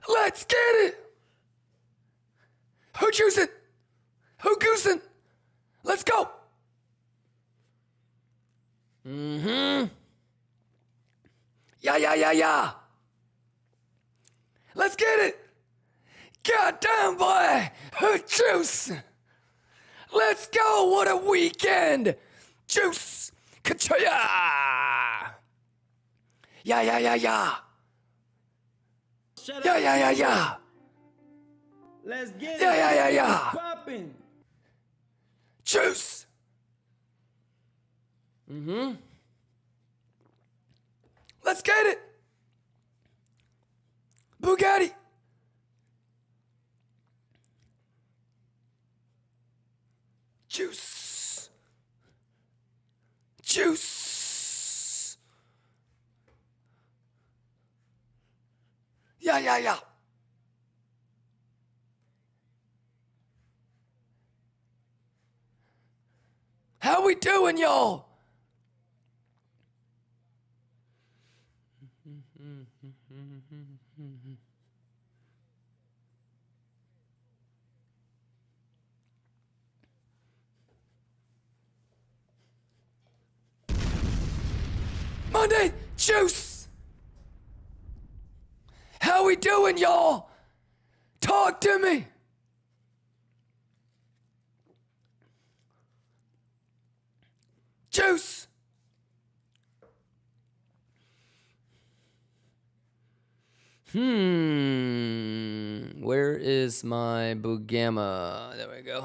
Let's get it. Who juicing? Who goosing? Let's go. Yeah. Let's get it. Goddamn, boy. Who juice? Let's go. What a weekend. Juice. Ka-cha-ya. Yeah. Shut Yeah. Let's get Yeah. It's popping. Juice. Let's get it. Bugatti. Juice. Yeah. How we doing, y'all? Monday, juice. How we doing, y'all? Talk to me. Juice. Where is my Bugama? There we go.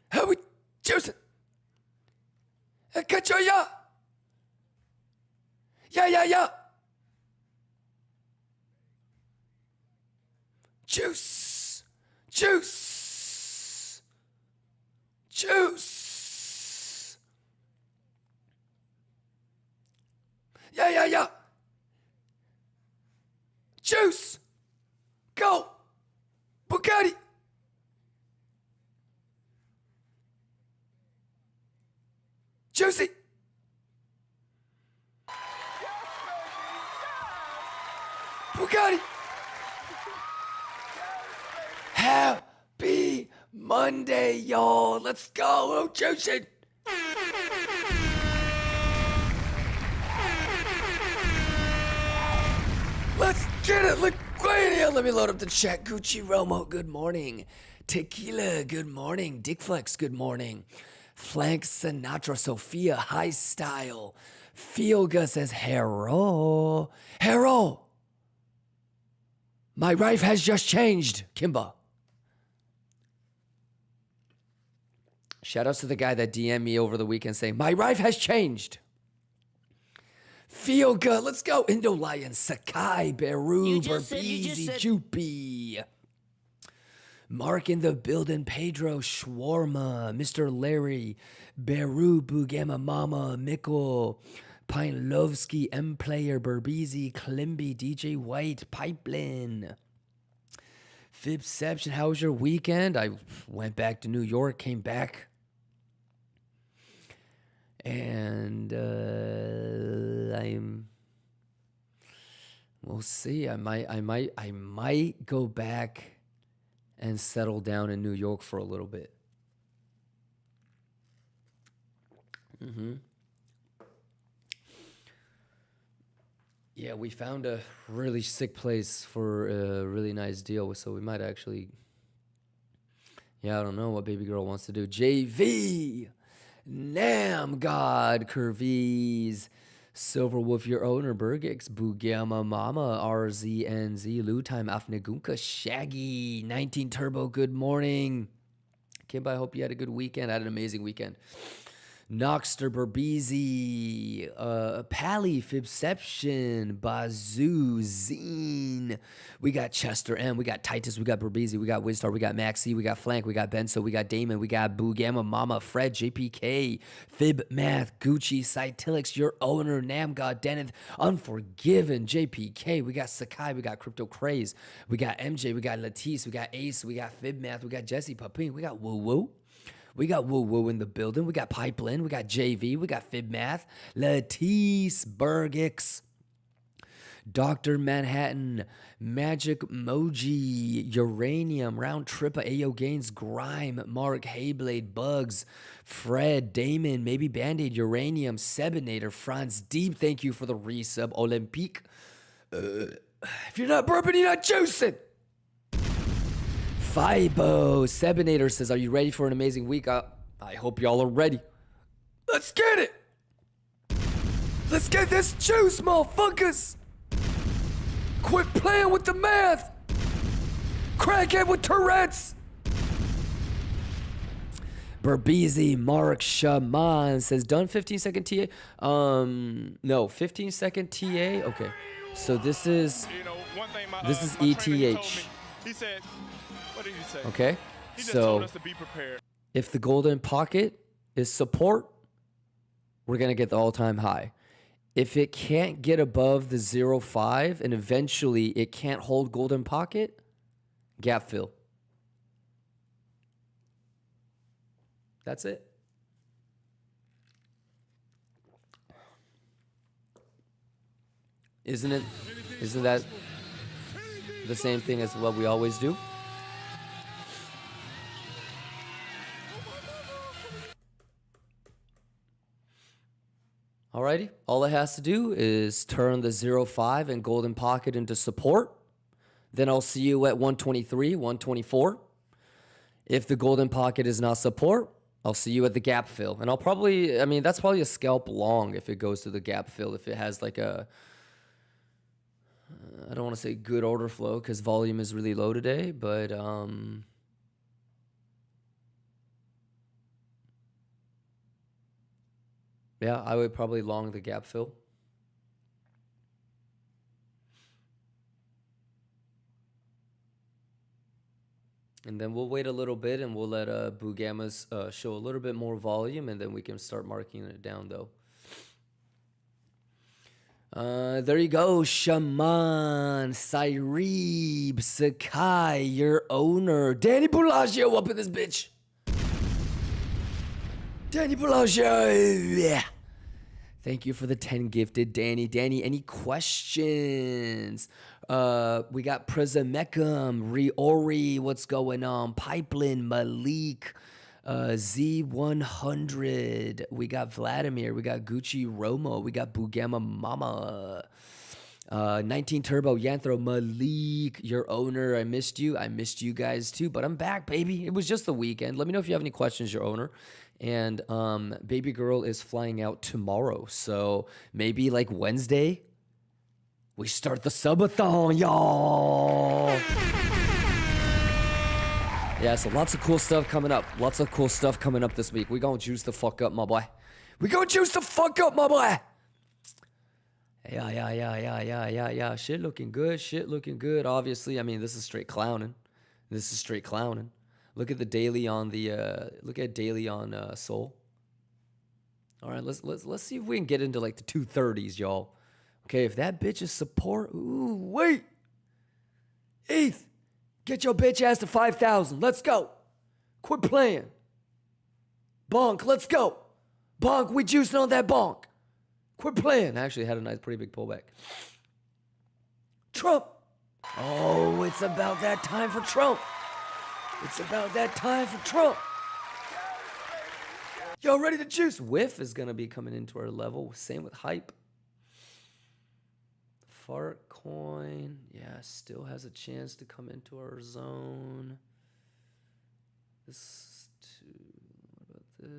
How we juicing? Kachoya. Yeah. Juice. Yeah. Juice. Go. Bugatti. Juicy. Bugatti. Happy Monday, y'all. Let's go. Oh, juicing. Let's get it, Lithuania. Let me load up the chat. Gucci Romo, good morning. Tequila, good morning. Dick Flex, good morning. Flank Sinatra, Sophia, High Style. Fielga says, Hero. My life has just changed, KIMBA. Shout outs to the guy that DM'd me over the weekend saying, my life has changed. Feel good. Let's go. Indo Lion, Sakai, Beru, Barbeezy, Joopy. Mark in the building, Pedro, Shawarma, Mr. Larry, Beru, Bugama Mama, Mikkel, Pinelovsky, M Player, Barbeezy, Klimby, DJ White, Pipeline. Fibception, how was your weekend? I went back to New York, came back. And we'll see. I might go back and settle down in New York for a little bit. Yeah, we found a really sick place for a really nice deal, so we might actually. Yeah, I don't know what baby girl wants to do. JV. Nam God Curvies, Silver Wolf, your owner, Bergix, Bugama Mama, RZNZ, Lou Time, Afnagunka, Shaggy, 19 Turbo, good morning. Kimba, I hope you had a good weekend. I had an amazing weekend. Noxter, Berbeezy, Pally, Fibception, Bazoo, Zine. We got Chester M, we got Titus, we got Berbeezy, we got Wistar, we got Maxi, we got Flank, we got Benso, we got Damon, we got Bugama Mama, Fred, JPK, Fib Math, Gucci, Cytilix, your owner, Namgod, Deneth, Unforgiven, JPK, we got Sakai, we got Crypto Craze, we got MJ, we got Latisse, we got Ace, we got Fib Math, we got Jesse Papin, we got Woo Woo. We got Woo Woo in the building. We got Pipeline. We got JV. We got Fib Math. Latisse Bergix. Dr. Manhattan, Magic Moji, Uranium, Round Trip, Ayo Gaines, Grime, Mark, Hayblade, Bugs, Fred, Damon, Maybe Band-Aid, Uranium, Sebinator, Franz Deep, thank you for the resub, Olympique. If you're not burping, you're not juicing. Fibo, Sebinator says, are you ready for an amazing week? I hope y'all are ready. Let's get it. Let's get this juice, motherfuckers. Quit playing with the math. Crackhead with Tourette's. Berbizi Mark Shaman says, done 15-second TA? No, 15-second TA? Okay. So this is ETH. He said, what did he say? Okay. He just told us to be prepared. If the golden pocket is support, we're going to get the all-time high. If it can't get above the 0.5 and eventually it can't hold golden pocket, gap fill. That's it. Isn't that the same thing as what we always do? Alrighty, all it has to do is turn the 0.5 and golden pocket into support. Then I'll see you at 123, 124. If the golden pocket is not support, I'll see you at the gap fill. And I'll probably, I mean, that's probably a scalp long if it goes to the gap fill. If it has like a, I don't want to say good order flow because volume is really low today, but yeah, I would probably long the gap fill. And then we'll wait a little bit and we'll let Bugammas show a little bit more volume and then we can start marking it down though. There you go, Shaman, Cyrebe, Sakai, your owner, Danny Bellagio up in this bitch. Danny Bellagio, yeah. Thank you for the 10 gifted, Danny. Danny, any questions? We got Prismecum, Riori, what's going on? Pipeline, Malik, Z100. We got Vladimir. We got Gucci Romo. We got Bugama Mama. 19 Turbo, Yanthro, Malik, your owner. I missed you. I missed you guys too, but I'm back, baby. It was just the weekend. Let me know if you have any questions, your owner. And baby girl is flying out tomorrow. So maybe like Wednesday, we start the subathon, y'all. Yeah, so lots of cool stuff coming up. Lots of cool stuff coming up this week. We gonna juice the fuck up, my boy. We gonna juice the fuck up, my boy. Yeah. Shit looking good. Shit looking good. Obviously, I mean, this is straight clowning. This is straight clowning. Look at the daily on the look at daily on Sol. All right, let's see if we can get into like the 230s, y'all. Okay, if that bitch is support, ooh, wait. ETH, get your bitch ass to 5,000. Let's go. Quit playing. Bonk, let's go. Bonk, we juicing on that bonk. Quit playing. Actually had a nice, pretty big pullback. Trump. Oh, it's about that time for Trump. It's about that time for Trump. Y'all ready to juice? Whiff is going to be coming into our level. Same with Hype. Fartcoin, yeah, still has a chance to come into our zone. This too. What about this?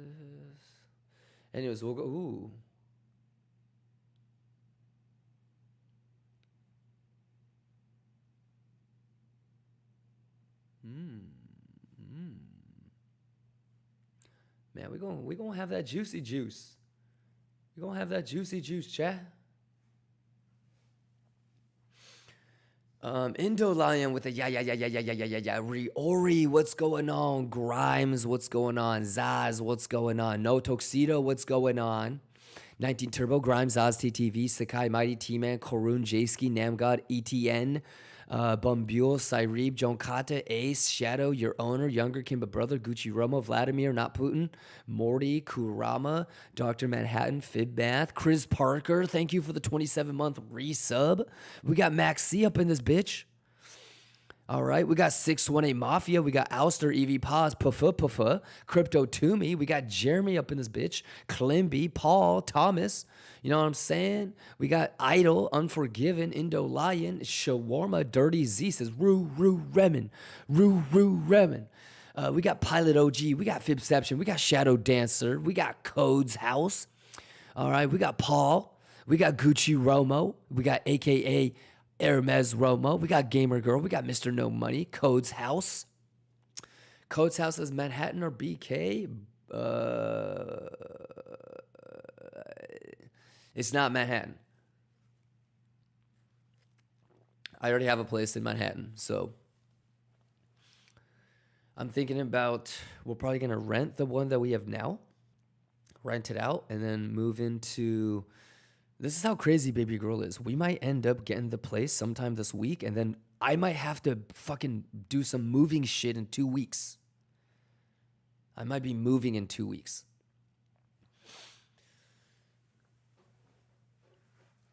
Anyways, we'll go. Ooh. Man, we gonna have that juicy juice. We gonna have that juicy juice, chat. Indo Lion with a yeah. Riori, what's going on? Grimes, what's going on? Zaz, what's going on? No Tuxedo, what's going on? 19 Turbo, Grimes, Zaz, TTV, Sakai, Mighty T-Man, Korun, Jayski, Namgod, ETN, Bumbule, Cyrebe, Jonkata, Ace, Shadow, Your Owner, Younger, Kimba Brother, Gucci Romo, Vladimir, Not Putin, Morty, Kurama, Dr. Manhattan, Fibbath, Chris Parker, thank you for the 27-month resub. We got MEXC up in this bitch. All right, we got 618 Mafia, we got Ouster, EV Paz, Puffa, Crypto Toomey, we got Jeremy up in this bitch, Klimby, Paul, Thomas, you know what I'm saying? We got Idol, Unforgiven, Indo Lion, Shawarma, Dirty Z says, Roo Remen. We got Pilot OG, we got Fibception, we got Shadow Dancer, we got Codes House. All right, we got Paul, we got Gucci Romo, we got AKA Hermes Romo, we got Gamer Girl, we got Mr. No Money, Codes House. Codes House is Manhattan or BK? It's not Manhattan. I already have a place in Manhattan, so I'm thinking about, we're probably gonna rent the one that we have now, rent it out, and then move into. This is how crazy Baby Girl is. We might end up getting the place sometime this week, and then I might have to fucking do some moving shit in 2 weeks. I might be moving in 2 weeks.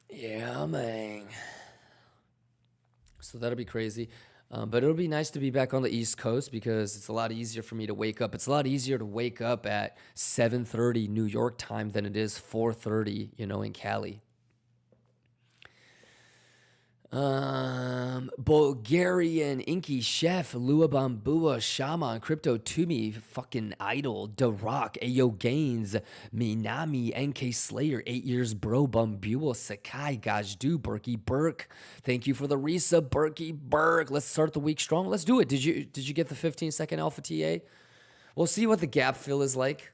Yeah, man. So that'll be crazy. But it'll be nice to be back on the East Coast because it's a lot easier for me to wake up. It's a lot easier to wake up at 7:30 New York time than it is 4:30, in Cali. Bulgarian, Inky Chef, Lua Bambua, Shaman, Crypto Toomey, fucking Idol, The Rock, Ayo Gains, Minami, NK Slayer, 8 years bro, Bambua, Sakai, Gajdu, Berkey Burke. Thank you for the resub, Berkey Burke. Let's start the week strong. Let's do it. Did you get the 15-second alpha TA? We'll see what the gap fill is like.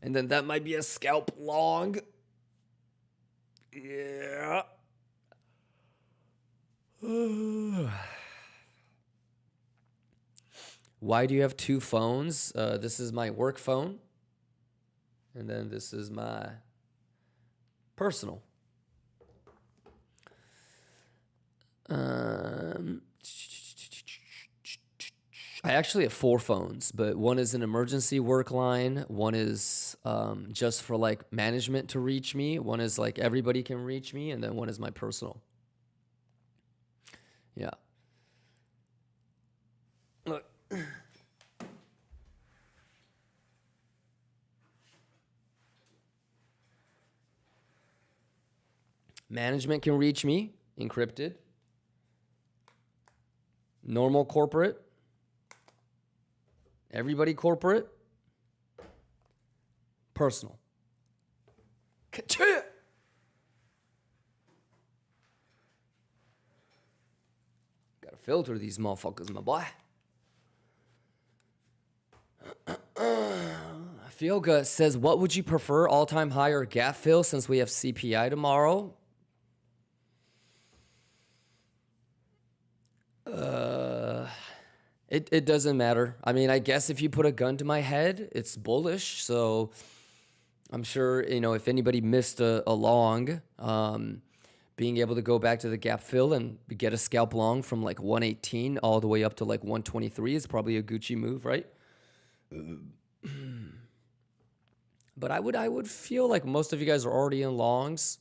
And then that might be a scalp long. Yeah. Why do you have two phones? This is my work phone, and then this is my personal. I actually have 4 phones, but one is an emergency work line. One is just for like management to reach me. One is like everybody can reach me, and then one is my personal. Yeah. Look. Management can reach me, encrypted. Normal corporate. Everybody corporate. Personal. Ka-chia! Gotta filter these motherfuckers, my boy. Feel Good says, what would you prefer, all-time high or gap fill, since we have CPI tomorrow? It doesn't matter. I mean, I guess if you put a gun to my head, it's bullish. So I'm sure, if anybody missed a long, being able to go back to the gap fill and get a scalp long from like 118 all the way up to like 123 is probably a Gucci move, right? But I would feel like most of you guys are already in longs.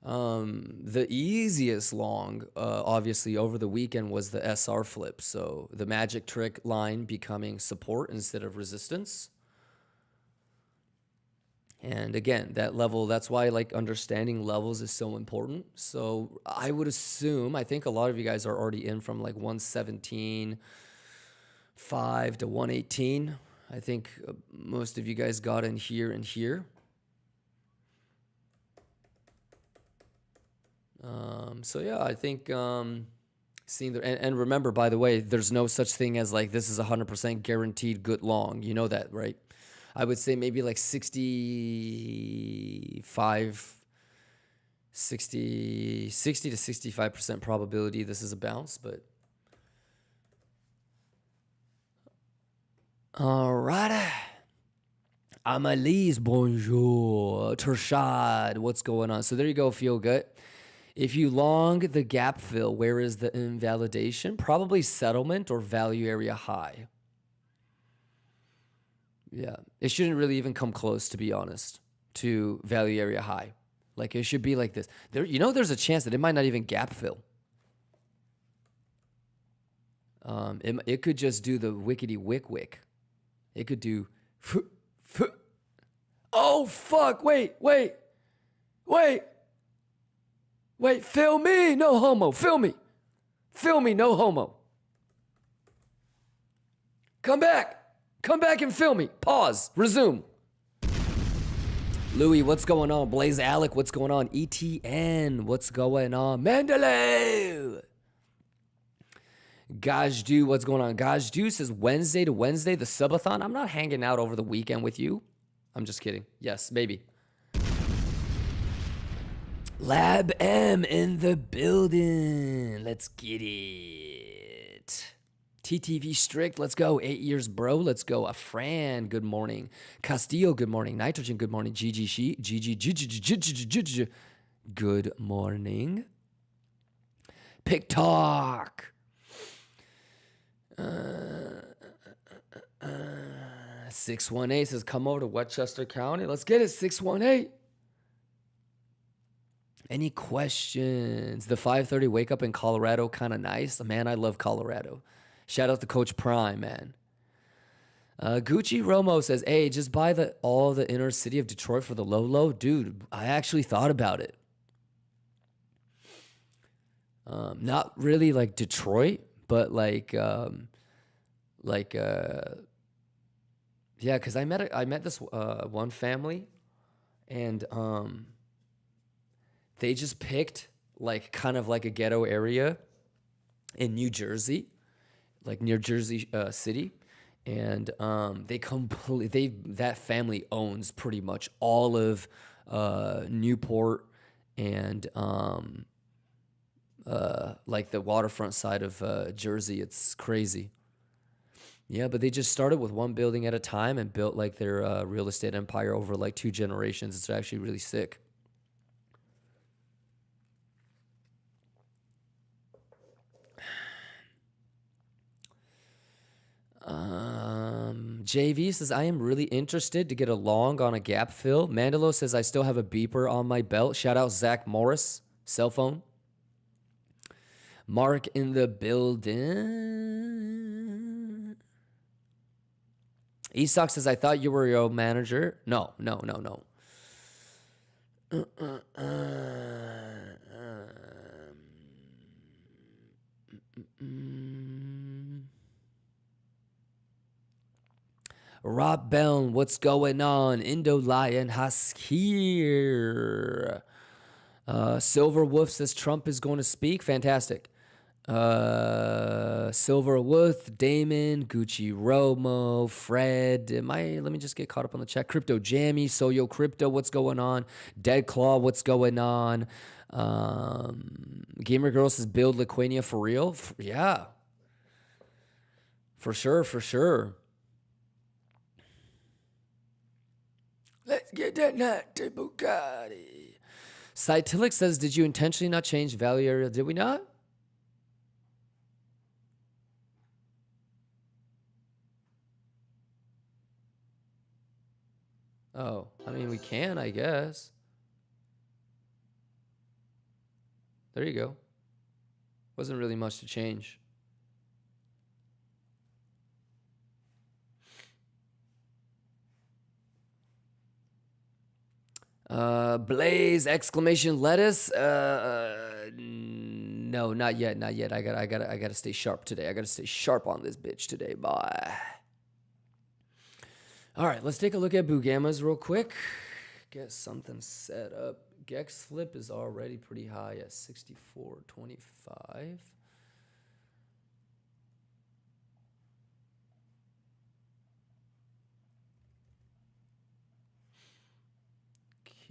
The easiest long, obviously, over the weekend was the SR flip. So the magic trick line becoming support instead of resistance. And again, that level, that's why like understanding levels is so important. So I would assume, I think a lot of you guys are already in from like 117.5 to 118. I think most of you guys got in here and here. So yeah, I think seeing the and remember, by the way, there's no such thing as like this is 100% guaranteed good long. You know that, right? I would say maybe like 60 to 65% probability this is a bounce, but all right. Amalise, bonjour. Tershad, what's going on? So there you go, Feel Good. If you long the gap fill, where is the invalidation? Probably settlement or value area high. Yeah, it shouldn't really even come close, to be honest, to value area high. Like it should be like this. There, you know, there's a chance that it might not even gap fill. It could just do the wickety wick wick. It could do. Oh fuck! Wait. Fill me, no homo. Fill me, no homo. Come back and fill me. Pause. Resume. Louis, what's going on? Blaze Alec, what's going on? ETN, what's going on? Mandalay. Gajdu, what's going on? Gajdu says Wednesday to Wednesday, the subathon. I'm not hanging out over the weekend with you. I'm just kidding. Yes, maybe. Lab M in the building. Let's get it. TTV Strict, let's go. 8 years, bro. Let's go. Afran, good morning. Castillo, good morning. Nitrogen, good morning. GG She, GG, good morning. Pick Talk. 618 says, come over to Westchester County. Let's get it, 618. Any questions? The 5:30 wake up in Colorado, kind of nice. Man, I love Colorado. Shout out to Coach Prime, man. Gucci Romo says, hey, just buy all the inner city of Detroit for the low. Dude, I actually thought about it. Not really like Detroit, but yeah, because I met this one family, and they just picked like kind of like a ghetto area in New Jersey, like near Jersey City, and that family owns pretty much all of Newport and like the waterfront side of Jersey. It's crazy. Yeah, but they just started with one building at a time and built like their real estate empire over like 2 generations. It's actually really sick. JV says, I am really interested to get a long on a gap fill. Mandelo says, I still have a beeper on my belt. Shout out Zach Morris, cell phone. Mark in the building. Estock says, I thought you were your manager. No. Rob Bell, what's going on? Indo Lion Husk here. Silver Wolf says Trump is going to speak. Fantastic. Silver Wolf, Damon, Gucci Romo, Fred. Let me just get caught up on the chat. Crypto Jammy, Soyo Crypto, what's going on? Dead Claw, what's going on? Gamer Girl says build Liquania for real. Yeah. For sure. Let's get that night to Bugatti. Cytilic says, did you intentionally not change value area? Did we not? Oh, I mean, we can, I guess. There you go. Wasn't really much to change. Blaze exclamation lettuce. No, not yet. I gotta stay sharp today. I gotta stay sharp on this bitch today, boy. All right, let's take a look at Bugamas real quick. Get something set up. Gex flip is already pretty high at 64.25.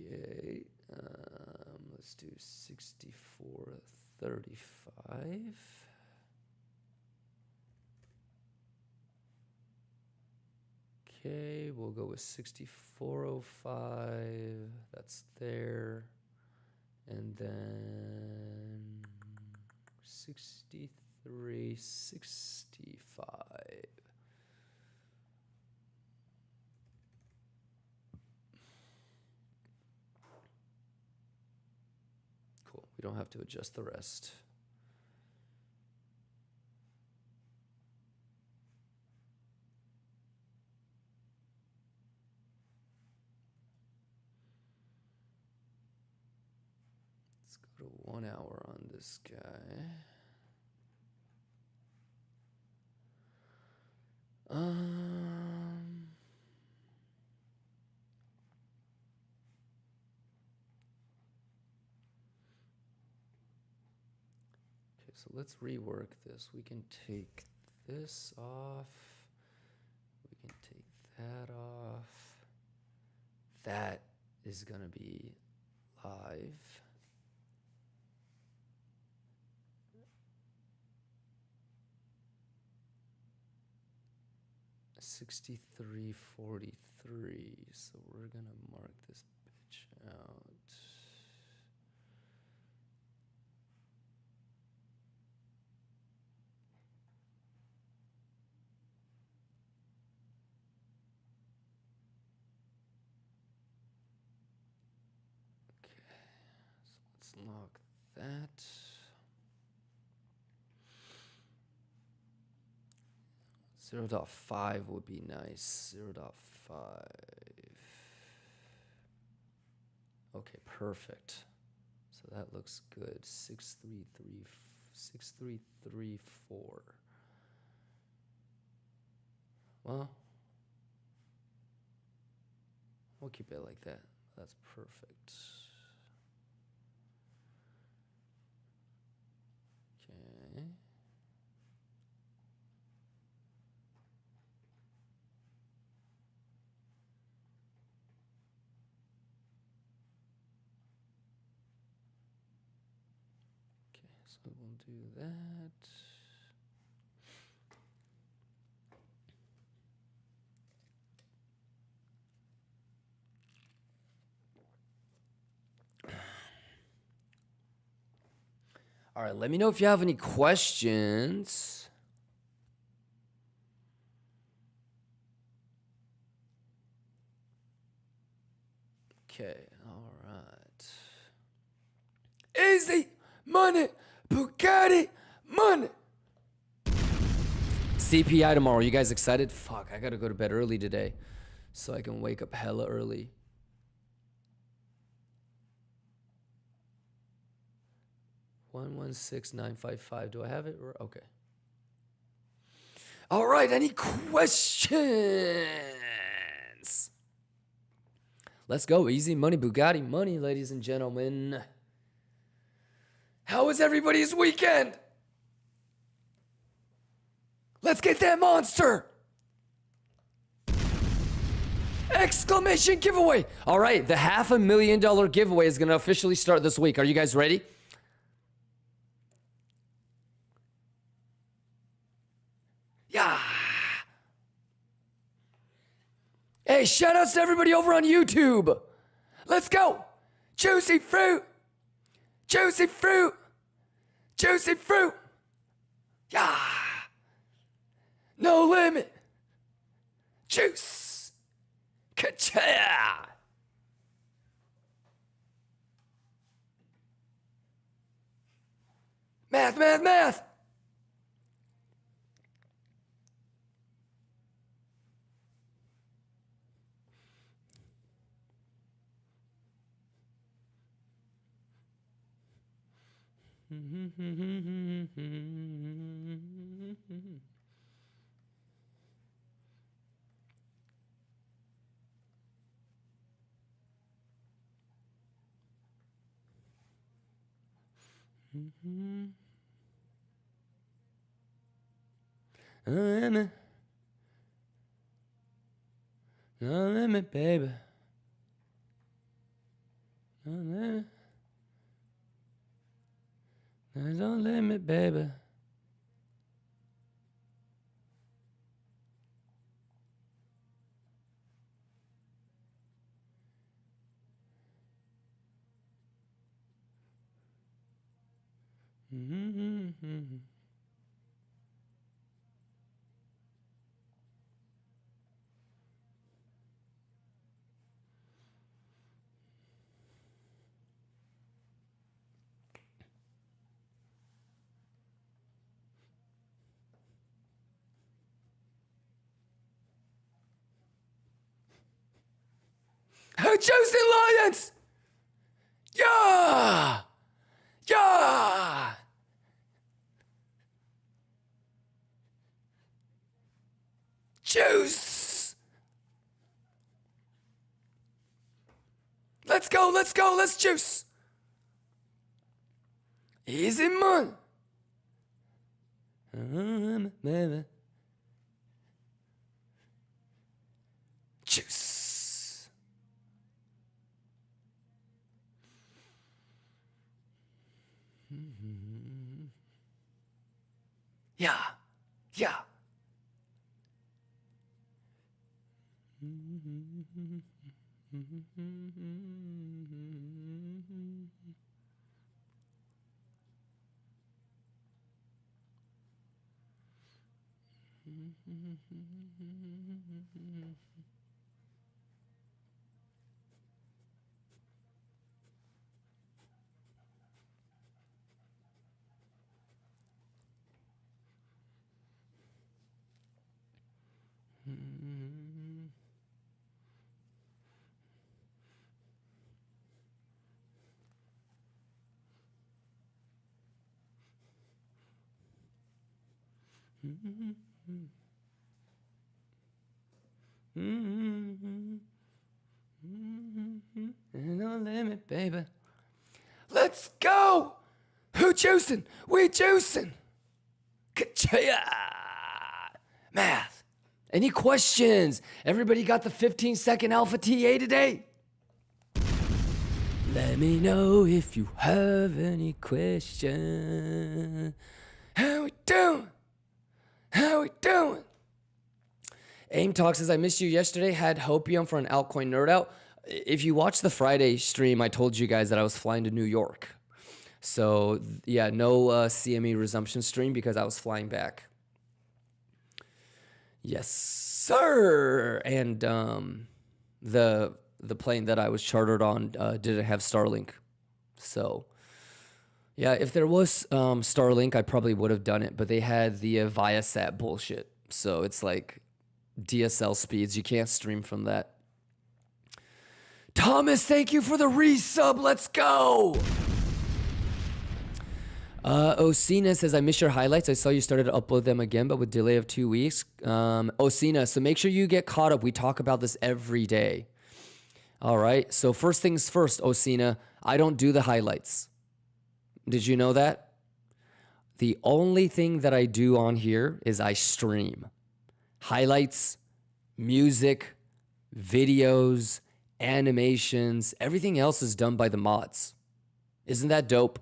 Okay, let's do 64.35. Okay, we'll go with 64.05. That's there. And then 63.65. Cool. We don't have to adjust the rest. Let's go to 1 hour on this guy. Okay, so let's rework this. We can take this off. We can take that off. That is gonna be live. $63.43. So we're gonna mark this bitch out. Let's lock that. 0.5 would be nice. 0.5. Okay, perfect. So that looks good. 6334. Well, we'll keep it like that. That's perfect. Okay. So we'll do that. All right, let me know if you have any questions. Okay, all right. Easy money, Bugatti money. CPI tomorrow. You guys excited? Fuck, I gotta go to bed early today so I can wake up hella early. 116955. Do I have it? Okay. All right. Any questions? Let's go. Easy money, Bugatti money, ladies and gentlemen. How was everybody's weekend? Let's get that monster. Exclamation giveaway. All right. The $500,000 giveaway is going to officially start this week. Are you guys ready? Yeah. Hey, shout outs to everybody over on YouTube. Let's go. Juicy fruit. Juicy fruit. Juicy fruit. Yeah. No limit. Juice. Ka-cha. Math, math, math. No limit, baby. No limit. There's no limit, baby. Who chosen Lions? Yeah! Yeah! Juice! Let's go, let's go, let's juice! Easy man. Juice. Yeah. Yeah. No limit, baby. Let's go! Who juicing? We juicing! Ka-cha! Math. Any questions? Everybody got the 15-second alpha TA today? Let me know if you have any questions. How we doing? How we doing? AIM Talk says, I missed you yesterday. Had hopium for an altcoin nerd out. If you watched the Friday stream, I told you guys that I was flying to New York. So, yeah, no CME resumption stream because I was flying back. Yes, sir. And the plane that I was chartered on didn't have Starlink. So, yeah, if there was Starlink, I probably would have done it. But they had the Viasat bullshit. So it's like DSL speeds. You can't stream from that. Thomas, thank you for the resub. Let's go. Osina says, I miss your highlights. I saw you started to upload them again, but with delay of 2 weeks. Osina, so make sure you get caught up. We talk about this every day. All right. So first things first, Osina, I don't do the highlights. Did you know that? The only thing that I do on here is I stream. Highlights, music, videos, animations, everything else is done by the mods. Isn't that dope?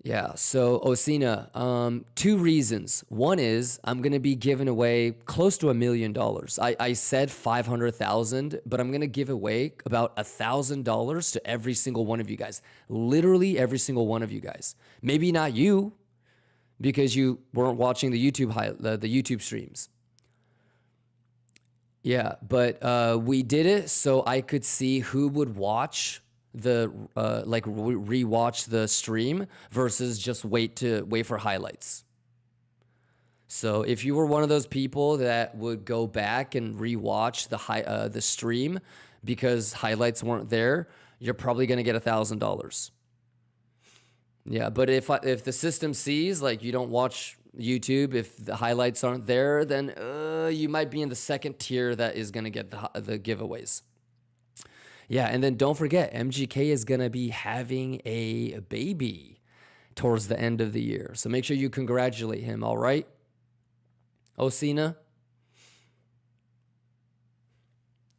Yeah, so Osina, 2 reasons. One is I'm going to be giving away close to $1 million. I said 500,000, but I'm going to give away about $1,000 to every single one of you guys. Literally every single one of you guys. Maybe not you, because you weren't watching the YouTube streams. Yeah, but we did it so I could see who would watch the rewatch the stream versus just wait for highlights. So if you were one of those people that would go back and rewatch the stream because highlights weren't there, you're probably gonna get $1,000. Yeah, but if the system sees like you don't watch YouTube, if the highlights aren't there, then you might be in the second tier that is gonna get the giveaways. Yeah, and then don't forget, MGK is going to be having a baby towards the end of the year. So make sure you congratulate him, all right? Osina?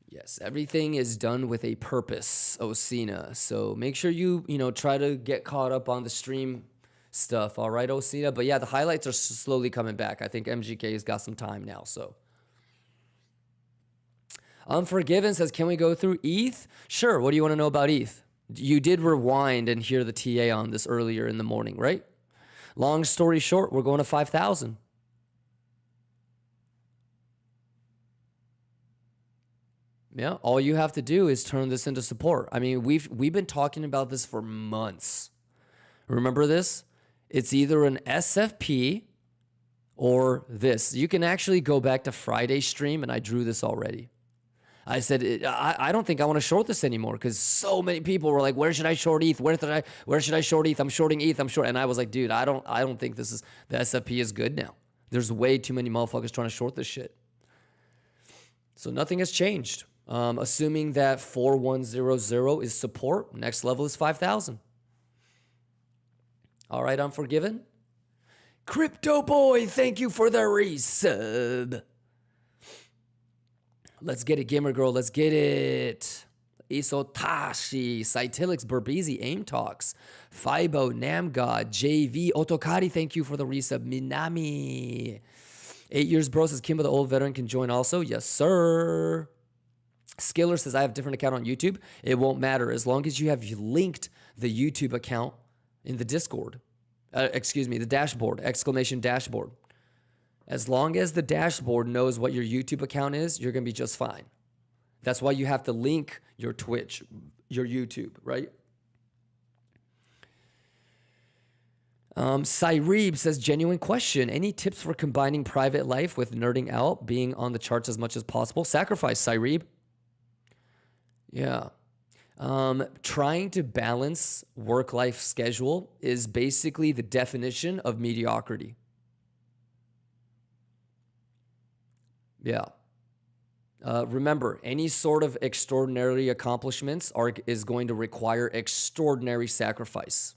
Yes, everything is done with a purpose, Osina. So make sure you try to get caught up on the stream stuff, all right, Osina? But yeah, the highlights are slowly coming back. I think MGK has got some time now, so... Unforgiven says, can we go through ETH? Sure. What do you want to know about ETH? You did rewind and hear the TA on this earlier in the morning, right? Long story short, we're going to 5,000. Yeah, all you have to do is turn this into support. I mean, we've been talking about this for months. Remember this? It's either an SFP or this. You can actually go back to Friday's stream, and I drew this already. I said, I don't think I want to short this anymore because so many people were like, where should I short ETH? Where should I short ETH? I'm shorting ETH. I'm short. And I was like, dude, I don't think the SFP is good now. There's way too many motherfuckers trying to short this shit. So nothing has changed. Assuming that 4100 is support, next level is 5,000. All right, Unforgiven. Crypto Boy, thank you for the resub. Let's get it, Gamer Girl. Let's get it. Isotashi, Cytilix, Burbeezy, Aim Talks, Fibo, Namgod, JV, Otokari, thank you for the resub. Minami. 8 years, bro, says Kimba, the old veteran, can join also. Yes, sir. Skiller says, I have a different account on YouTube. It won't matter as long as you have linked the YouTube account in the Discord. The dashboard, exclamation dashboard. As long as the dashboard knows what your YouTube account is, you're going to be just fine. That's why you have to link your Twitch, your YouTube, right? Cyrebe says, genuine question. Any tips for combining private life with nerding out, being on the charts as much as possible? Sacrifice, Cyrebe. Yeah. Trying to balance work-life schedule is basically the definition of mediocrity. Yeah. Remember, any sort of extraordinary accomplishments is going to require extraordinary sacrifice.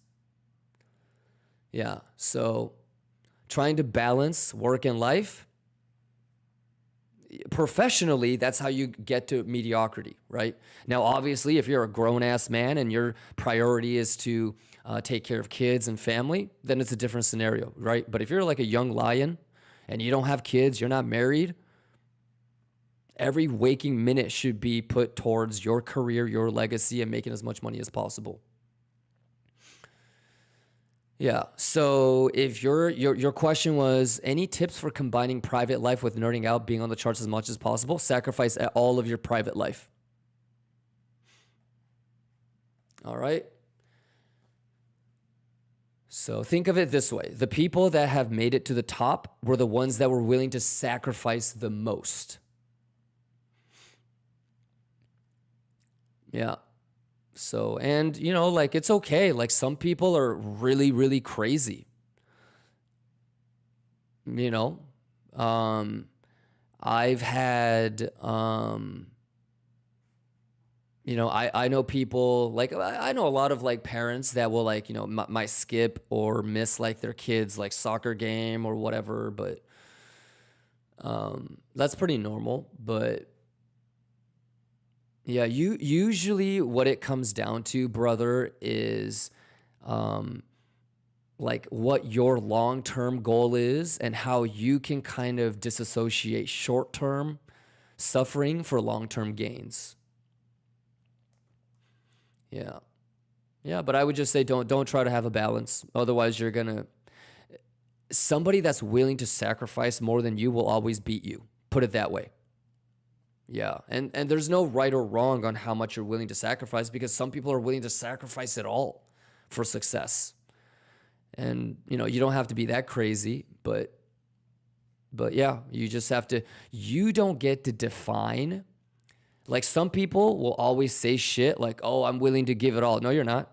Yeah. So trying to balance work and life, professionally, that's how you get to mediocrity, right? Now, obviously, if you're a grown-ass man and your priority is to take care of kids and family, then it's a different scenario, right? But if you're like a young lion and you don't have kids, you're not married, every waking minute should be put towards your career, your legacy, and making as much money as possible. Yeah. So if your question was any tips for combining private life with nerding out, being on the charts as much as possible, sacrifice all of your private life. All right. So think of it this way. The people that have made it to the top were the ones that were willing to sacrifice the most. Yeah. So, and you know, like it's okay. Like some people are really, really crazy. You know, I've had, you know, I know people like, I know a lot of like parents that will like, you know, might skip or miss like their kids like soccer game or whatever, but that's pretty normal. But yeah, usually what it comes down to, brother, is like what your long-term goal is and how you can kind of disassociate short-term suffering for long-term gains. Yeah. Yeah, but I would just say don't try to have a balance. Otherwise, you're going to... Somebody that's willing to sacrifice more than you will always beat you. Put it that way. Yeah, and there's no right or wrong on how much you're willing to sacrifice because some people are willing to sacrifice it all for success. And, you know, you don't have to be that crazy, but yeah, you just have to, you don't get to define. Like some people will always say shit like, oh, I'm willing to give it all. No, you're not.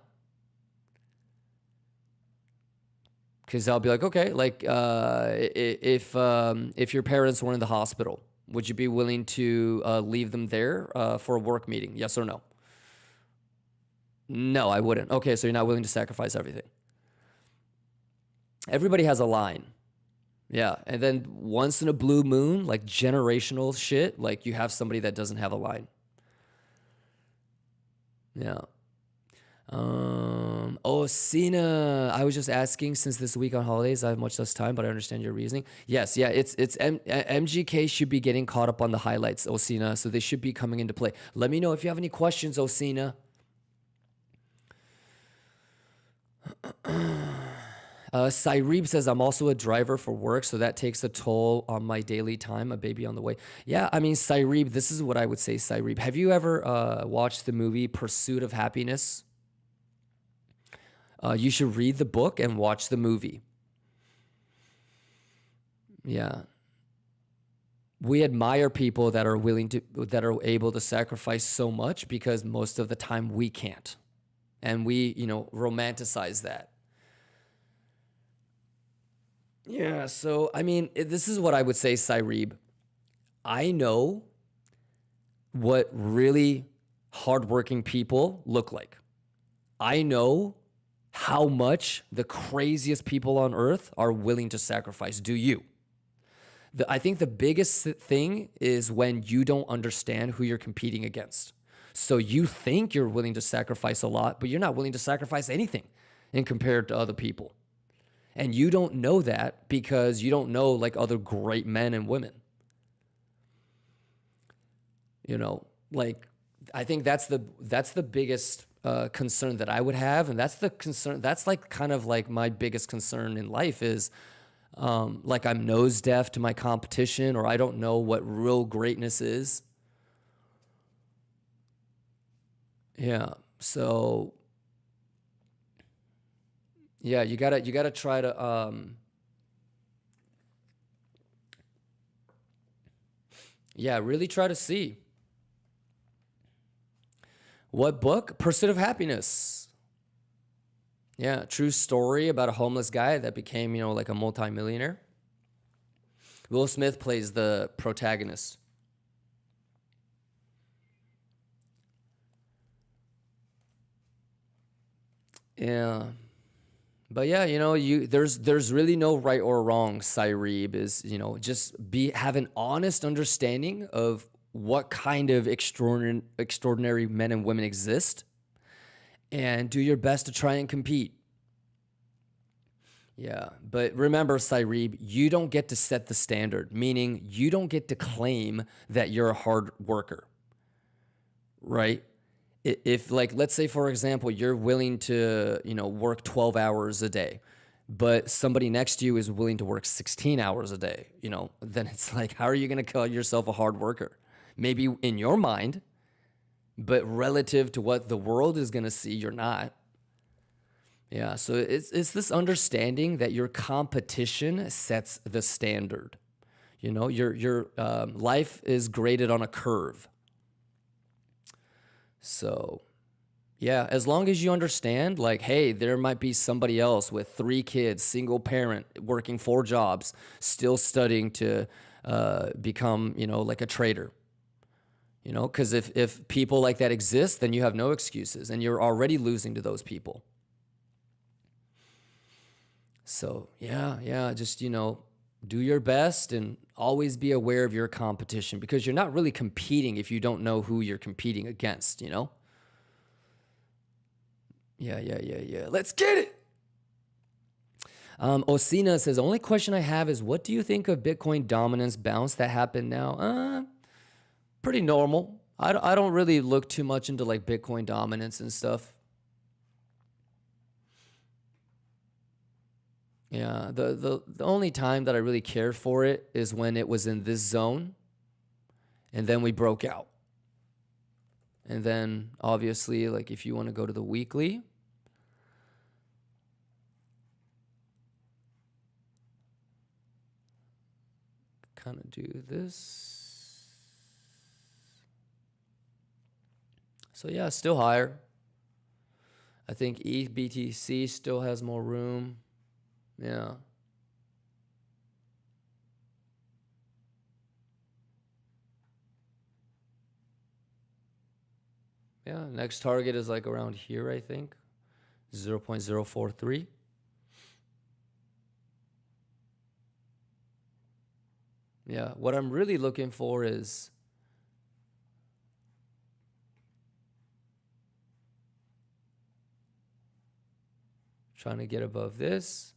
Because I'll be like, okay, like if your parents were in the hospital, would you be willing to leave them there for a work meeting? Yes or no? No, I wouldn't. Okay, so you're not willing to sacrifice everything. Everybody has a line. Yeah, and then once in a blue moon, like generational shit, like you have somebody that doesn't have a line. Yeah. Oh, Cena, I was just asking, since this week on holidays, I have much less time, but I understand your reasoning. Yes, yeah, MGK should be getting caught up on the highlights, Osina, so they should be coming into play. Let me know if you have any questions, Osina. Cyrebe says, I'm also a driver for work, so that takes a toll on my daily time. A baby on the way. Yeah, I mean, Cyrebe, this is what I would say, Cyrebe. Have you ever watched the movie Pursuit of Happiness? You should read the book and watch the movie. Yeah. We admire people that are that are able to sacrifice so much because most of the time we can't. And we, romanticize that. Yeah, so, I mean, this is what I would say, Cyrebe. I know what really hardworking people look like. I know how much the craziest people on earth are willing to sacrifice. Do you? I think the biggest thing is when you don't understand who you're competing against. So you think you're willing to sacrifice a lot, but you're not willing to sacrifice anything in compared to other people. And you don't know that because you don't know like other great men and women. Like I think that's the biggest concern that I would have, and that's the concern. That's like kind of like my biggest concern in life is like I'm nose deaf to my competition, or I don't know what real greatness is. Yeah. So yeah, you gotta try to really try to see. What book? Pursuit of Happiness. Yeah, true story about a homeless guy that became, like a multimillionaire. Will Smith plays the protagonist. Yeah. But yeah, there's really no right or wrong, Cyrebe, is, just have an honest understanding of what kind of extraordinary men and women exist and do your best to try and compete. Yeah, but remember, Cyrebe, you don't get to set the standard, meaning you don't get to claim that you're a hard worker, right? If like, let's say, for example, you're willing to, work 12 hours a day, but somebody next to you is willing to work 16 hours a day, then it's like, how are you going to call yourself a hard worker? Maybe in your mind, but relative to what the world is going to see, you're not. Yeah, so it's this understanding that your competition sets the standard. Your life is graded on a curve. So, yeah, as long as you understand, like, hey, there might be somebody else with 3 kids, single parent, working 4 jobs, still studying to become, like a trader. Because if people like that exist, then you have no excuses, and you're already losing to those people. So, yeah, just, do your best and always be aware of your competition, because you're not really competing if you don't know who you're competing against, Yeah. Let's get it. Osina says, the only question I have is, what do you think of Bitcoin dominance bounce that happened now? Pretty normal. I don't really look too much into like Bitcoin dominance and stuff. Yeah, the only time that I really cared for it is when it was in this zone, and then we broke out. And then obviously, like if you want to go to the weekly, kind of do this. So yeah, still higher. I think ETH/BTC still has more room. Yeah. Yeah, next target is like around here, I think. 0.043. Yeah, what I'm really looking for is trying to get above this,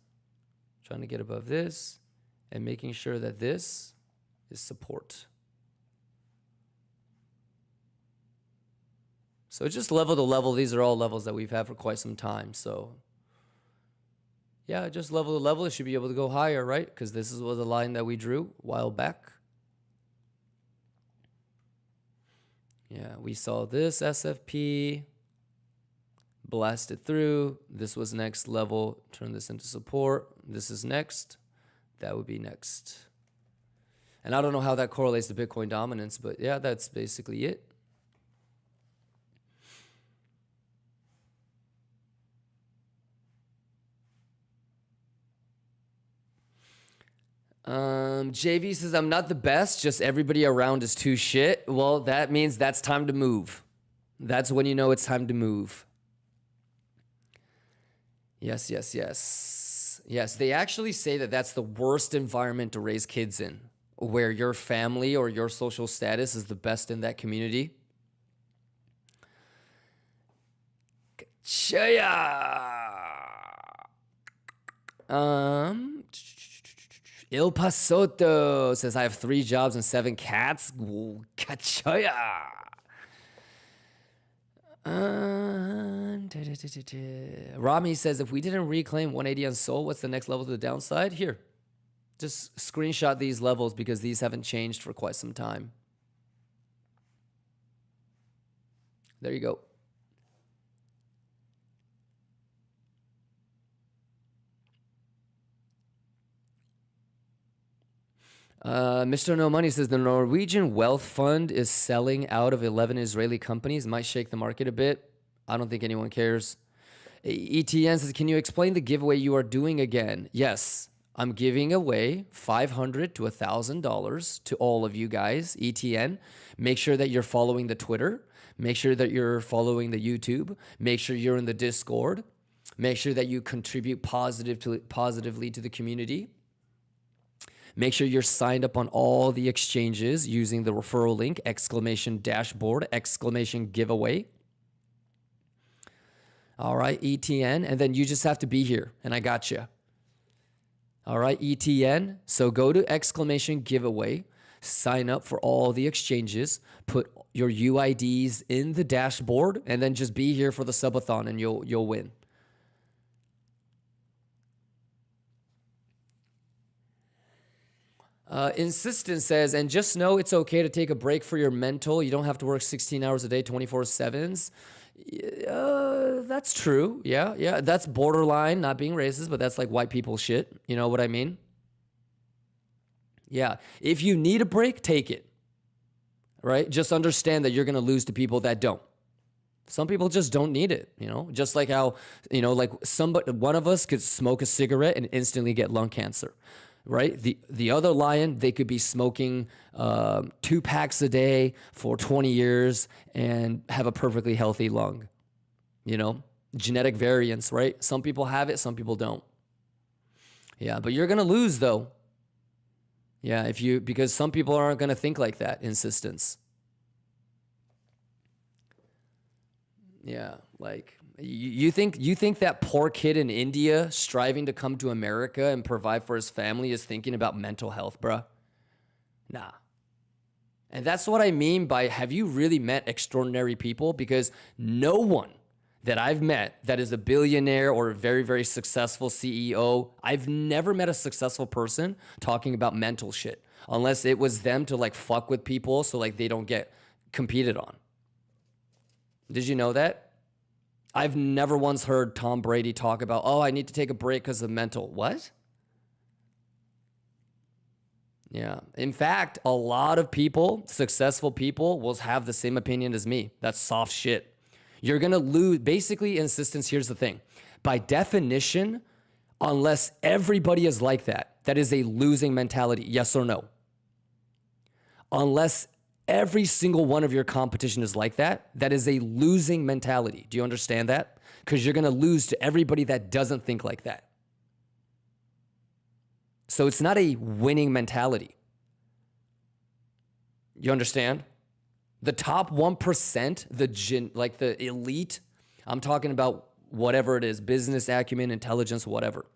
and making sure that this is support. So just level to level, these are all levels that we've had for quite some time. So Yeah, just level to level. It should be able to go higher, right? Because this was a line that we drew a while back. Yeah, we saw this SFP. Blasted through. This was next level. Turn this into support. This is next. That would be next. And I don't know how that correlates to Bitcoin dominance, but yeah, that's basically it. JV says, I'm not the best, just everybody around is too shit. Well, that means that's time to move. That's when you know it's time to move. Yes, yes, yes. Yes, they actually say that that's the worst environment to raise kids in, where your family or your social status is the best in that community. Il Pasoto says, I have 3 jobs and 7 cats. Kachaya. Rami says, if we didn't reclaim 180 on Sol, what's the next level to the downside? Here, just screenshot these levels because these haven't changed for quite some time. There you go. Mr. No Money says the Norwegian Wealth Fund is selling out of 11 Israeli companies. Might shake the market a bit. I don't think anyone cares. ETN says, can you explain the giveaway you are doing again? Yes, I'm giving away $500 to $1,000 to all of you guys. ETN, make sure that you're following the Twitter. Make sure that you're following the YouTube. Make sure you're in the Discord. Make sure that you contribute positively to the community. Make sure you're signed up on all the exchanges using the referral link, !dashboard, !giveaway. All right, ETN, and then you just have to be here, and I got you. All right, ETN, so go to !giveaway, sign up for all the exchanges, put your UIDs in the dashboard, and then just be here for the subathon, and you'll win. Insistent says, and just know it's okay to take a break for your mental. You don't have to work 16 hours a day, 24/7s. That's true. Yeah. That's borderline, not being racist, but that's like white people shit. You know what I mean? Yeah. If you need a break, take it. Right? Just understand that you're going to lose to people that don't. Some people just don't need it, you know? Just like how, you know, like one of us could smoke a cigarette and instantly get lung cancer. Right? The other lion, they could be smoking 2 packs a day for 20 years and have a perfectly healthy lung. You know? Genetic variance, right? Some people have it, some people don't. Yeah, but you're going to lose though. Yeah, because some people aren't going to think like that, insistence. Yeah, like you think that poor kid in India striving to come to America and provide for his family is thinking about mental health, bruh? Nah. And that's what I mean by, have you really met extraordinary people? Because no one that I've met that is a billionaire or a very, very successful CEO, I've never met a successful person talking about mental shit, unless it was them to like fuck with people so like they don't get competed on. Did you know that? I've never once heard Tom Brady talk about, oh, I need to take a break because of mental. What? Yeah. In fact, a lot of people, successful people, will have the same opinion as me. That's soft shit. You're going to lose. Basically, insistence, here's the thing. By definition, unless everybody is like that, that is a losing mentality. Yes or no? Unless every single one of your competition is like that, that is a losing mentality. Do you understand that? Because you're going to lose to everybody that doesn't think like that. So it's not a winning mentality. You understand? The top 1%, the elite, I'm talking about whatever it is, business acumen, intelligence, whatever.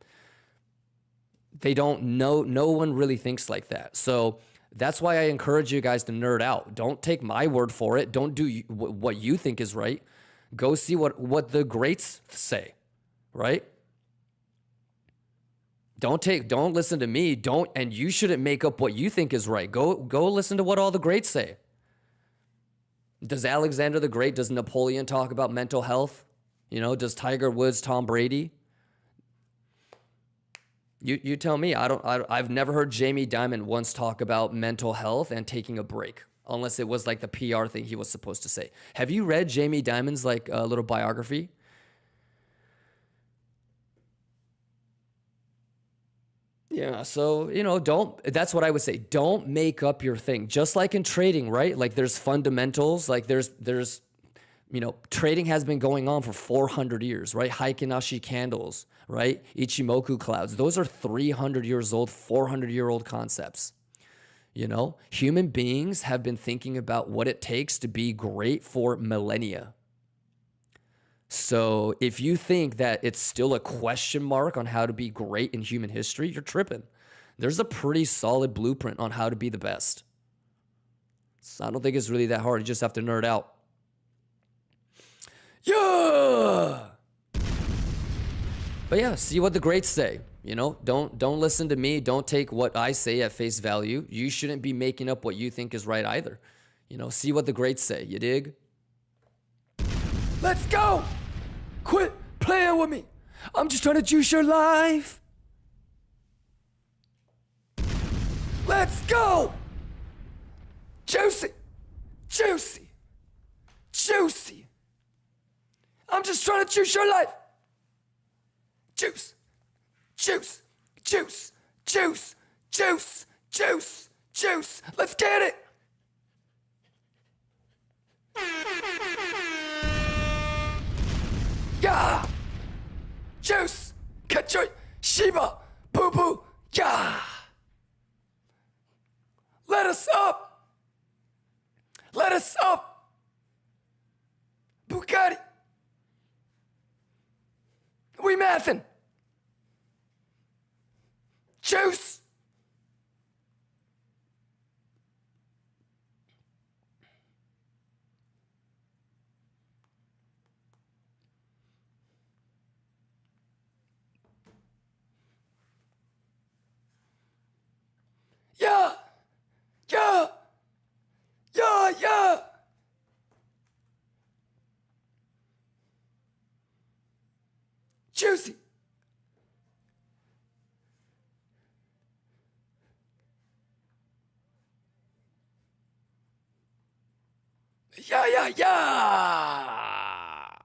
They don't know, no one really thinks like that. So that's why I encourage you guys to nerd out. Don't take my word for it. Don't do what you think is right. Go see what the greats say, right? Don't listen to me. And you shouldn't make up what you think is right. Go listen to what all the greats say. Does Alexander the Great, does Napoleon talk about mental health? You know, does Tiger Woods, Tom Brady? You tell me. I've never heard Jamie Dimon once talk about mental health and taking a break, unless it was like the PR thing he was supposed to say. Have you read Jamie Dimon's like little biography? Yeah, so, you know, that's what I would say. Don't make up your thing. Just like in trading, right? Like there's fundamentals, like there's, you know, trading has been going on for 400 years, right? Heikinashi candles, right? Ichimoku clouds. Those are 300 years old, 400-year-old concepts. You know, human beings have been thinking about what it takes to be great for millennia. So if you think that it's still a question mark on how to be great in human history, you're tripping. There's a pretty solid blueprint on how to be the best. So I don't think it's really that hard. You just have to nerd out. Yeah! But yeah, see what the greats say. You know, don't listen to me. Don't take what I say at face value. You shouldn't be making up what you think is right either. You know, see what the greats say. You dig? Let's go! Quit playing with me. I'm just trying to juice your life. Let's go! Juicy! Juicy! Juicy! I'm just trying to juice your life. Juice! Juice! Juice! Juice! Juice! Juice! Juice! Let's get it! Yeah! Juice! Kachoi! Shiba! Boo boo! Yeah! Let us up! Let us up! Bugatti! We mathin'! Juice! Yeah! Yeah! Yeah, yeah! Juicy! Yeah, yeah, yeah!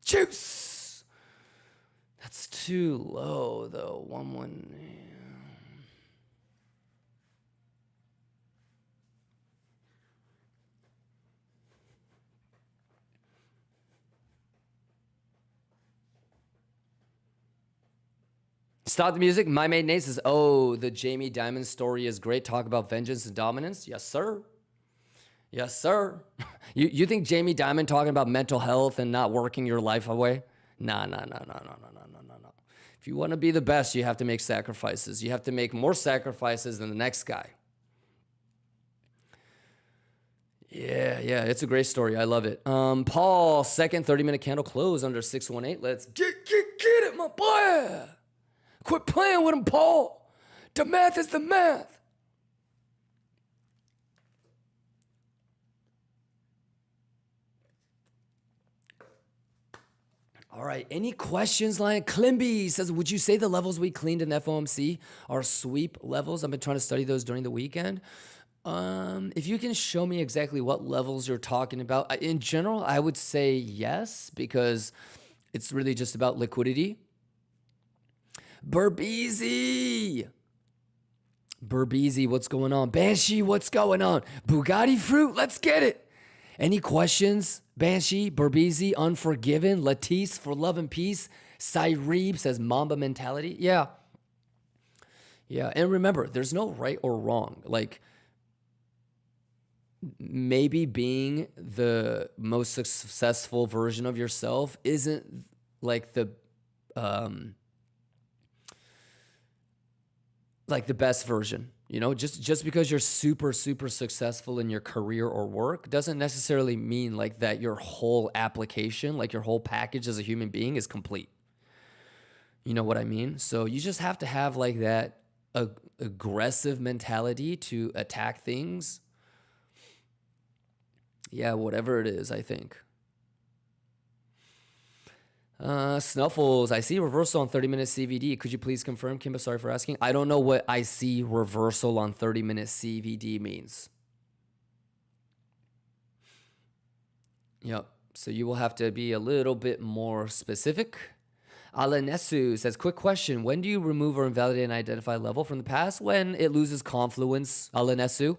Juice! That's too low, though. 1-1. Stop the music. My mate Nate says, oh, the Jamie Dimon story is great. Talk about vengeance and dominance. Yes, sir. Yes, sir. You think Jamie Dimon talking about mental health and not working your life away? Nah. If you want to be the best, you have to make sacrifices. You have to make more sacrifices than the next guy. Yeah, it's a great story. I love it. Paul, second 30-minute candle close under 618. Let's get it, my boy. Quit playing with him, Paul. The math is the math. All right, any questions, Lion? Klimby says, would you say the levels we cleaned in FOMC are sweep levels? I've been trying to study those during the weekend. If you can show me exactly what levels you're talking about. In general, I would say yes, because it's really just about liquidity. Burbeezy, what's going on? Banshee, what's going on? Bugatti Fruit, let's get it. Any questions? Banshee, Burbeezy, Unforgiven, Latisse for love and peace. Cyreeb says Mamba mentality. Yeah. And remember, there's no right or wrong. Like, maybe being the most successful version of yourself isn't like the best version. You know, just because you're super successful in your career or work doesn't necessarily mean like that your whole application, like your whole package as a human being is complete. You know what I mean? So you just have to have like that aggressive mentality to attack things. Yeah, whatever it is, I think. Snuffles, I see reversal on 30-minute CVD. Could you please confirm, Kimba? Sorry for asking. I don't know what I see reversal on 30-minute CVD means. Yep. So you will have to be a little bit more specific. Alanesu says, quick question. When do you remove or invalidate an identified level from the past? When it loses confluence, Alanesu.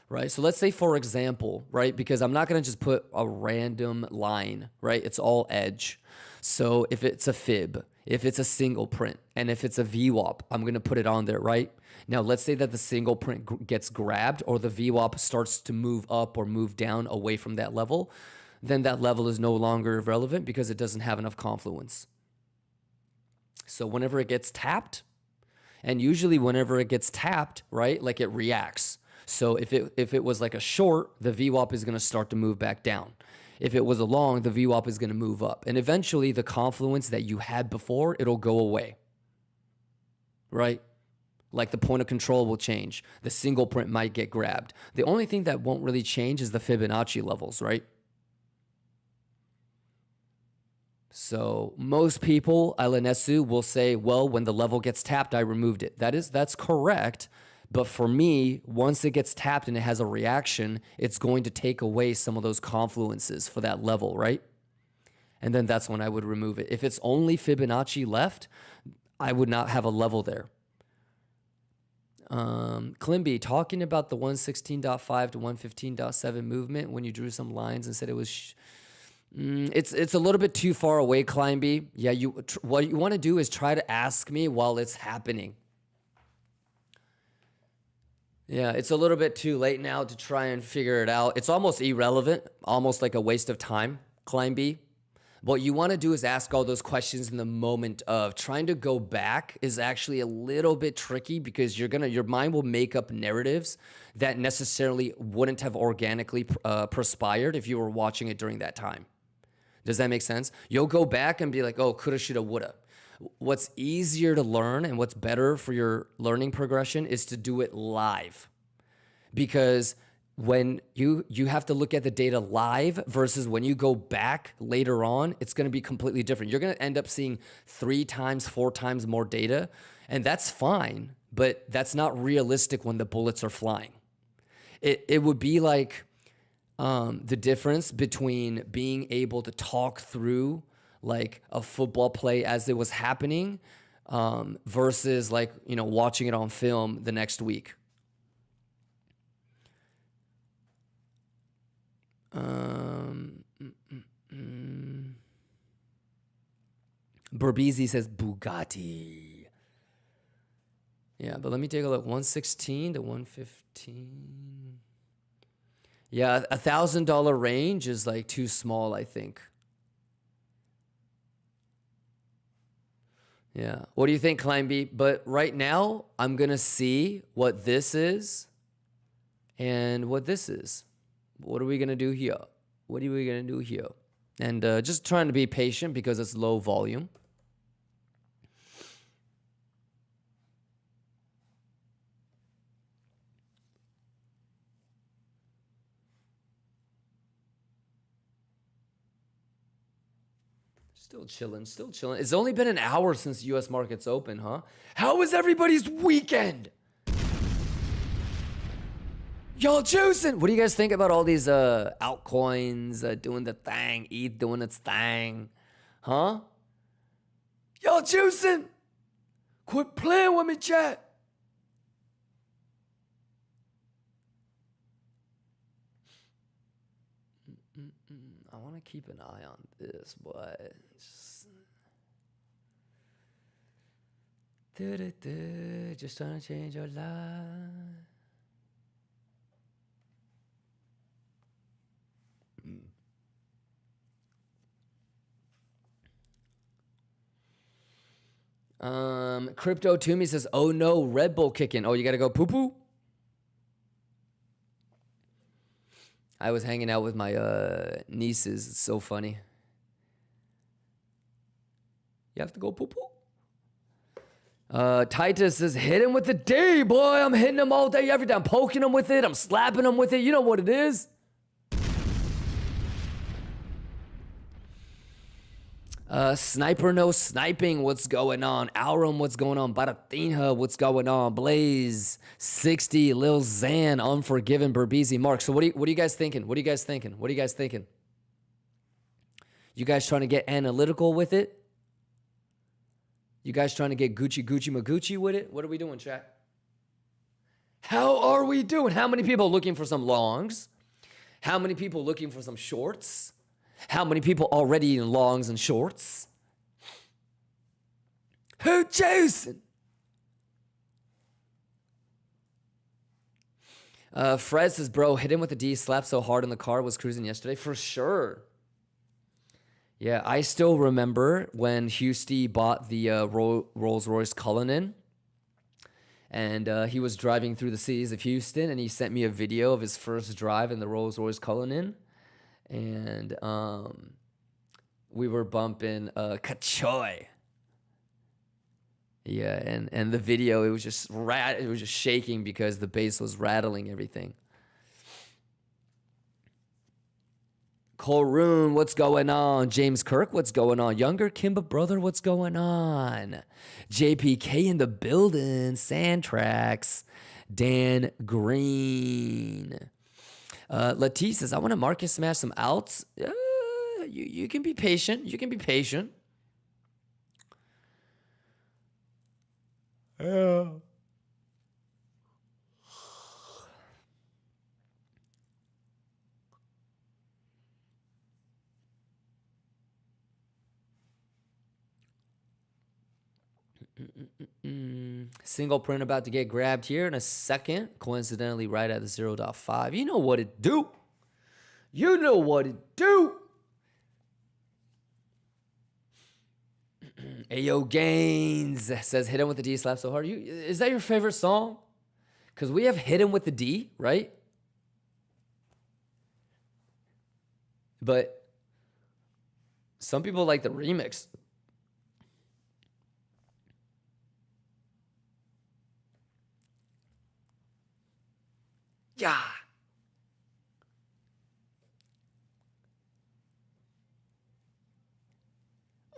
Right? So let's say, for example, right? Because I'm not going to just put a random line, right? It's all edge. So if it's a fib, if it's a single print, and if it's a VWAP, I'm going to put it on there, right? Now, let's say that the single print gets grabbed or the VWAP starts to move up or move down away from that level, then that level is no longer relevant because it doesn't have enough confluence. So whenever it gets tapped, and usually whenever it gets tapped, right, like it reacts. So if it was like a short, the VWAP is going to start to move back down. If it was a long, the VWAP is going to move up. And eventually the confluence that you had before, it'll go away. Right? Like the point of control will change. The single print might get grabbed. The only thing that won't really change is the Fibonacci levels, right? So most people, Alanesu, will say, well, when the level gets tapped, I removed it. That's correct. But for me, once it gets tapped and it has a reaction, it's going to take away some of those confluences for that level, right? And then that's when I would remove it. If it's only Fibonacci left, I would not have a level there. Klimby, talking about the 116.5 to 115.7 movement when you drew some lines and said it was... it's a little bit too far away, Klimby. Yeah, what you want to do is try to ask me while it's happening. Yeah, it's a little bit too late now to try and figure it out. It's almost irrelevant, almost like a waste of time, Klimby. What you want to do is ask all those questions in the moment of. Trying to go back is actually a little bit tricky because your mind will make up narratives that necessarily wouldn't have organically perspired if you were watching it during that time. Does that make sense? You'll go back and be like, oh, coulda, shoulda, woulda. What's easier to learn and what's better for your learning progression is to do it live. Because when you have to look at the data live versus when you go back later on, it's going to be completely different. You're going to end up seeing 3 times, 4 times more data, and that's fine, but that's not realistic when the bullets are flying. It would be like the difference between being able to talk through like a football play as it was happening versus like, watching it on film the next week. Berbezi says Bugatti. Yeah, but let me take a look. 116 to 115. Yeah, $1,000 range is like too small, I think. Yeah. What do you think, Klimby? But right now, I'm going to see what this is and what this is. What are we going to do here? What are we going to do here? And just trying to be patient because it's low volume. Still chilling, still chilling. It's only been an hour since U.S. markets open, huh? How was everybody's weekend? Y'all juicing. What do you guys think about all these altcoins doing the thing, ETH doing its thing? Huh? Y'all juicing. Quit playing with me, chat. I want to keep an eye on this, but just trying to change your life. Crypto to me says, oh no, Red Bull kicking. Oh, you gotta go poo poo. I was hanging out with my nieces. It's so funny. You have to go poo poo? Titus says, hit him with the D, boy. I'm hitting him all day, every day. I'm poking him with it. I'm slapping him with it. You know what it is. Sniper no sniping, what's going on? Aurum, what's going on? Baratinha, what's going on? Blaze, 60, Lil Xan, Unforgiven, Berbizi, Mark. So what are you guys thinking? What are you guys thinking? What are you guys thinking? You guys trying to get analytical with it? You guys trying to get Gucci Magucci with it? What are we doing, chat? How are we doing? How many people looking for some longs? How many people looking for some shorts? How many people already in longs and shorts? Who choosing? Fred says, bro, hit him with the D, slapped so hard in the car, was cruising yesterday. For sure. Yeah, I still remember when Husty bought the Rolls-Royce Cullinan. And he was driving through the cities of Houston, and he sent me a video of his first drive in the Rolls-Royce Cullinan. And we were bumping Kachoy. Yeah, and the video, it was just shaking because the bass was rattling everything. Colroon, what's going on? James Kirk, what's going on? Younger Kimba brother, what's going on? JPK in the building. Sandtrax. Dan Green. Latif says, I want to market smash some alts. You can be patient. You can be patient. Yeah. Single print about to get grabbed here in a second. Coincidentally, right at the 0.5. You know what it do. You know what it do. Ayo Gaines says, hit him with the D, slap so hard. Is that your favorite song? Because we have hit him with the D, right? But some people like the remix. Yeah.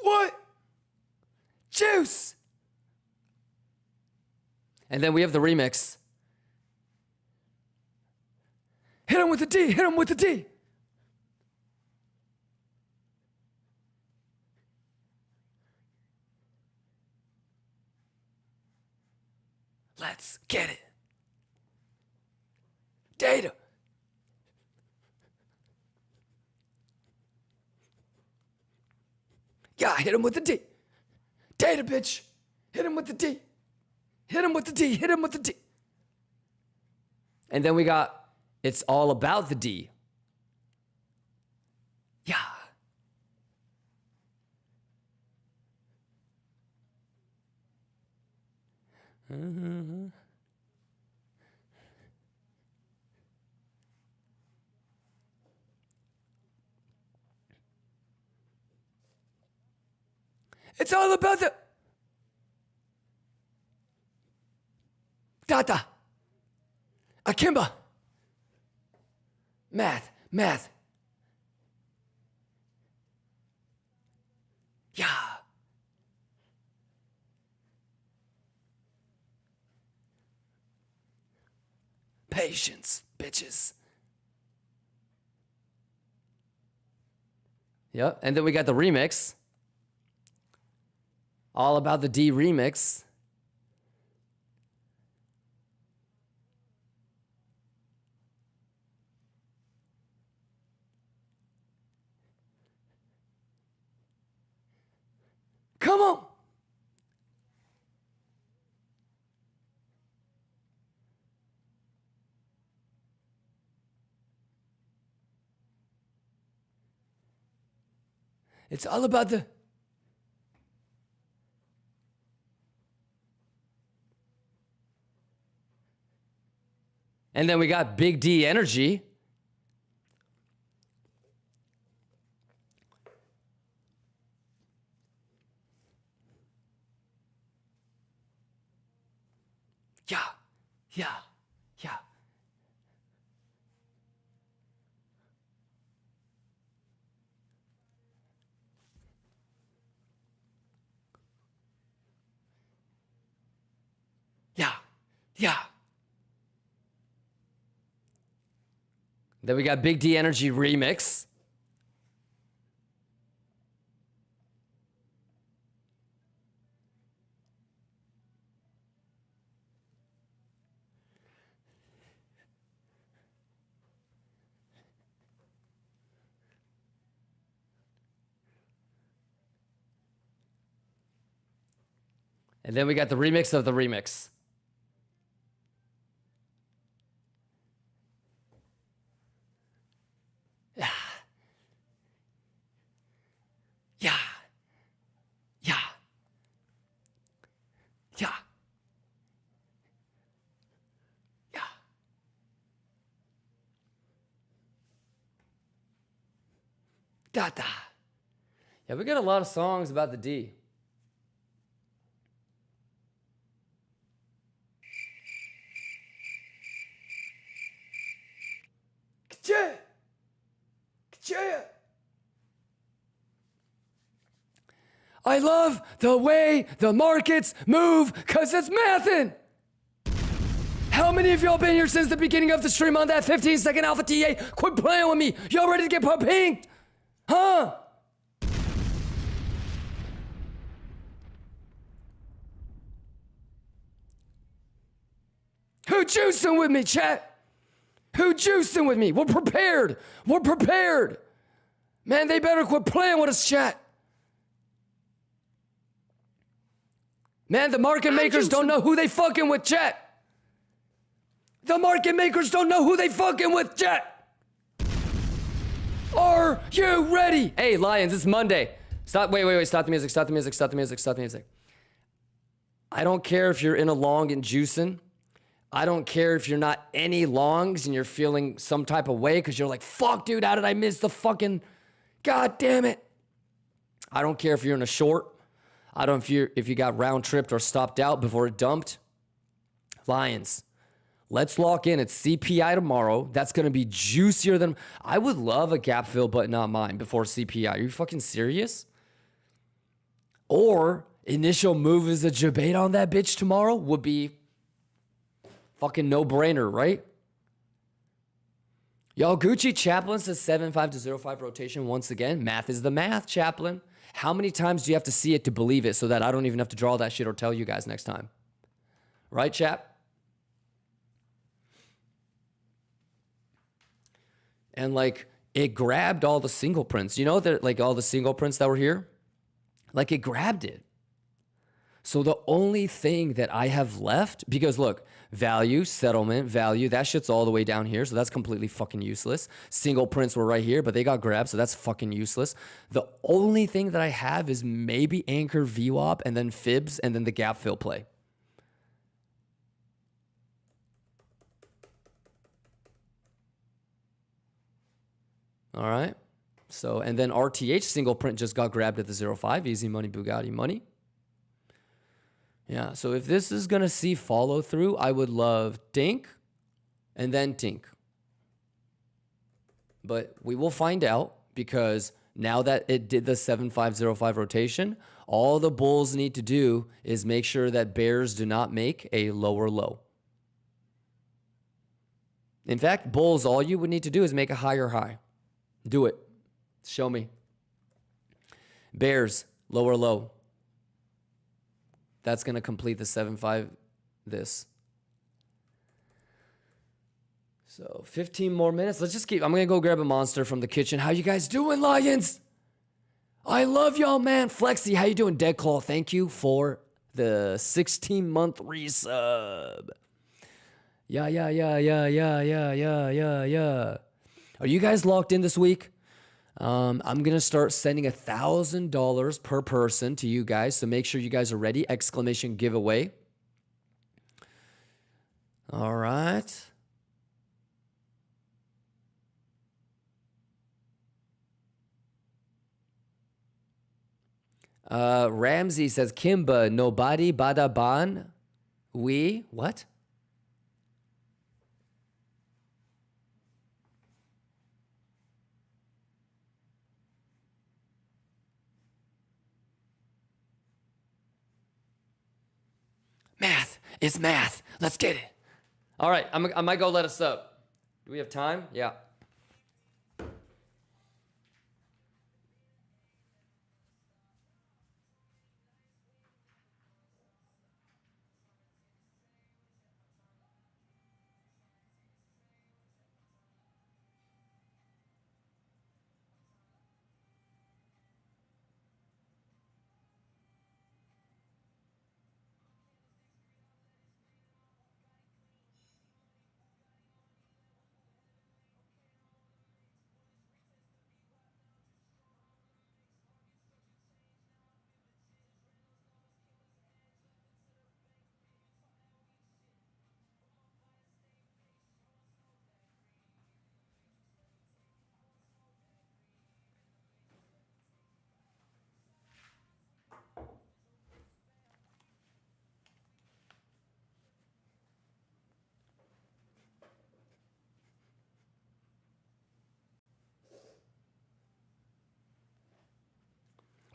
What? Juice. And then we have the remix. Hit him with the D. Hit him with the D. Let's get it. Data. Yeah, hit him with the D. Data, bitch. Hit him with the D. Hit him with the D. Hit him with the D. And then we got, it's all about the D. Yeah. Mm-hmm. It's all about the data. Akimba. Math. Yeah. Patience, bitches. Yep. And then we got the remix. All about the D remix. Come on. It's all about the And then we got Big D Energy. Yeah. Yeah. Yeah. Yeah. Yeah. Then we got Big D Energy Remix. And then we got the remix of the remix. Yeah. Yeah. Yeah. Yeah. Yeah. Da da. Yeah, we got a lot of songs about the D. Ka-cha! Ka-cha! I love the way the markets move because it's mathin'. How many of y'all been here since the beginning of the stream on that 15-second alpha TA? Quit playing with me. Y'all ready to get pinked? Huh? Who juicing with me, chat? Who juicing with me? We're prepared. We're prepared. Man, they better quit playing with us, chat. Man, the market makers don't know who they fucking with, chat. The market makers don't know who they fucking with, chat. Are you ready? Hey, Lions, it's Monday. Stop, wait, stop the music, stop the music, stop the music, stop the music. I don't care if you're in a long and juicing. I don't care if you're not any longs and you're feeling some type of way because you're like, fuck, dude, how did I miss the fucking, god damn it. I don't care if you're in a short. I don't know if you got round tripped or stopped out before it dumped. Lions, let's lock in. It's CPI tomorrow. That's going to be juicier than, I would love a gap fill, but not mine before CPI. Are you fucking serious? Or initial move is a debate on that bitch tomorrow would be fucking no-brainer, right? Y'all, Gucci Chaplin says 7.5 to 0.5 rotation once again. Math is the math, Chaplin. How many times do you have to see it to believe it so that I don't even have to draw that shit or tell you guys next time? Right, chap? And like, it grabbed all the single prints. You know that, like, all the single prints that were here? Like, it grabbed it. So the only thing that I have left, because look, value, settlement, value, that shit's all the way down here. So that's completely fucking useless. Single prints were right here, but they got grabbed. So that's fucking useless. The only thing that I have is maybe anchor VWAP and then fibs and then the gap fill play. All right. So, and then RTH single print just got grabbed at the 0.5. Easy money, Bugatti money. Yeah, so if this is going to see follow through, I would love Tink and then Tink. But we will find out because now that it did the 7.505 rotation, all the bulls need to do is make sure that bears do not make a lower low. In fact, bulls, all you would need to do is make a higher high. Do it. Show me. Bears, lower low. That's going to complete the 7.5 this. So 15 more minutes. Let's just keep, I'm going to go grab a monster from the kitchen. How you guys doing, Lions? I love y'all, man. Flexi, how you doing? Deadclaw, thank you for the 16-month resub. Yeah. Are you guys locked in this week? I'm going to start sending $1,000 per person to you guys. So make sure you guys are ready. Exclamation giveaway. All right. Ramsey says, Kimba, nobody, bada ban. We, what? It's math. Let's get it. All right, I might go let us up. Do we have time? Yeah.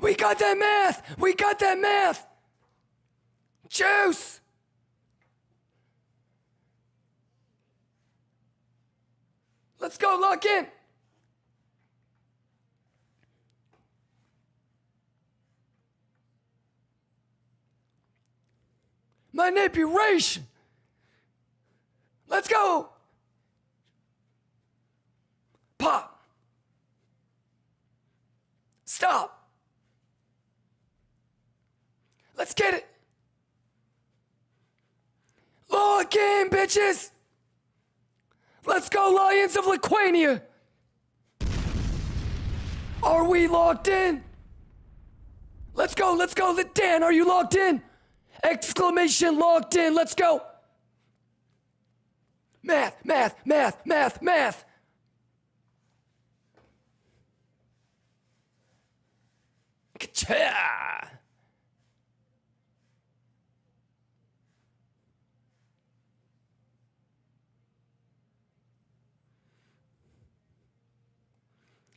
We got that math! We got that math! Juice! Let's go, lock in! Manipulation! Let's go! Pop! Stop! Let's get it! Lock in, bitches! Let's go, Lions of Lithuania! Are we locked in? Let's go, let's go. Dan, are you locked in? Exclamation locked in, let's go! Math, math, math, math, math! Ka-cha!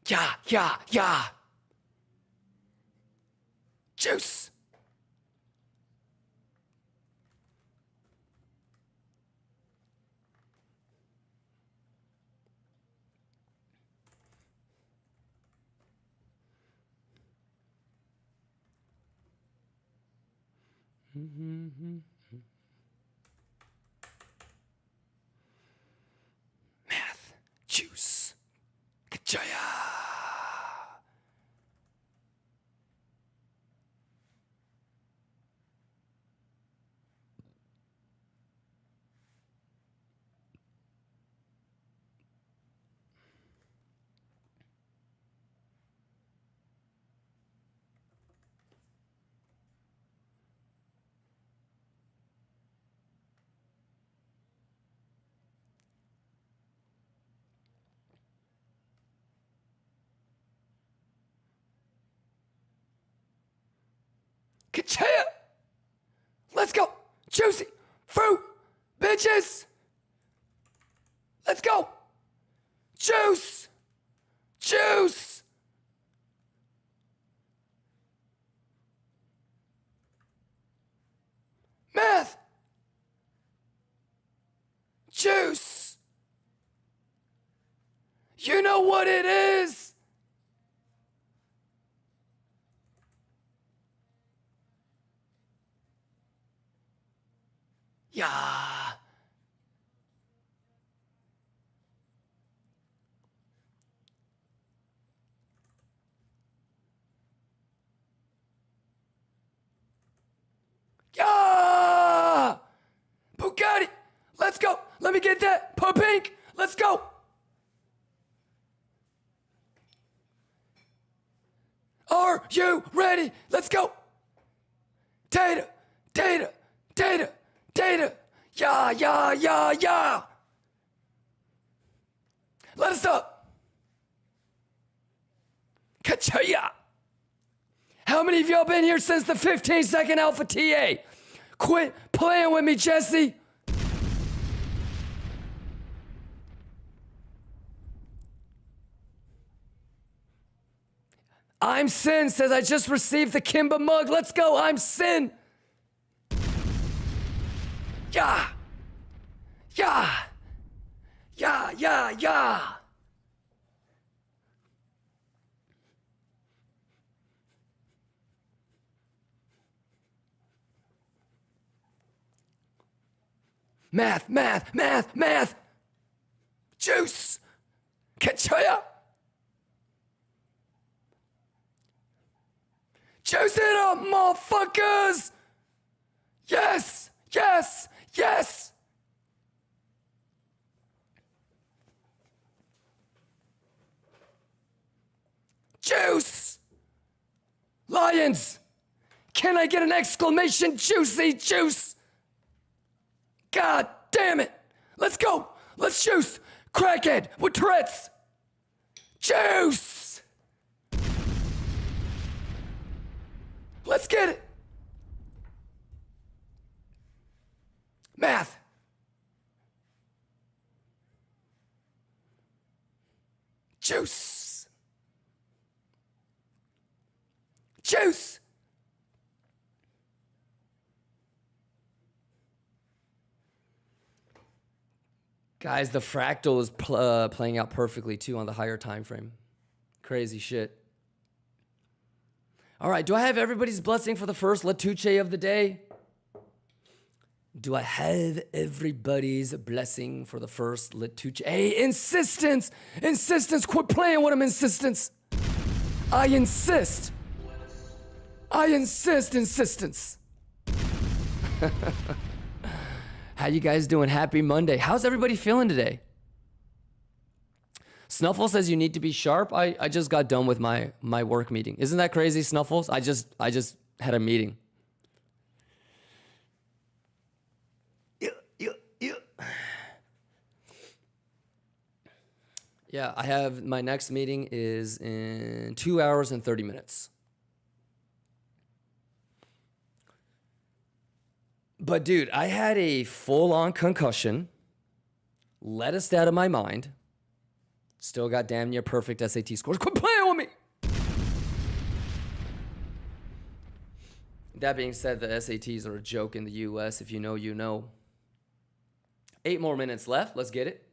Yeah, yeah, yeah. Juice. Math. Juice. Kachaya. Kachaya! Let's go! Juicy! Fruit! Bitches! Let's go! Juice! Juice! Math! Juice! You know what it is! Yeah. Yeah. Bugatti. Let's go. Let me get that. Pink. Let's go. Are you ready? Let's go. Data. Data. Data. Data. Yeah, yeah, yeah, yeah. Let us up. Kachaya. How many of y'all been here since the 15-second Alpha TA? Quit playing with me, Jesse. I'm Sin says I just received the KIMBA mug. Let's go. I'm Sin. Yeah. Yeah. Yeah, yeah, yeah. Math, math, math, math. Juice. Kachaya. Juice it up, motherfuckers. Yes, yes, yes. Juice. Lions. Can I get an exclamation juicy juice? God damn it. Let's go. Let's juice. Crackhead with Tourette's. Juice. Let's get it. Math. Juice. Juice. Guys, the fractal is playing out perfectly too on the higher time frame. Crazy shit. All right, do I have everybody's blessing for the first Latuche of the day? Do I have everybody's blessing for the first Latuche? Hey, insistence! Insistence! Quit playing with him, insistence! I insist! I insist, insistence! How you guys doing? Happy Monday. How's everybody feeling today? Snuffle says you need to be sharp. I just got done with my work meeting. Isn't that crazy, Snuffles? I just had a meeting. Yeah, I have my next meeting is in 2 hours and 30 minutes. But dude, I had a full-on concussion, lettuced out of my mind, still got damn near perfect SAT scores. Quit playing with me! That being said, the SATs are a joke in the US. If you know, you know. 8 more minutes left. Let's get it.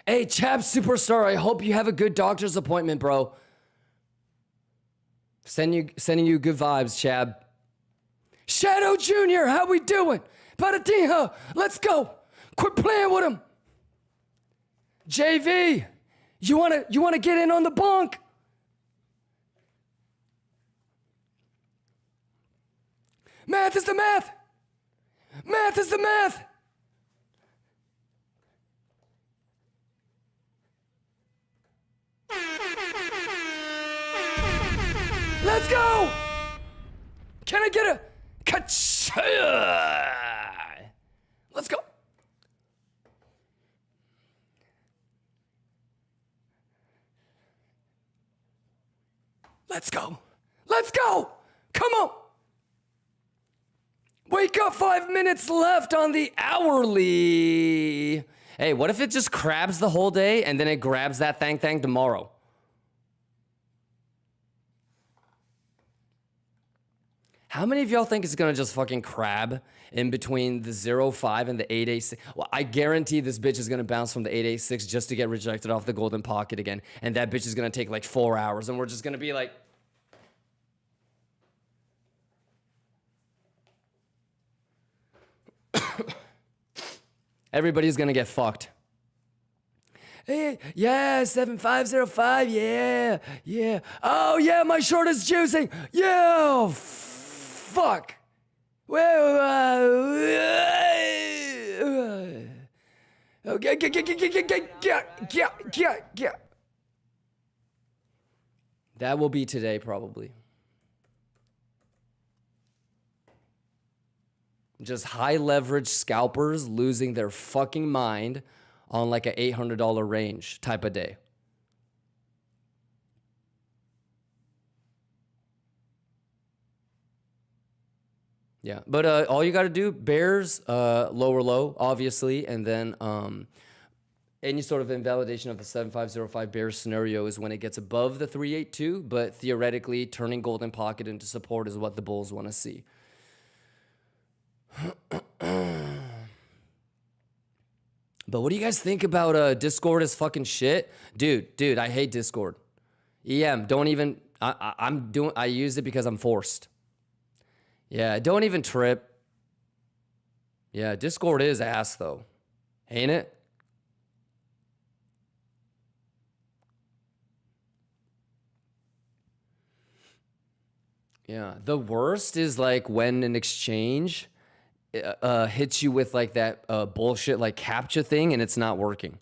Hey, Chab Superstar, I hope you have a good doctor's appointment, bro. Sending you good vibes, Chab. Shadow Jr., how we doing? Paratija, let's go. Quit playing with him. JV, you wanna get in on the bunk? Math is the math. Math is the math. Can I get a ka-cha? Let's go. Let's go. Let's go. Come on. Wake up, 5 minutes left on the hourly. Hey, what if it just crabs the whole day and then it grabs that thang tomorrow? How many of y'all think it's gonna just fucking crab in between the 0.5 and the 886? Well, I guarantee this bitch is gonna bounce from the 886 just to get rejected off the golden pocket again. And that bitch is gonna take like 4 hours and we're just gonna be like, everybody's gonna get fucked. Hey, yeah, 7505, yeah. Oh yeah, my short is juicing. Yeah, fuck. Okay, that will be today probably. Just high leverage scalpers losing their fucking mind on like a $800 range type of day. Yeah, but all you got to do, bears, lower low, obviously, and then any sort of invalidation of the 7505 bear scenario is when it gets above the 382, but theoretically, turning golden pocket into support is what the bulls want to see. But what do you guys think about Discord is fucking shit? Dude, I hate Discord. EM, don't even, I use it because I'm forced. Yeah, don't even trip. Yeah, Discord is ass though. Ain't it? Yeah, the worst is like when an exchange hits you with like that bullshit like CAPTCHA thing and it's not working.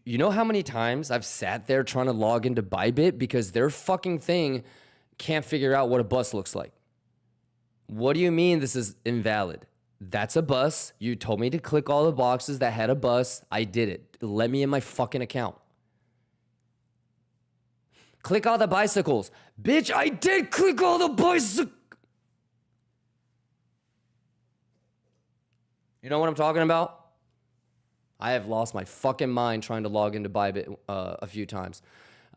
You know how many times I've sat there trying to log into Bybit because their fucking thing can't figure out what a bus looks like. What do you mean this is invalid? That's a bus. You told me to click all the boxes that had a bus. I did it. Let me in my fucking account. Click all the bicycles. Bitch, I did click all the bicycles. You know what I'm talking about? I have lost my fucking mind trying to log into Bybit a few times.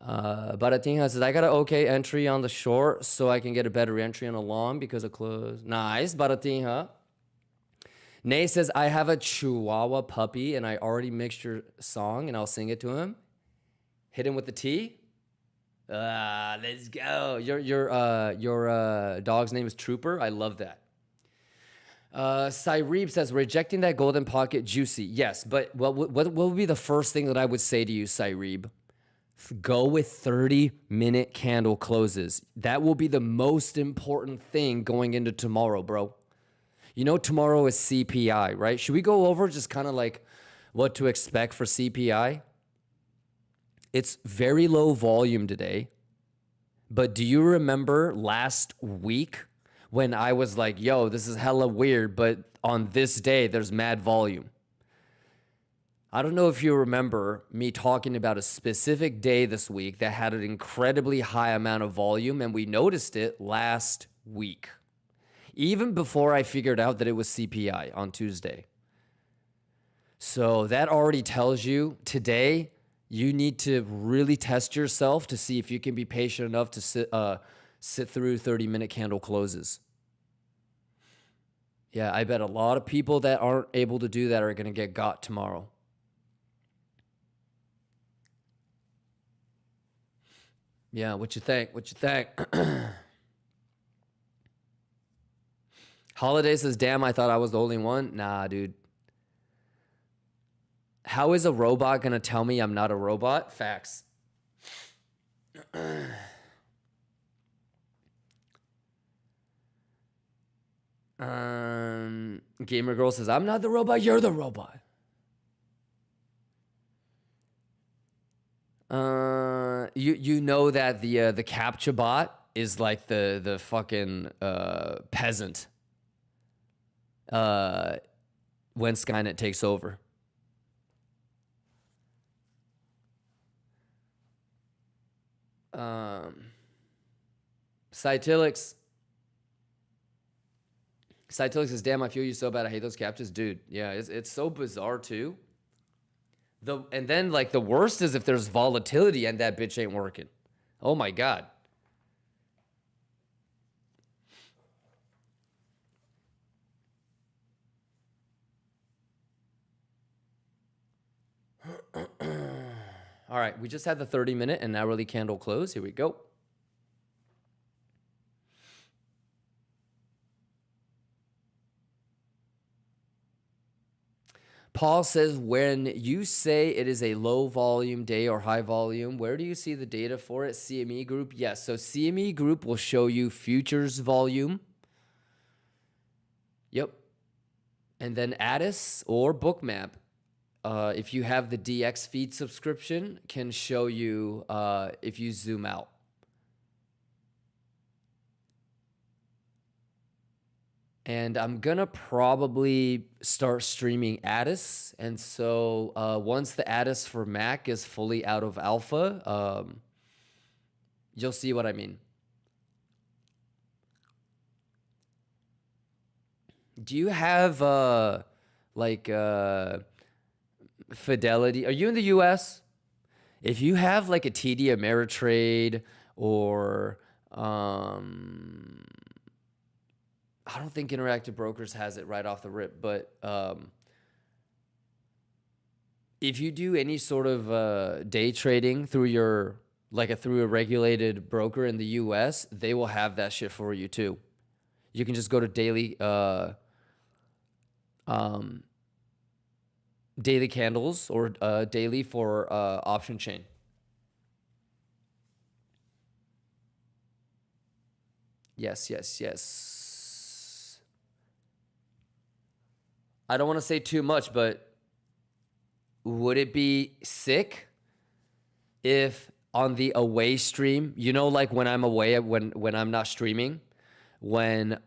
Baratinha says, I got an okay entry on the short so I can get a better entry on a long because of close. Nice, Baratinha. Nay says, I have a Chihuahua puppy and I already mixed your song and I'll sing it to him. Hit him with the T. Let's go. Your dog's name is Trooper. I love that. Cyrebe says, rejecting that golden pocket juicy. Yes, but what would be the first thing that I would say to you, Cyrebe? Go with 30-minute candle closes. That will be the most important thing going into tomorrow, bro. You know tomorrow is CPI, right? Should we go over just kind of like what to expect for CPI? It's very low volume today. But do you remember last week when I was like, yo, this is hella weird, but on this day, there's mad volume? I don't know if you remember me talking about a specific day this week that had an incredibly high amount of volume, and we noticed it last week, even before I figured out that it was CPI on Tuesday. So that already tells you today you need to really test yourself to see if you can be patient enough to sit through 30-minute candle closes. Yeah, I bet a lot of people that aren't able to do that are going to get got tomorrow. Yeah, what you think? What you think? Holiday says, damn, I thought I was the only one. Nah, dude. How is a robot going to tell me I'm not a robot? Facts. Gamer Girl says, I'm not the robot, you're the robot. You know that the CAPTCHA bot is like the fucking peasant when Skynet takes over. Cytilix says, damn, I feel you so bad. I hate those captures. Dude, yeah, it's so bizarre too. And then like the worst is if there's volatility and that bitch ain't working. Oh my God. All right, we just had the 30-minute and hourly candle close. Here we go. Paul says, when you say it is a low volume day or high volume, where do you see the data for it? CME Group? Yes, so CME Group will show you futures volume. Yep. And then Addis or Bookmap, if you have the DX feed subscription, can show you if you zoom out. And I'm going to probably start streaming Addis. And so once the Addis for Mac is fully out of alpha, you'll see what I mean. Do you have Fidelity? Are you in the US? If you have like a TD Ameritrade or I don't think Interactive Brokers has it right off the rip, but if you do any sort of day trading through your through a regulated broker in the US, they will have that shit for you too. You can just go to daily daily candles or daily for option chain. Yes, yes, yes. I don't want to say too much, but would it be sick if on the away stream, you know, like when I'm away, when I'm not streaming, when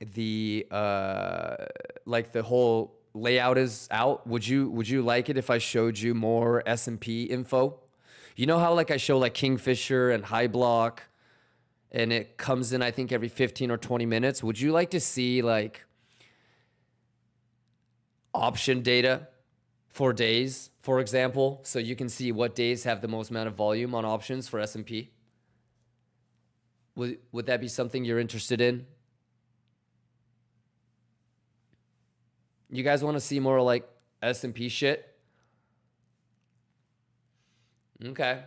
the like the whole layout is out, would you like it if I showed you more S&P info? You know how like I show like Kingfisher and High Block, and it comes in I think every 15 or 20 minutes. Would you like to see like option data for days, for example, so you can see what days have the most amount of volume on options for S&P? Would that be something you're interested in? You guys want to see more like S&P shit? Okay.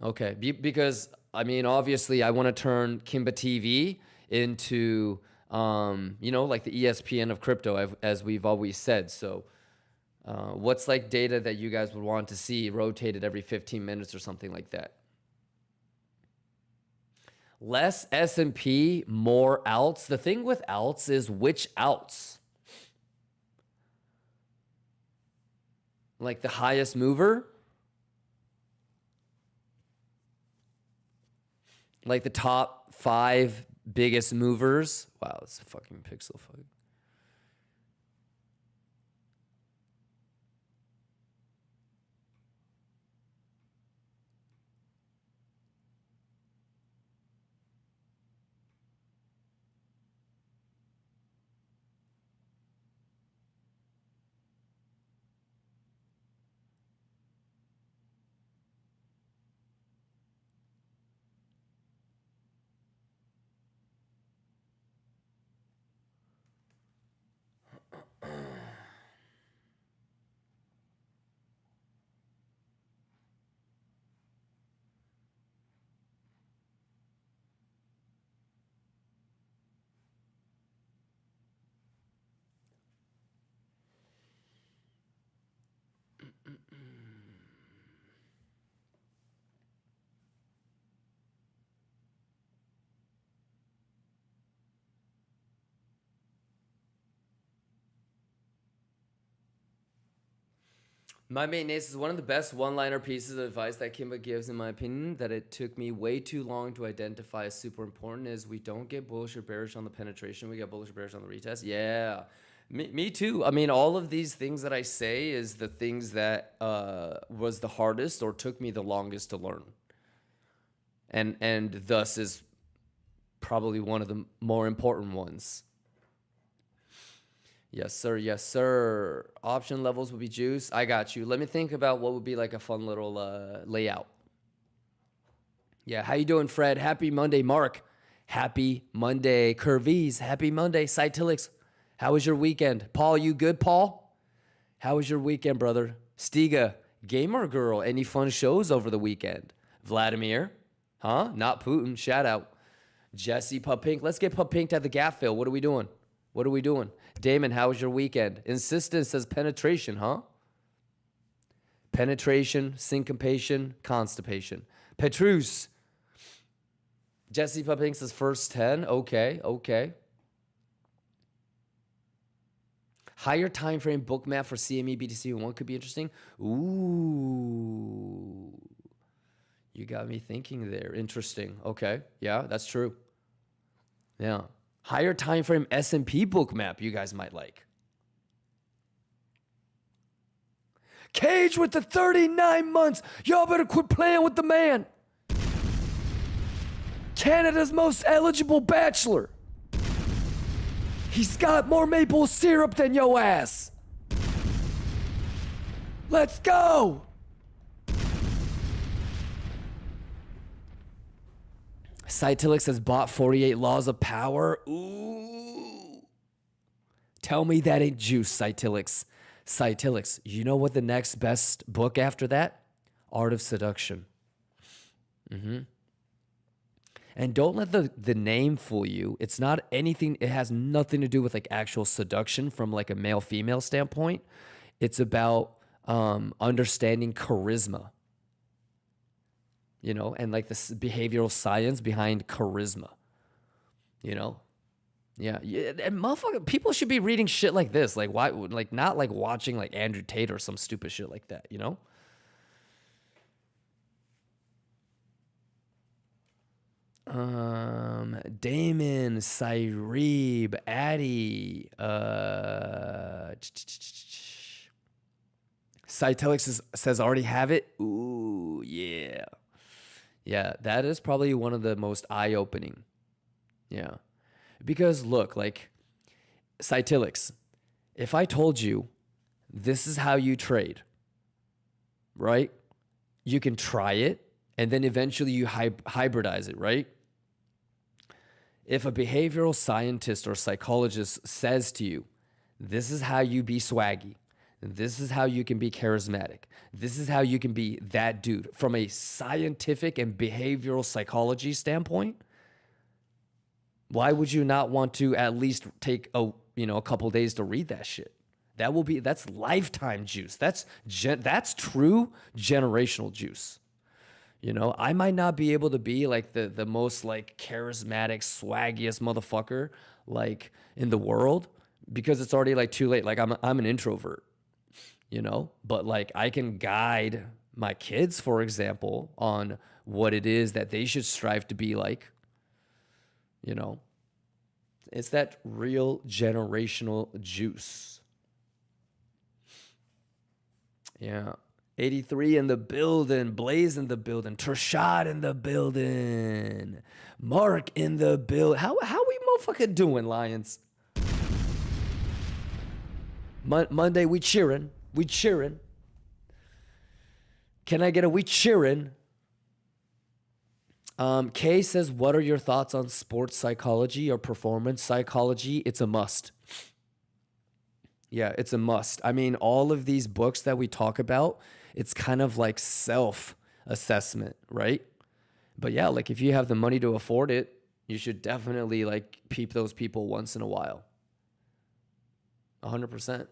Okay, because I mean, obviously I want to turn KIMBA TV into you know, like the ESPN of crypto, as we've always said. So what's like data that you guys would want to see rotated every 15 minutes or something like that? Less S&P, more alts. The thing with alts is which alts? Like the highest mover? Like the top 5 biggest movers? Wow, it's a fucking pixel fuck. My mate Nace is one of the best one-liner pieces of advice that Kimba gives, in my opinion, that it took me way too long to identify as super important is we don't get bullish or bearish on the penetration. We get bullish or bearish on the retest. Yeah, me too. I mean, all of these things that I say is the things that was the hardest or took me the longest to learn. And thus is probably one of the more important ones. Yes, sir. Yes, sir. Option levels would be juice. I got you. Let me think about what would be like a fun little layout. Yeah, how you doing, Fred? Happy Monday, Mark. Happy Monday, Curvies. Happy Monday, Cytilix. How was your weekend? Paul, you good, Paul? How was your weekend, brother? Stiga, gamer girl. Any fun shows over the weekend? Vladimir, huh? Not Putin. Shout out. Jesse, Pup Pink. Let's get Pup Pink at the gap fill. What are we doing? What are we doing? Damon, how was your weekend? Insistence says penetration, huh? Penetration, syncopation, constipation. Petrus. Jesse Pupping says first 10. Okay, okay. Higher time frame book map for CME BTC1 could be interesting. Ooh. You got me thinking there. Interesting. Okay. Yeah, that's true. Yeah. Higher time frame S&P book map you guys might like. Cage with the 39 months. Y'all better quit playing with the man. Canada's most eligible bachelor. He's got more maple syrup than yo ass. Let's go. Cytilix has bought 48 Laws of Power. Ooh. Tell me that ain't juice, Cytilix. Cytilix, you know what the next best book after that? Art of Seduction. And don't let the name fool you. It's not anything, it has nothing to do with like actual seduction from like a male-female standpoint. It's about understanding charisma. You know, and like the behavioral science behind charisma, you know? Yeah. And motherfucker, people should be reading shit like this. Like, why, like, not like watching like Andrew Tate or some stupid shit like that, you know? Damon, Cyrebe, Addy, Cytelix says already have it. Ooh, yeah. Yeah, that is probably one of the most eye-opening. Yeah. Because look, like, Cytilix, if I told you this is how you trade, right? You can try it, and then eventually you hybridize it, right? If a behavioral scientist or psychologist says to you, this is how you be swaggy, this is how you can be charismatic, this is how you can be that dude from a scientific and behavioral psychology standpoint, why would you not want to at least take a couple days to read that shit? That's lifetime juice. That's true generational juice. You know, I might not be able to be like the most like charismatic, swaggiest motherfucker like in the world because it's already like too late. Like I'm an introvert, you know, but like I can guide my kids, for example, on what it is that they should strive to be like. You know, it's that real generational juice. Yeah. 83 in the building. Blaze in the building. Trashad in the building. Mark in the building. How we motherfucking doing, Lions? Monday, we cheering. We cheering. Can I get a we cheering? Kay says, what are your thoughts on sports psychology or performance psychology? It's a must. Yeah, it's a must. I mean, all of these books that we talk about, it's kind of like self-assessment, right? But yeah, like if you have the money to afford it, you should definitely like peep those people once in a while. 100%.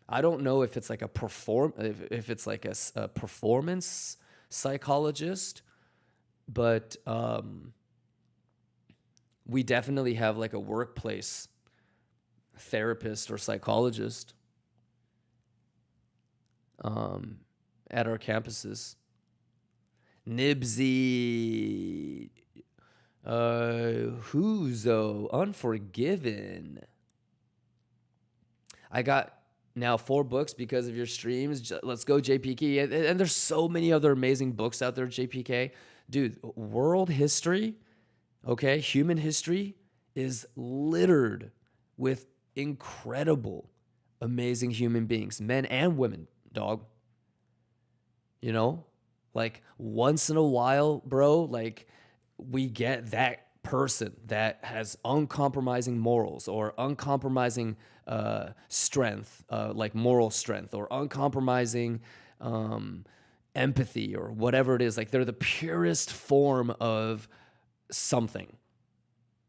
I don't know if it's like if it's like a performance psychologist, but we definitely have like a workplace therapist or psychologist. at our campuses. Nibsy, Huzo, Unforgiven. I got now 4 books because of your streams. Let's go, JPK. And there's so many other amazing books out there, JPK. Dude, world history, okay, human history is littered with incredible, amazing human beings, men and women, dog. You know, like once in a while, bro, like we get that person that has uncompromising morals or uncompromising strength, like moral strength, or uncompromising empathy, or whatever it is. Like they're the purest form of something,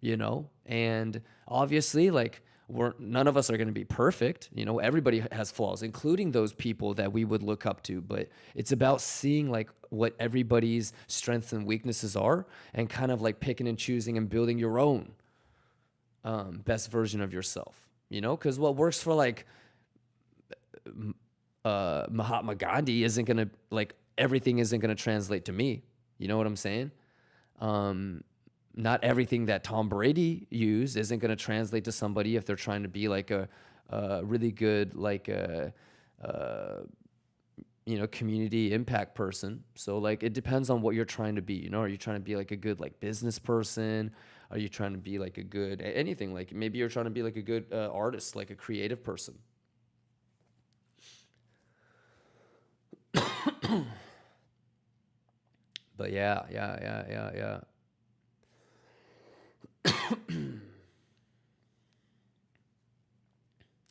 you know? And obviously, like, none of us are going to be perfect. You know, everybody has flaws, including those people that we would look up to. But it's about seeing like what everybody's strengths and weaknesses are, and kind of like picking and choosing and building your own best version of yourself. You know, because what works for like Mahatma Gandhi isn't going to, like, everything isn't going to translate to me. You know what I'm saying? Not everything that Tom Brady used isn't going to translate to somebody if they're trying to be like a really good, like you know, community impact person. So like it depends on what you're trying to be. You know, are you trying to be like a good like business person? Are you trying to be like a good anything? Like maybe you're trying to be like a good artist, like a creative person. But yeah.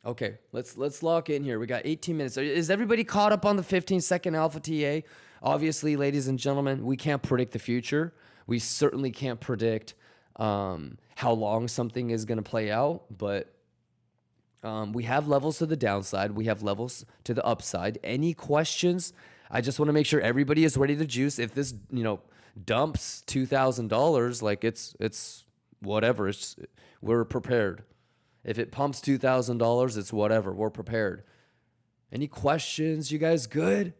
Okay, let's lock in here. We got 18 minutes. Is everybody caught up on the 15-second alpha TA? Obviously, ladies and gentlemen, we can't predict the future. We certainly can't predict how long something is going to play out, but we have levels to the downside. We have levels to the upside. Any questions? I just want to make sure everybody is ready to juice. If this, you know, dumps $2,000, like it's whatever. We're prepared. If it pumps $2,000, it's whatever. We're prepared. Any questions? You guys good?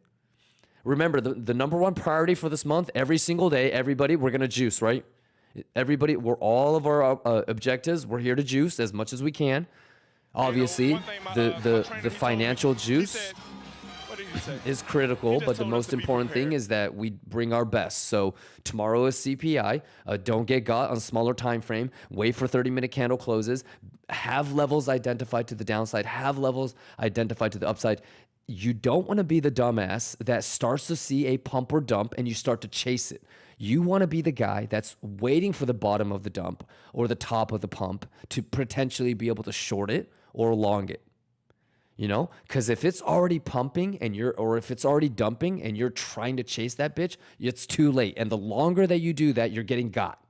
Remember, the number one priority for this month, every single day, everybody, we're going to juice, right? Everybody, all of our objectives, we're here to juice as much as we can. Obviously, the financial juice is critical, but the most important thing is that we bring our best. So tomorrow is CPI. Don't get got on smaller time frame. Wait for 30-minute candle closes. Have levels identified to the downside. Have levels identified to the upside. You don't want to be the dumbass that starts to see a pump or dump and you start to chase it. You want to be the guy that's waiting for the bottom of the dump or the top of the pump to potentially be able to short it or long it. You know, because if it's already pumping and or if it's already dumping and you're trying to chase that bitch, it's too late. And the longer that you do that, you're getting got,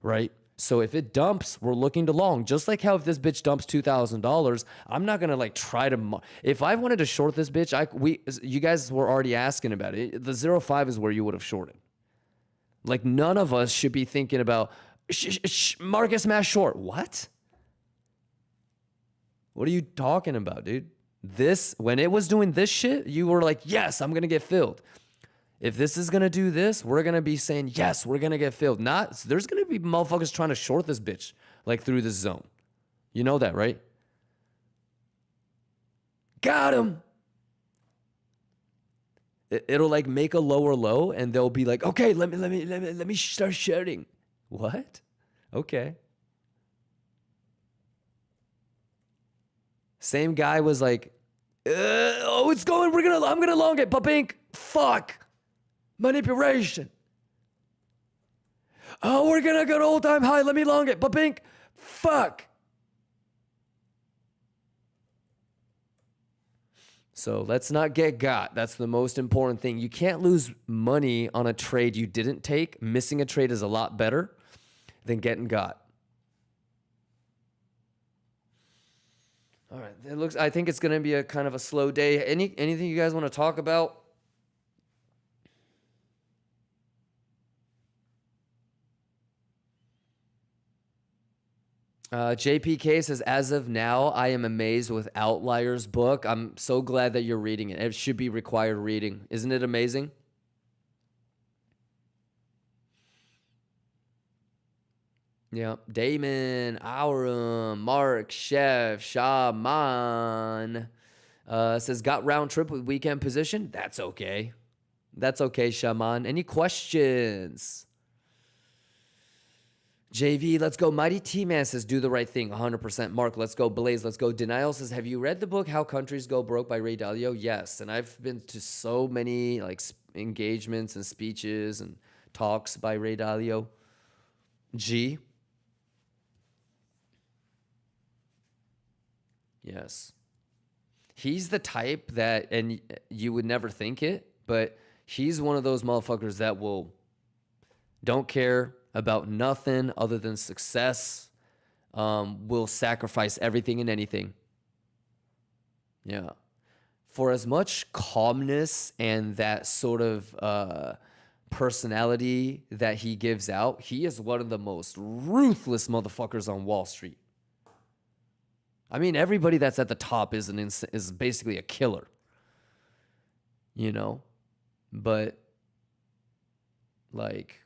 right? So if it dumps, we're looking to long. Just like how if this bitch dumps $2,000, I'm not gonna like try to. If I wanted to short this bitch, you guys were already asking about it. The 0.5 is where you would have shorted. Like none of us should be thinking about market smash short. What? What are you talking about, dude? This, when it was doing this shit, you were like, yes, I'm going to get filled. If this is going to do this, we're going to be saying, yes, we're going to get filled. There's going to be motherfuckers trying to short this bitch, like through this zone. You know that, right? Got him. It'll like make a lower low and they'll be like, okay, let me start shorting. What? Okay. Same guy was like, it's going, I'm gonna long it, Pink. Fuck. Manipulation. Oh, we're gonna go to all-time high, let me long it, Pink. Fuck. So let's not get got. That's the most important thing. You can't lose money on a trade you didn't take. Missing a trade is a lot better than getting got. All right, I think it's going to be a kind of a slow day. Anything you guys want to talk about? JPK says, as of now, I am amazed with Outliers book. I'm so glad that you're reading it. It should be required reading. Isn't it amazing? Yeah. Damon, Aurum, Mark, Chef, Shaman says, got round trip with weekend position. That's okay. That's okay, Shaman. Any questions? JV, let's go. Mighty T-Man says, do the right thing, 100%. Mark, let's go. Blaze, let's go. Denial says, have you read the book How Countries Go Broke by Ray Dalio? Yes, and I've been to so many like engagements and speeches and talks by Ray Dalio. G. Yes. He's the type that, and you would never think it, but he's one of those motherfuckers that don't care about nothing other than success, will sacrifice everything and anything. Yeah. For as much calmness and that sort of personality that he gives out, he is one of the most ruthless motherfuckers on Wall Street. I mean, everybody that's at the top is basically a killer, you know? But like,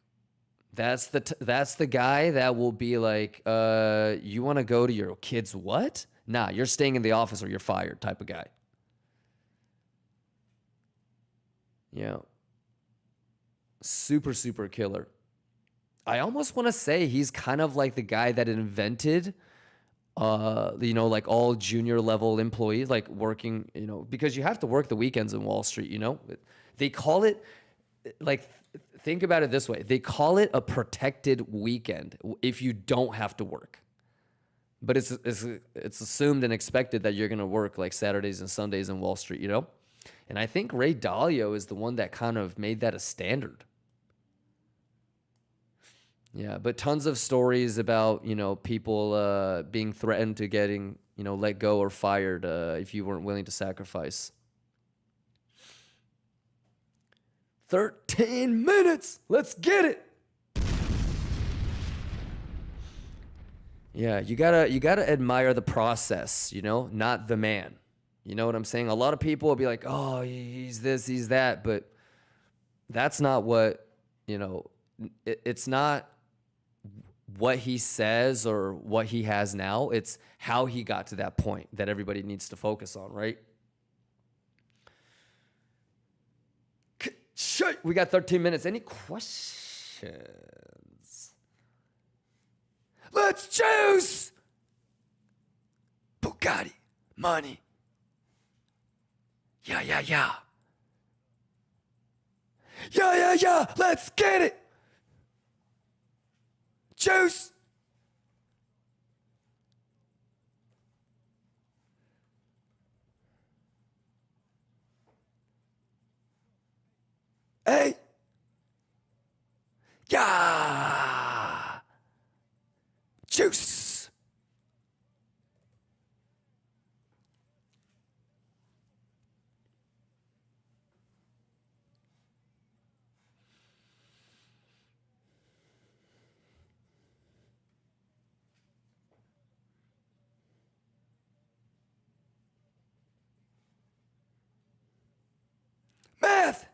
that's the guy that will be like, you want to go to your kid's what? Nah, you're staying in the office or you're fired type of guy. Yeah. Super, super killer. I almost want to say he's kind of like the guy that invented, you know, like all junior level employees, like working, you know, because you have to work the weekends in Wall Street, you know? They call it, like, think about it this way. They call it a protected weekend if you don't have to work. But it's assumed and expected that you're going to work like Saturdays and Sundays in Wall Street, you know? And I think Ray Dalio is the one that kind of made that a standard. Yeah, but tons of stories about, you know, people being threatened to getting, you know, let go or fired if you weren't willing to sacrifice. 13 minutes. Let's get it. Yeah, you gotta admire the process, you know, not the man. You know what I'm saying? A lot of people will be like, oh, he's this, he's that, but that's not what, you know, it's not what he says or what he has now. It's how he got to that point that everybody needs to focus on, right? We got 13 minutes. Any questions? Let's choose Bugatti money. Yeah. Yeah. Let's get it. Juice. Hey. Yeah. Juice. Math.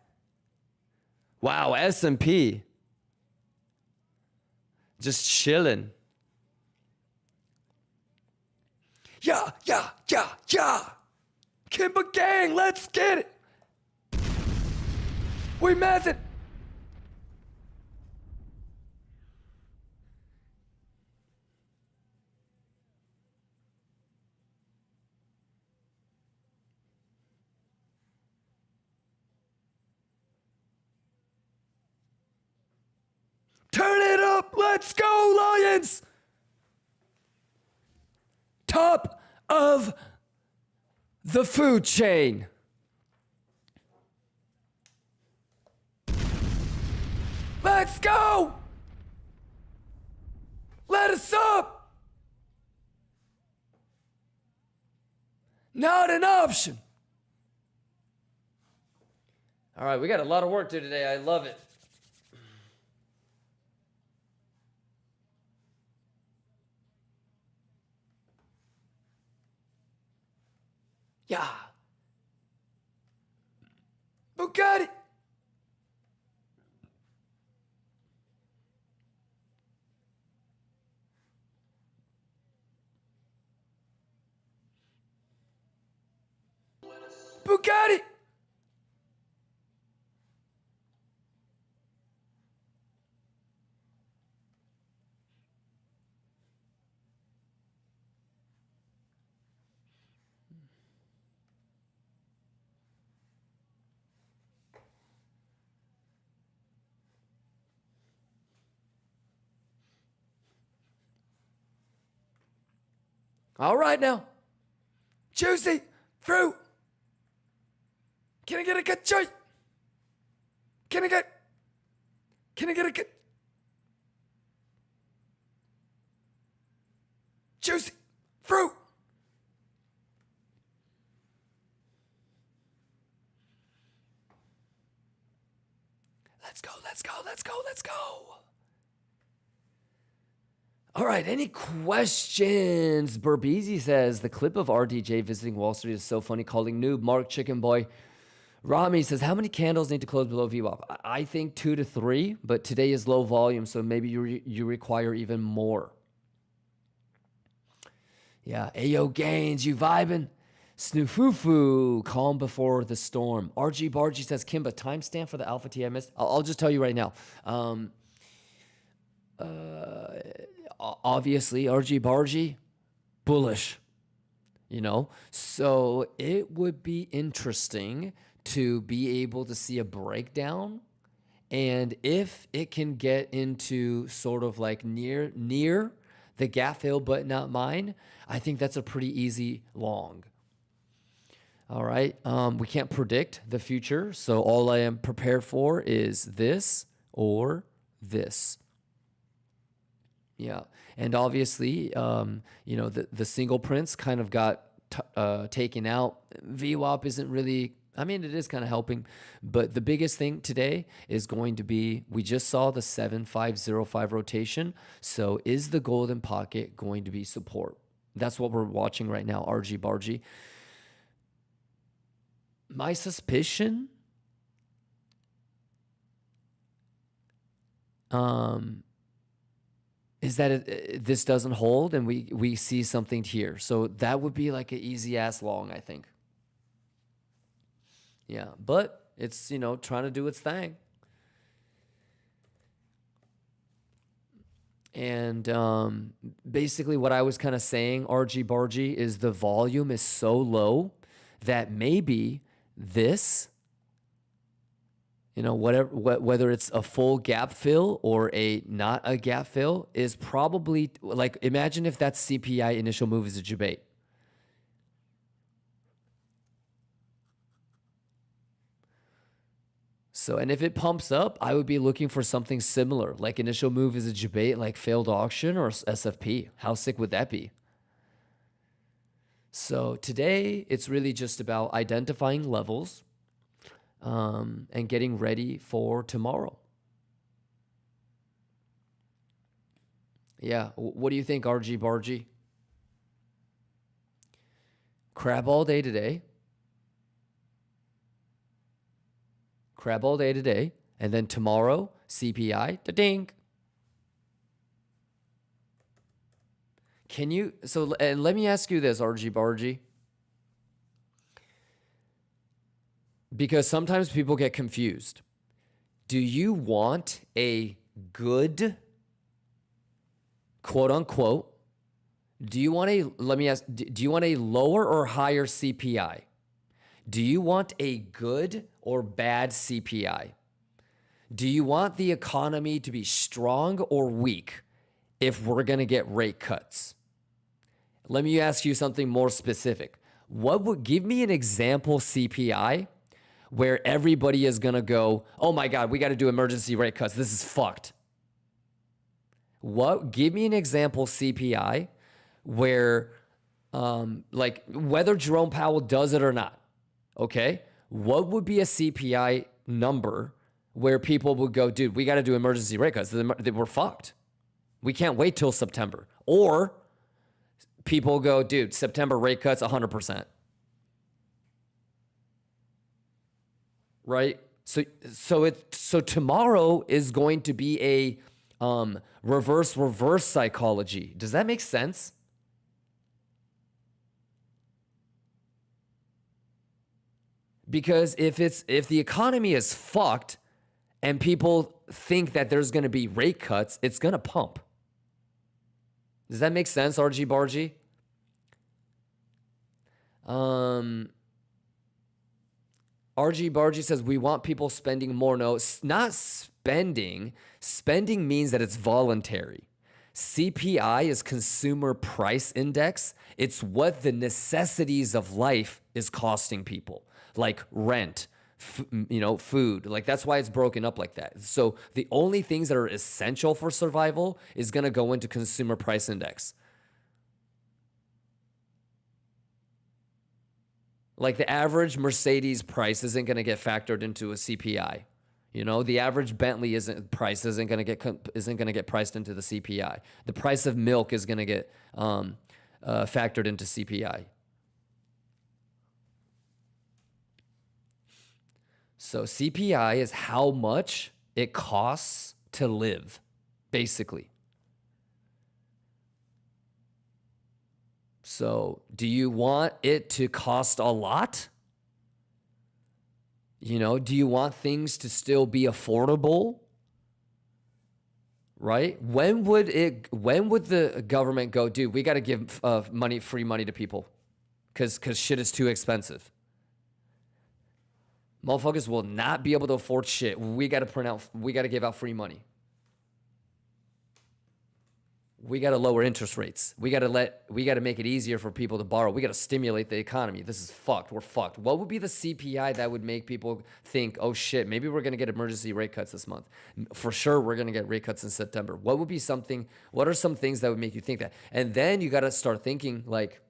Wow, S&P. Just chilling. Yeah. KIMBA gang, let's get it. We math it. Turn it up. Let's go, Lions. Top of the food chain. Let's go. Let us up. Not an option. All right, we got a lot of work to do today. I love it. Yeah. Bugatti. Bugatti. All right now. Juicy fruit. Can I get a good choice? Can I get a good juicy fruit? Let's go, let's go, let's go, let's go. All right, any questions? Burbeezy says, the clip of RDJ visiting Wall Street is so funny, calling noob Mark Chicken Boy. Rami says, how many candles need to close below VWAP? I think 2 to 3, but today is low volume, so maybe you require even more. Yeah, Ayo Gains, you vibing? Snoofufu, calm before the storm. RG Bargy says, Kimba, timestamp for the Alpha T I missed? I'll just tell you right now. Obviously, RG Bargy, bullish, you know? So it would be interesting to be able to see a breakdown. And if it can get into sort of like near the gap fill, but not mine, I think that's a pretty easy long. All right. We can't predict the future. So all I am prepared for is this or this. Yeah. And obviously, you know, the single prints kind of got taken out. VWAP isn't really, I mean, it is kind of helping. But the biggest thing today is going to be, we just saw the 7505 rotation. So is the golden pocket going to be support? That's what we're watching right now, RG Bargy. My suspicion is that this doesn't hold and we see something here. So that would be like an easy ass long, I think. Yeah, but it's, you know, trying to do its thing. And basically what I was kind of saying, RG Bargy, is the volume is so low that maybe this, you know, whether it's a full gap fill or not a gap fill, is probably like, imagine if that CPI initial move is a debate. So, and if it pumps up, I would be looking for something similar, like initial move is a debate, like failed auction or SFP. How sick would that be? So today, it's really just about identifying levels and getting ready for tomorrow. Yeah, what do you think, RG Bargy? Crab all day today. Crab all day today. And then tomorrow, CPI, da-ding. Can you, so, and let me ask you this, RG Bargy. Because sometimes people get confused. Do you want a good, quote unquote, do you want a, let me ask, do you want a lower or higher CPI? Do you want a good or bad CPI? Do you want the economy to be strong or weak if we're going to get rate cuts? Let me ask you something more specific. What would, give me an example CPI where everybody is going to go, oh my God, we got to do emergency rate cuts. This is fucked. Give me an example CPI where, like, whether Jerome Powell does it or not, okay? What would be a CPI number where people would go, dude, we got to do emergency rate cuts. We're fucked. We can't wait till September. Or people go, dude, September rate cuts 100%. right? So tomorrow is going to be a reverse psychology. Does that make sense? Because if the economy is fucked and people think that there's going to be rate cuts, it's going to pump. Does that make sense, RG Bargy? RG Bargy says we want people spending more. No, not spending. Spending means that it's voluntary. CPI is Consumer Price Index. It's what the necessities of life is costing people, like rent, food. Like that's why it's broken up like that. So the only things that are essential for survival is going to go into Consumer Price Index. Like the average Mercedes price isn't going to get factored into a CPI. The average Bentley isn't going to get priced into the CPI. The price of milk is going to get factored into CPI. So CPI is how much it costs to live, basically. So do you want it to cost a lot? Do you want things to still be affordable? Right? When would the government go, dude, we got to give free money to people because shit is too expensive. Motherfuckers will not be able to afford shit. We got to give out free money. We got to lower interest rates. We got to make it easier for people to borrow. We got to stimulate the economy. This is fucked. We're fucked. What would be the CPI that would make people think, oh shit, maybe we're going to get emergency rate cuts this month? For sure, we're going to get rate cuts in September. What are some things that would make you think that? And then you got to start thinking like,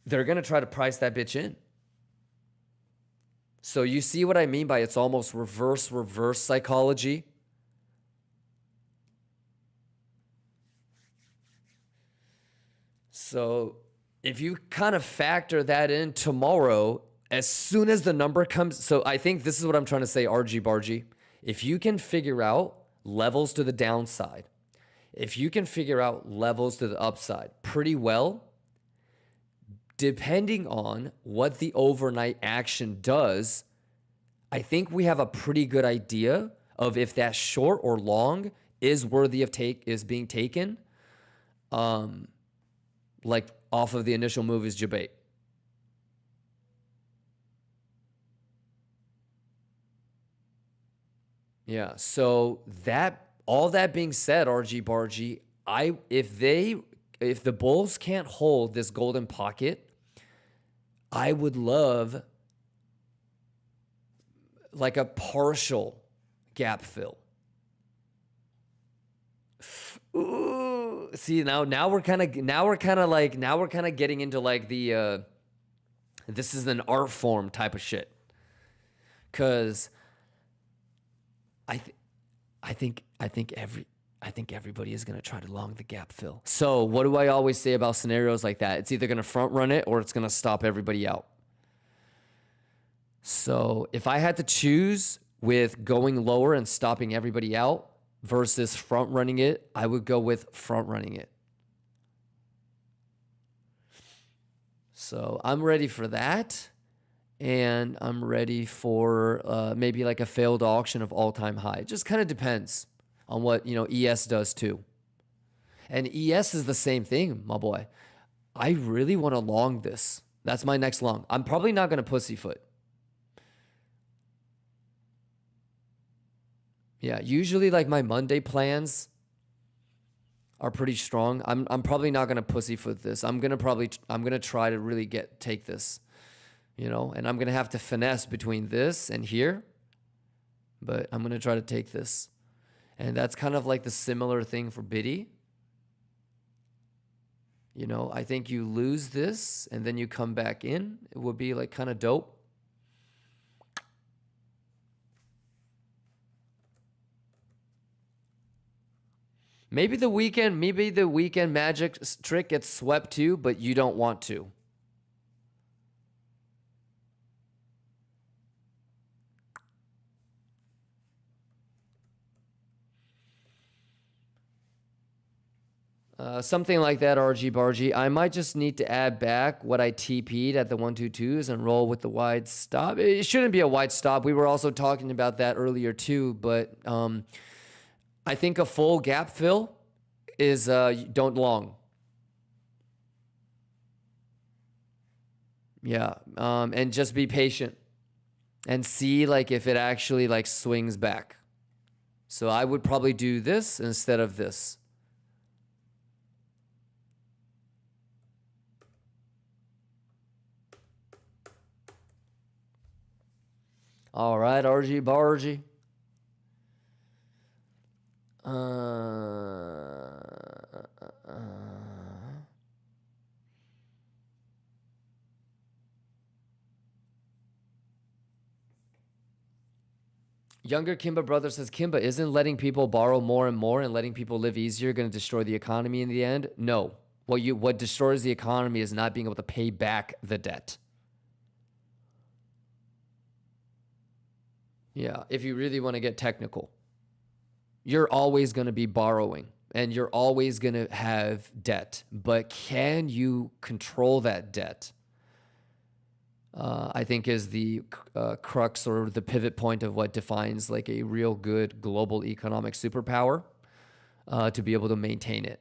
they're going to try to price that bitch in. So you see what I mean by it's almost reverse psychology? So if you kind of factor that in tomorrow, as soon as the number comes, so I think this is what I'm trying to say, RG Bargy. If you can figure out levels to the downside, if you can figure out levels to the upside pretty well, depending on what the overnight action does, I think we have a pretty good idea of if that short or long is worthy of being taken. Like off of the initial move is debate. Yeah. So all that being said, RG Bargy, if the bulls can't hold this golden pocket, I would love like a partial gap fill. Ooh, see now we're kind of getting into like the this is an art form type of shit. Cause I think everybody is gonna try to long the gap fill. So what do I always say about scenarios like that? It's either gonna front run it or it's gonna stop everybody out. So if I had to choose with going lower and stopping everybody out versus front running it, I would go with front running it. So I'm ready for that. And I'm ready for maybe like a failed auction of all-time high. It just kind of depends on what, ES does too. And ES is the same thing, my boy. I really want to long this. That's my next long. I'm probably not going to pussyfoot. Yeah, usually like my Monday plans are pretty strong. I'm probably not gonna pussyfoot this. I'm gonna try to really take this, and I'm gonna have to finesse between this and here, but I'm gonna try to take this. And that's kind of like the similar thing for Biddy. I think you lose this and then you come back in. It would be like kind of dope. Maybe the weekend magic trick gets swept too, but you don't want to. Something like that, RG Bargy. I might just need to add back what I TP'd at the 122s and roll with the wide stop. It shouldn't be a wide stop. We were also talking about that earlier too, but I think a full gap fill is don't long. Yeah, and just be patient and see like if it actually like swings back. So I would probably do this instead of this. All right, RG Bargy. Younger Kimba brother says, Kimba, isn't letting people borrow more and more and letting people live easier going to destroy the economy in the end? No. What destroys the economy is not being able to pay back the debt. Yeah, if you really want to get technical. You're always going to be borrowing and you're always going to have debt. But can you control that debt? I think is the crux or the pivot point of what defines like a real good global economic superpower to be able to maintain it.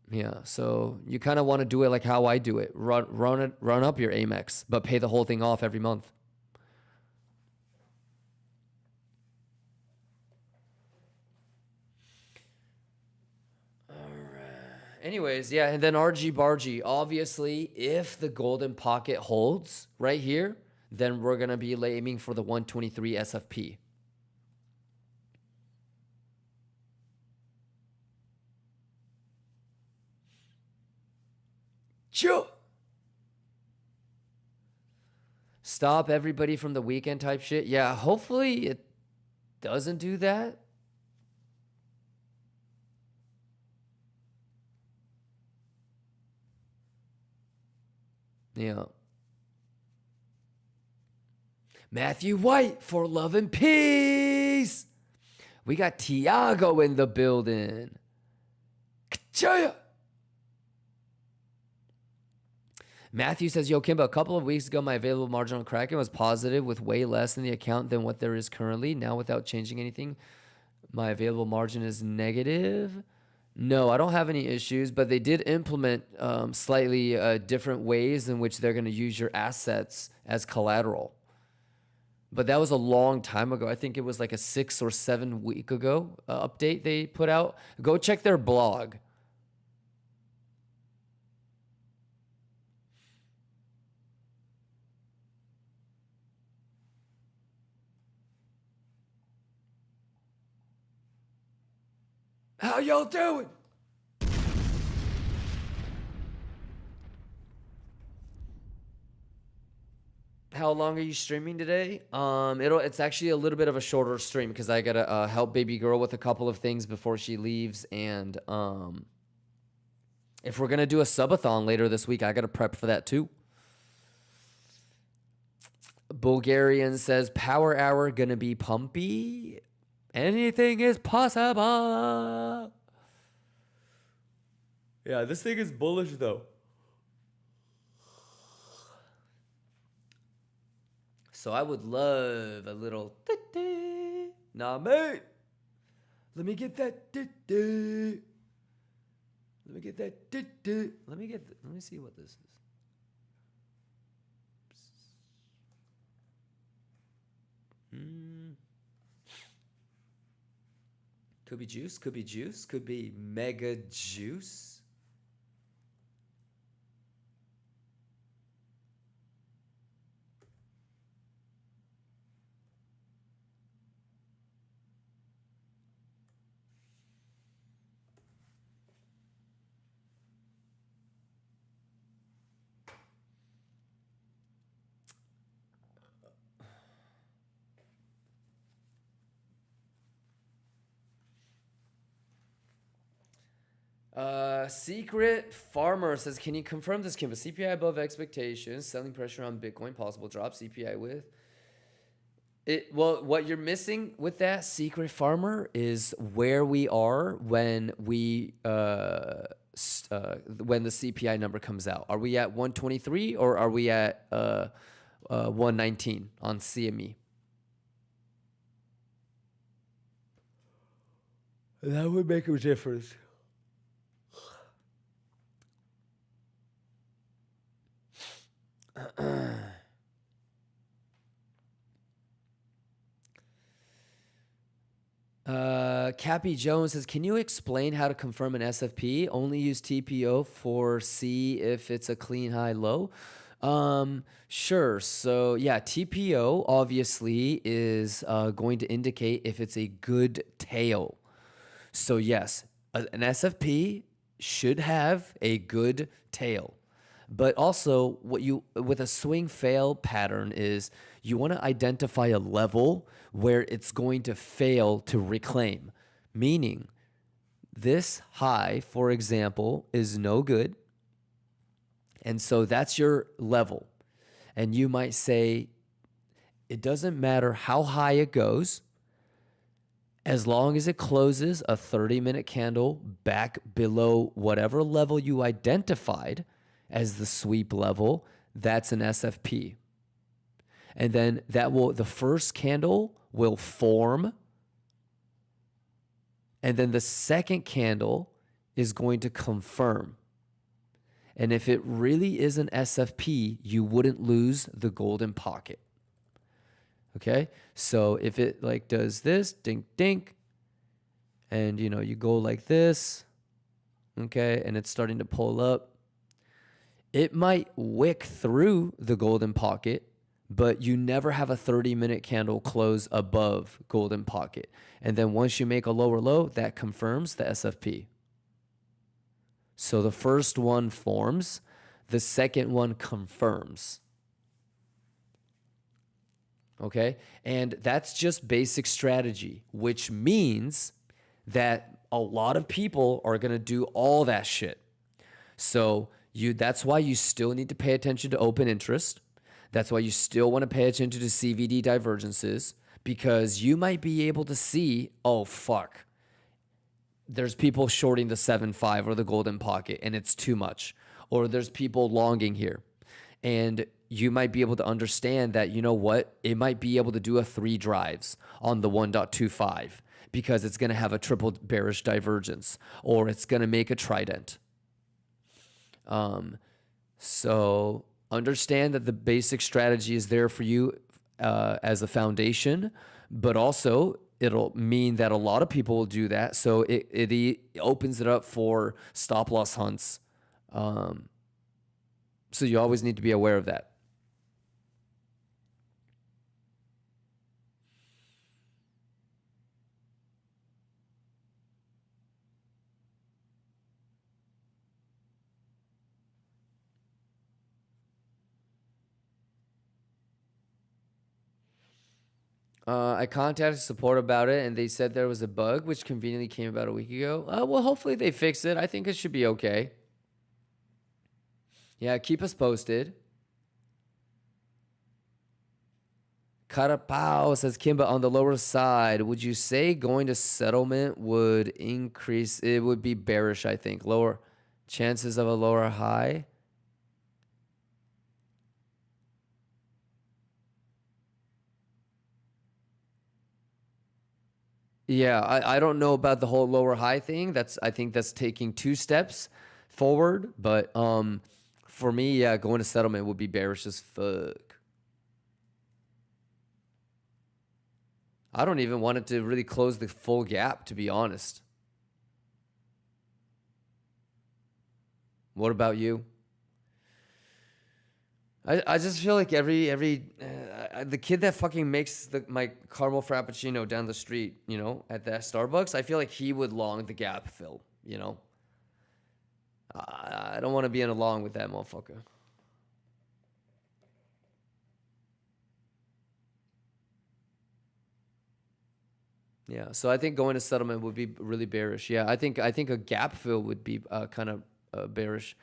Yeah, so you kind of want to do it like how I do it. Run up your Amex, but pay the whole thing off every month. Anyways, yeah, and then RG Bargy. Obviously, if the golden pocket holds right here, then we're going to be aiming for the 123 SFP. Sure. Stop everybody from the weekend type shit. Yeah, hopefully it doesn't do that. Yeah. Matthew White for love and peace. We got Tiago in the building. Kachaya. Matthew says, yo, Kimba, a couple of weeks ago, my available margin on Kraken was positive with way less in the account than what there is currently. Now, without changing anything, my available margin is negative. No, I don't have any issues, but they did implement slightly different ways in which they're going to use your assets as collateral. But that was a long time ago. I think it was like a 6 or 7 week ago update they put out. Go check their blog. How y'all doing? How long are you streaming today? It's actually a little bit of a shorter stream because I gotta help baby girl with a couple of things before she leaves, and if we're gonna do a subathon later this week, I gotta prep for that too. Bulgarian says power hour gonna be pumpy. Anything is possible. Yeah, this thing is bullish though. So I would love a little nah, mate. Let me get that let me get that let me see what this is. Could be juice, could be juice, could be mega juice. Secret Farmer says, can you confirm this, Kimba? CPI above expectations, selling pressure on Bitcoin, possible drop, CPI with Well, what you're missing with that secret farmer is where we are when the CPI number comes out. Are we at 123 or are we at 119 on CME? That would make a difference. Cappy Jones says, can you explain how to confirm an SFP? Only use TPO for see if it's a clean high low. Sure. So yeah, TPO obviously is going to indicate if it's a good tail. So yes, an SFP should have a good tail. But also with a swing fail pattern is you want to identify a level where it's going to fail to reclaim. Meaning this high, for example, is no good. And so that's your level. And you might say, it doesn't matter how high it goes, as long as it closes a 30-minute candle back below whatever level you identified as the sweep level, that's an SFP. And then the first candle will form. And then the second candle is going to confirm. And if it really is an SFP, you wouldn't lose the golden pocket. Okay? So if it like does this, dink, dink, and you go like this, okay, and it's starting to pull up, it might wick through the golden pocket, but you never have a 30-minute candle close above golden pocket. And then once you make a lower low, that confirms the SFP. So the first one forms, the second one confirms. Okay? And that's just basic strategy, which means that a lot of people are going to do all that shit. So that's why you still need to pay attention to open interest. That's why you still want to pay attention to CVD divergences, because you might be able to see, oh, fuck, there's people shorting the 7.5 or the golden pocket and it's too much. Or there's people longing here. And you might be able to understand that, you know what, it might be able to do a 3 drives on the 1.25 because it's going to have a triple bearish divergence, or it's going to make a trident. So understand that the basic strategy is there for you as a foundation, but also it'll mean that a lot of people will do that. So it opens it up for stop loss hunts. So you always need to be aware of that. I contacted support about it, and they said there was a bug, which conveniently came about a week ago. Well, hopefully they fix it. I think it should be okay. Yeah, keep us posted. Carapao says, Kimba, on the lower side, would you say going to settlement would increase? It would be bearish, I think. Lower chances of a lower high. Yeah, I don't know about the whole lower high thing. I think that's taking 2 steps forward. But for me, yeah, going to settlement would be bearish as fuck. I don't even want it to really close the full gap, to be honest. What about you? I just feel like the kid that fucking makes my caramel frappuccino down the street, at that Starbucks, I feel like he would long the gap fill, I don't want to be in a long with that motherfucker. Yeah, so I think going to settlement would be really bearish. Yeah, I think a gap fill would be kind of bearish.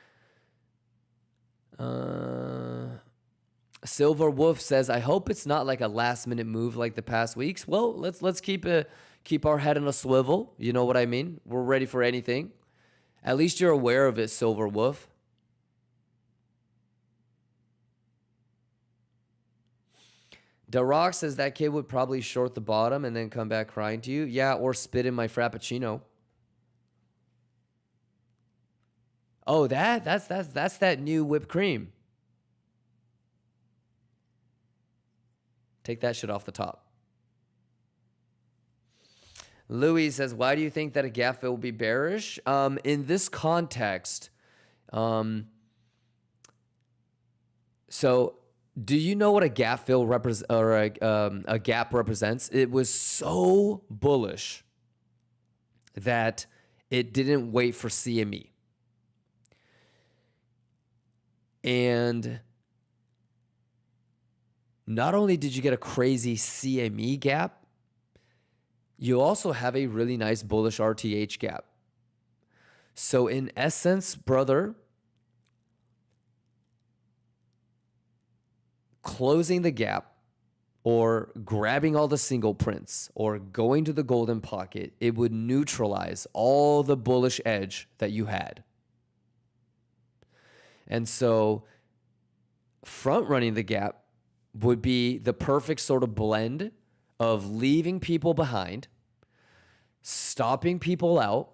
Silver Wolf says, I hope it's not like a last minute move like the past weeks. Well, let's keep our head on a swivel. You know what I mean? We're ready for anything. At least you're aware of it, Silver Wolf. Rock says that kid would probably short the bottom and then come back crying to you. Yeah, or spit in my Frappuccino. Oh, that's that new whipped cream. Take that shit off the top. Louis says, why do you think that a gap fill will be bearish? In this context, so do you know what a gap fill a gap represents? It was so bullish that it didn't wait for CME. And not only did you get a crazy CME gap, you also have a really nice bullish RTH gap. So in essence, brother, closing the gap or grabbing all the single prints or going to the golden pocket, it would neutralize all the bullish edge that you had. And so front running the gap would be the perfect sort of blend of leaving people behind, stopping people out,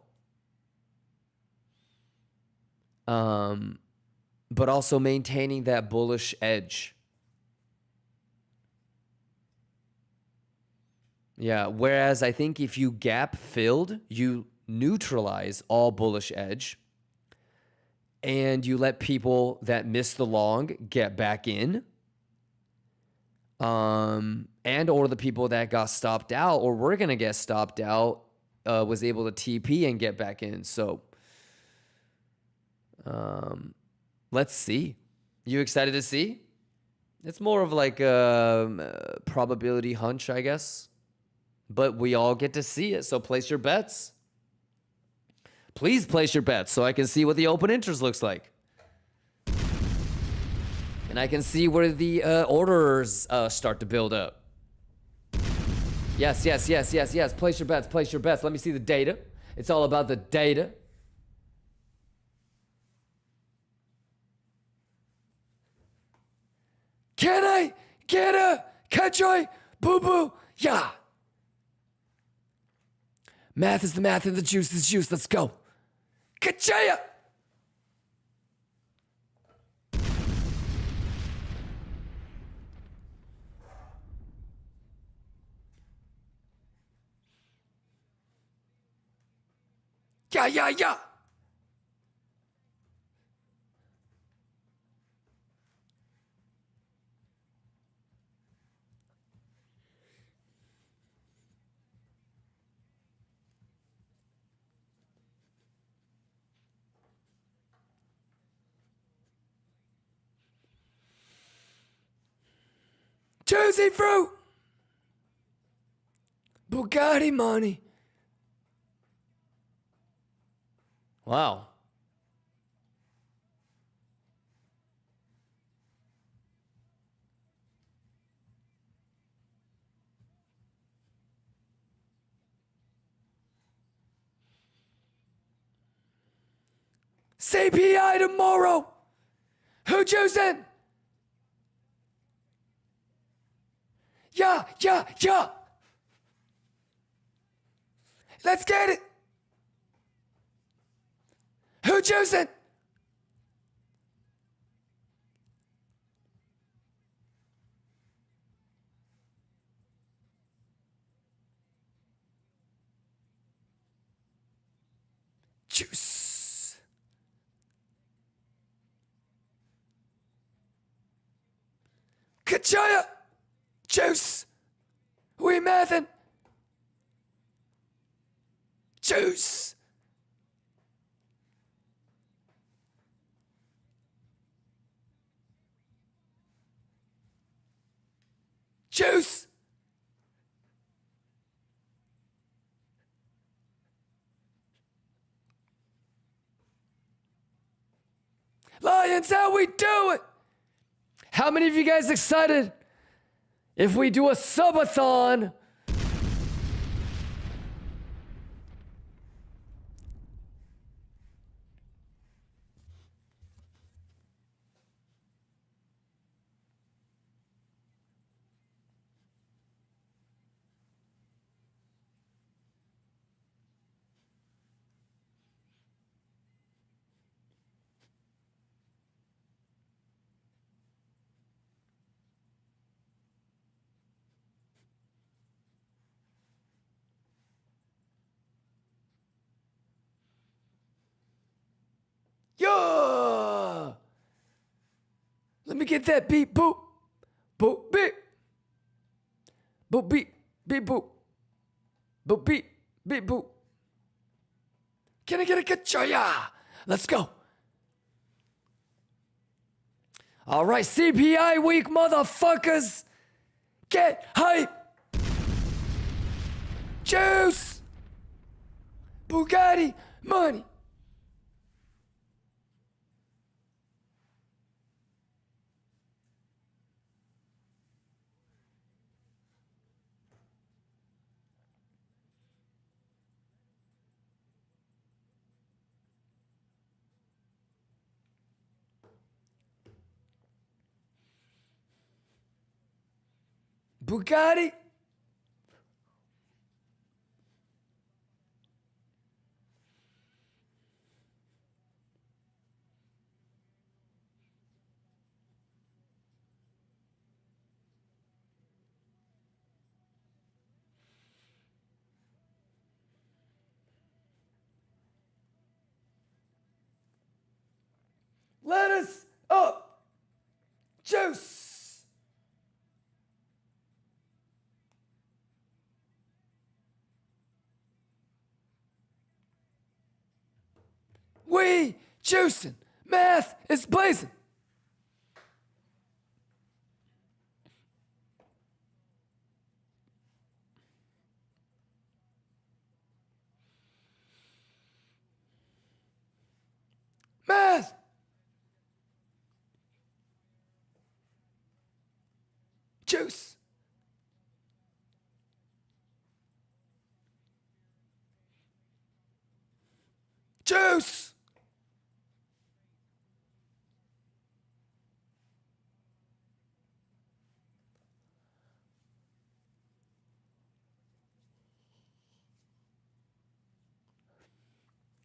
but also maintaining that bullish edge. Yeah, whereas I think if you gap filled, you neutralize all bullish edge and you let people that miss the long get back in. And or the people that got stopped out or were going to get stopped out was able to TP and get back in. So let's see. You excited to see? It's more of like a probability hunch, I guess. But we all get to see it, so place your bets. Please place your bets so I can see what the open interest looks like. And I can see where the orders start to build up. Yes. Place your bets, place your bets. Let me see the data. It's all about the data. Can I get a catch-oi boo-boo? Yeah. Math is the math and the juice is juice. Let's go. Ka-chaya! Yeah. Juicy fruit. Bugatti money. Wow. CPI tomorrow. Who choosing? Yeah. Let's get it. Who choosing? Juice. Kachaya. Juice. We mathin'. Juice. Juice. Lions, how we do it? How many of you guys excited if we do a subathon? Yeah! Let me get that beat, boop. Boop, beep. Boop, beep. Beep, boop. Boop, beep. Beep, boop. Can I get a kachoya? Let's go. All right, CPI week, motherfuckers. Get hype. Juice. Bugatti money. Bugatti. Lettuce up. Juice. We juicing. Math is blazing. Math. Juice. Juice.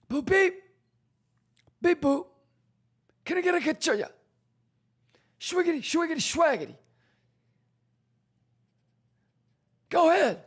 Boop beep. Beep boop. Can I get a kachoya? Schwiggity, schwiggity, schwaggity. Go ahead.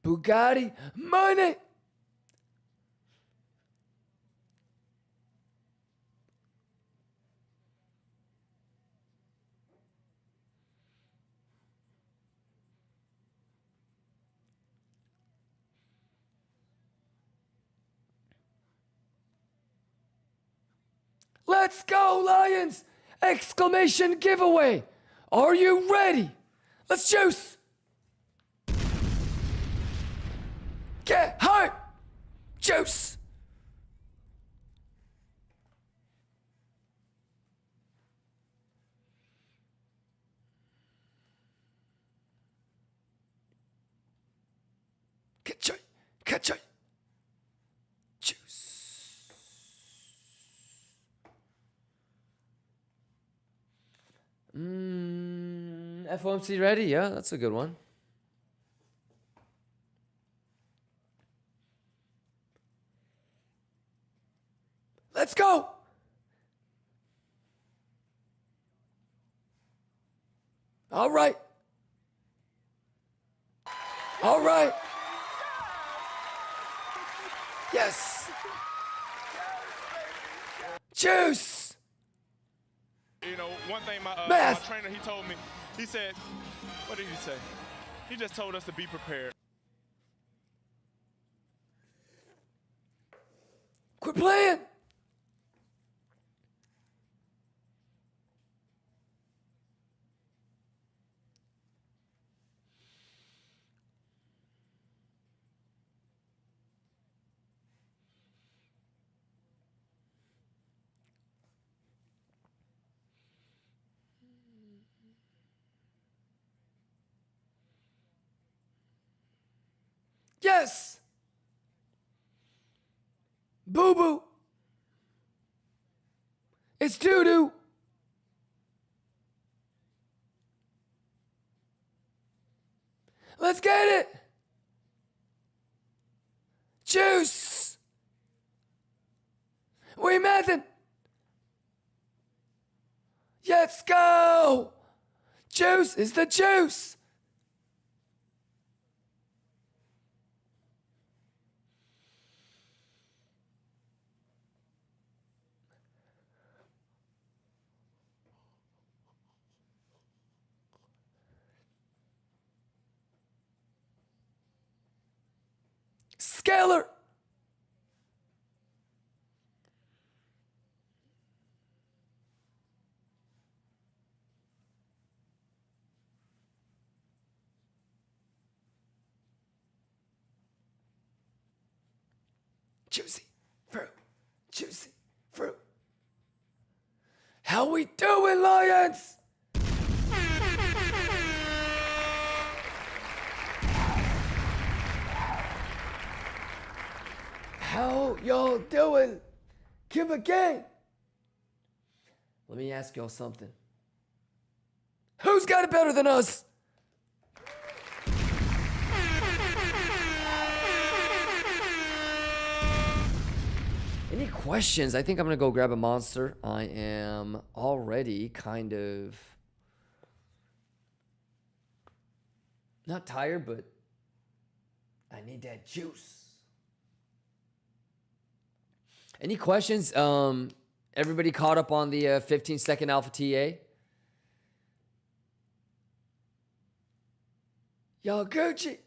Bugatti money. Let's go, Lions! Exclamation giveaway! Are you ready? Let's juice! Get hype! Juice! Kachoy! Kachoy! Juice! FOMC ready? Yeah, that's a good one. Let's go! All right. All right. Yes. Juice. You know, one thing my Math. trainer, he told me, he said, what did he say? He just told us to be prepared. Quit playing. Yes. Boo boo. It's doo doo. Let's get it. Juice. We method. Let's go. Juice is the juice. Scalar. Juicy fruit. Juicy fruit. How we doing, Lions? How y'all doing? KIMBA gang. Let me ask y'all something. Who's got it better than us? Any questions? I think I'm gonna go grab a monster. I am already kind of not tired, but I need that juice. Any questions? Everybody caught up on the 15-second alpha TA? Y'all Gucci.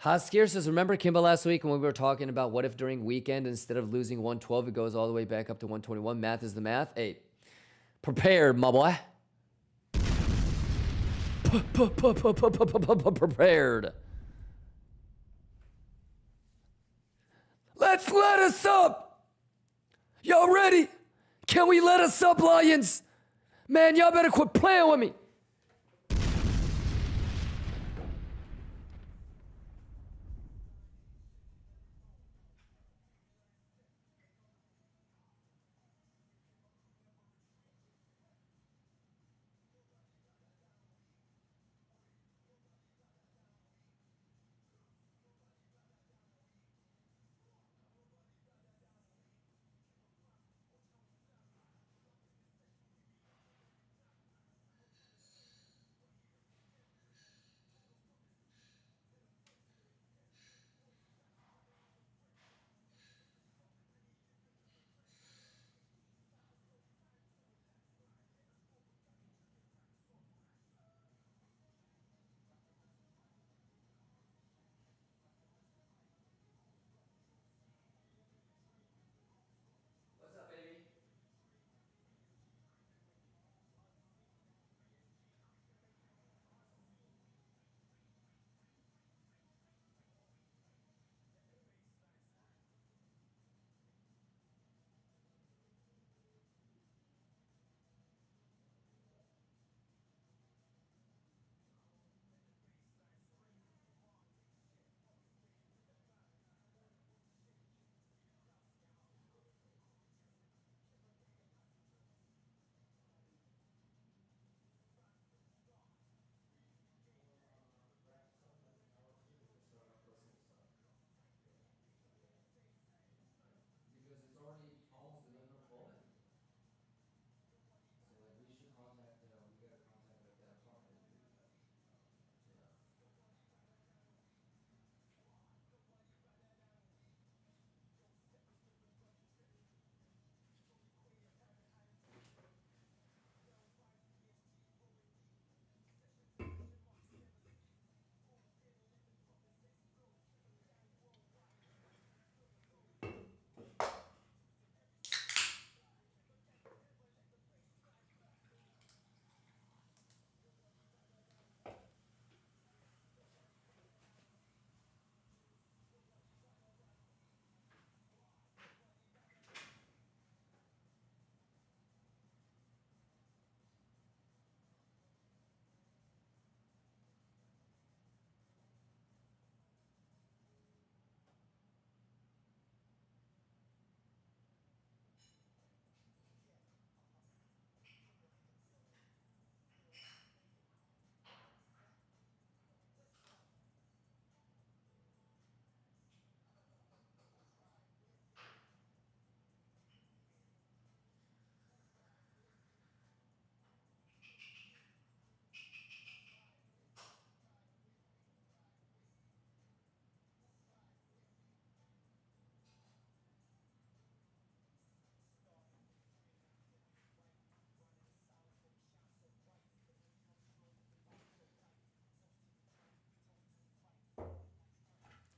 Haskier says, remember KIMBA last week when we were talking about what if during weekend, instead of losing 112, it goes all the way back up to 121? Math is the math. Hey, prepared, my boy. Prepared. Let's let us up. Y'all ready? Can we let us up, Lions? Man, y'all better quit playing with me.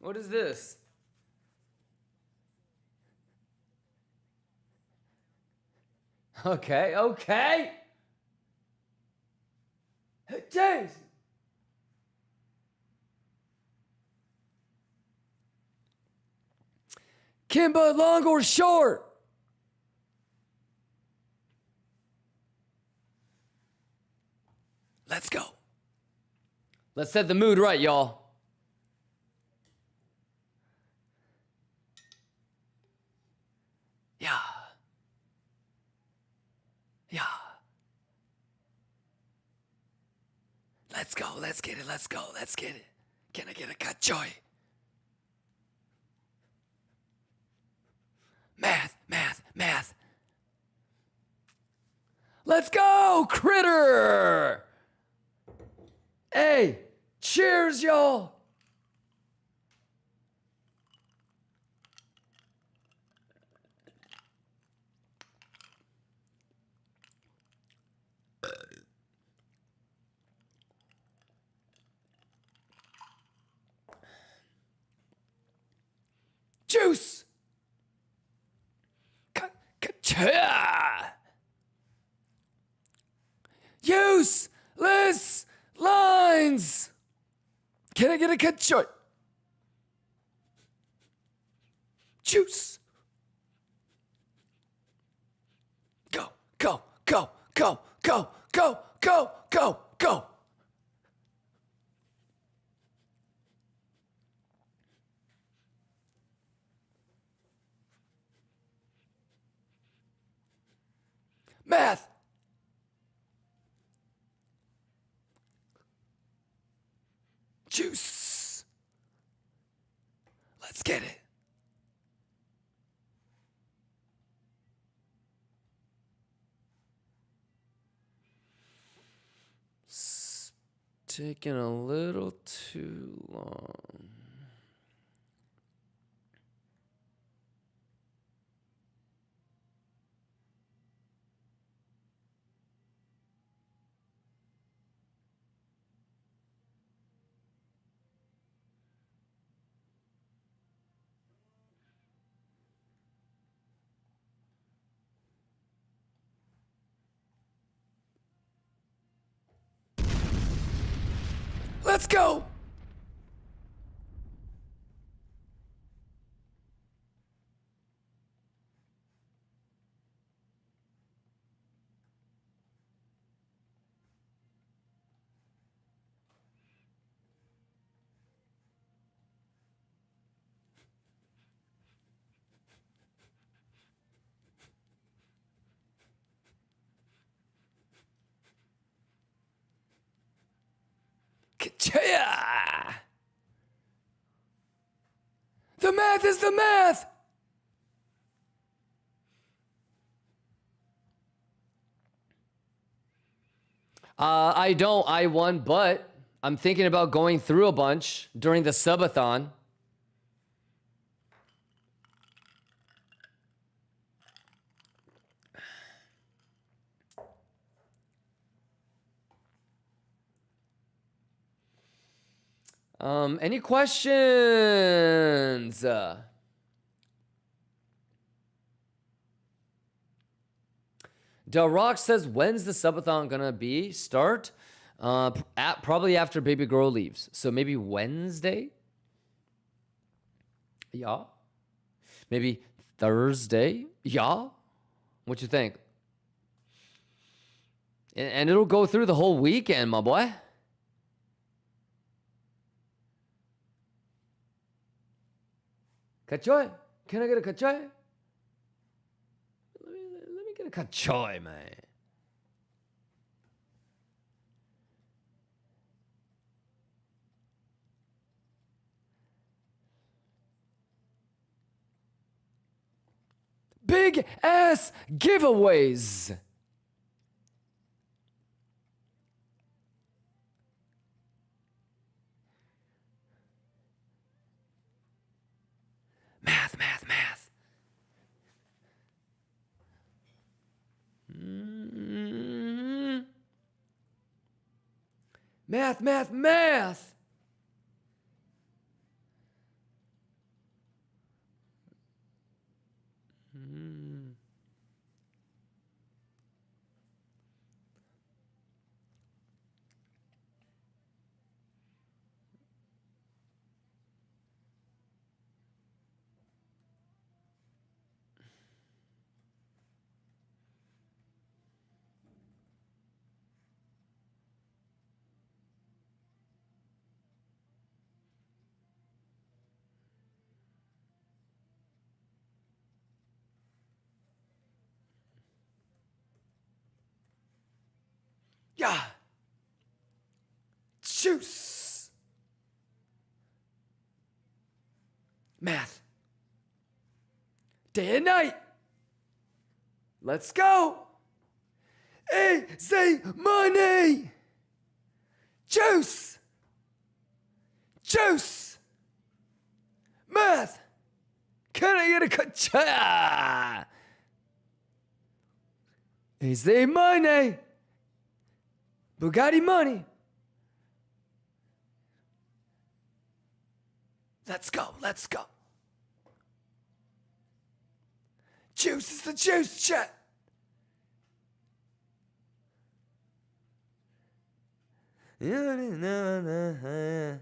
What is this? Okay, okay. Jeez. Kimba, long or short? Let's go. Let's set the mood right, y'all. Yeah. Yeah. Let's go. Let's get it. Let's go. Let's get it. Can I get a cut joy? Math, math, math. Let's go, critter. Hey, cheers, y'all. Juice. Ka-cha. Useless lines. Can I get a cut short? Juice. Go, go, go, go, go, go, go, go, go. Math. Juice. Let's get it. Taking a little too long. Let's go. Ka-cha! The math is the math. I don't. I won, but I'm thinking about going through a bunch during the subathon. Any questions? Del Rock says, when's the subathon gonna be? Start? Probably after Baby Girl leaves. So maybe Wednesday? Yeah. Maybe Thursday? Yeah. What you think? And it'll go through the whole weekend, my boy. Cachoy? Can I get a cachoy? Let me get a cachoy, man. Big ass giveaways. Math, math, math. Math, math, math. Yeah. Juice. Math. Day and night. Let's go. Easy money. Juice. Juice. Math. Can I get a cut? Easy money. Bugatti money. Let's go. Let's go. Juice is the juice, chat. Wait a minute. Okay.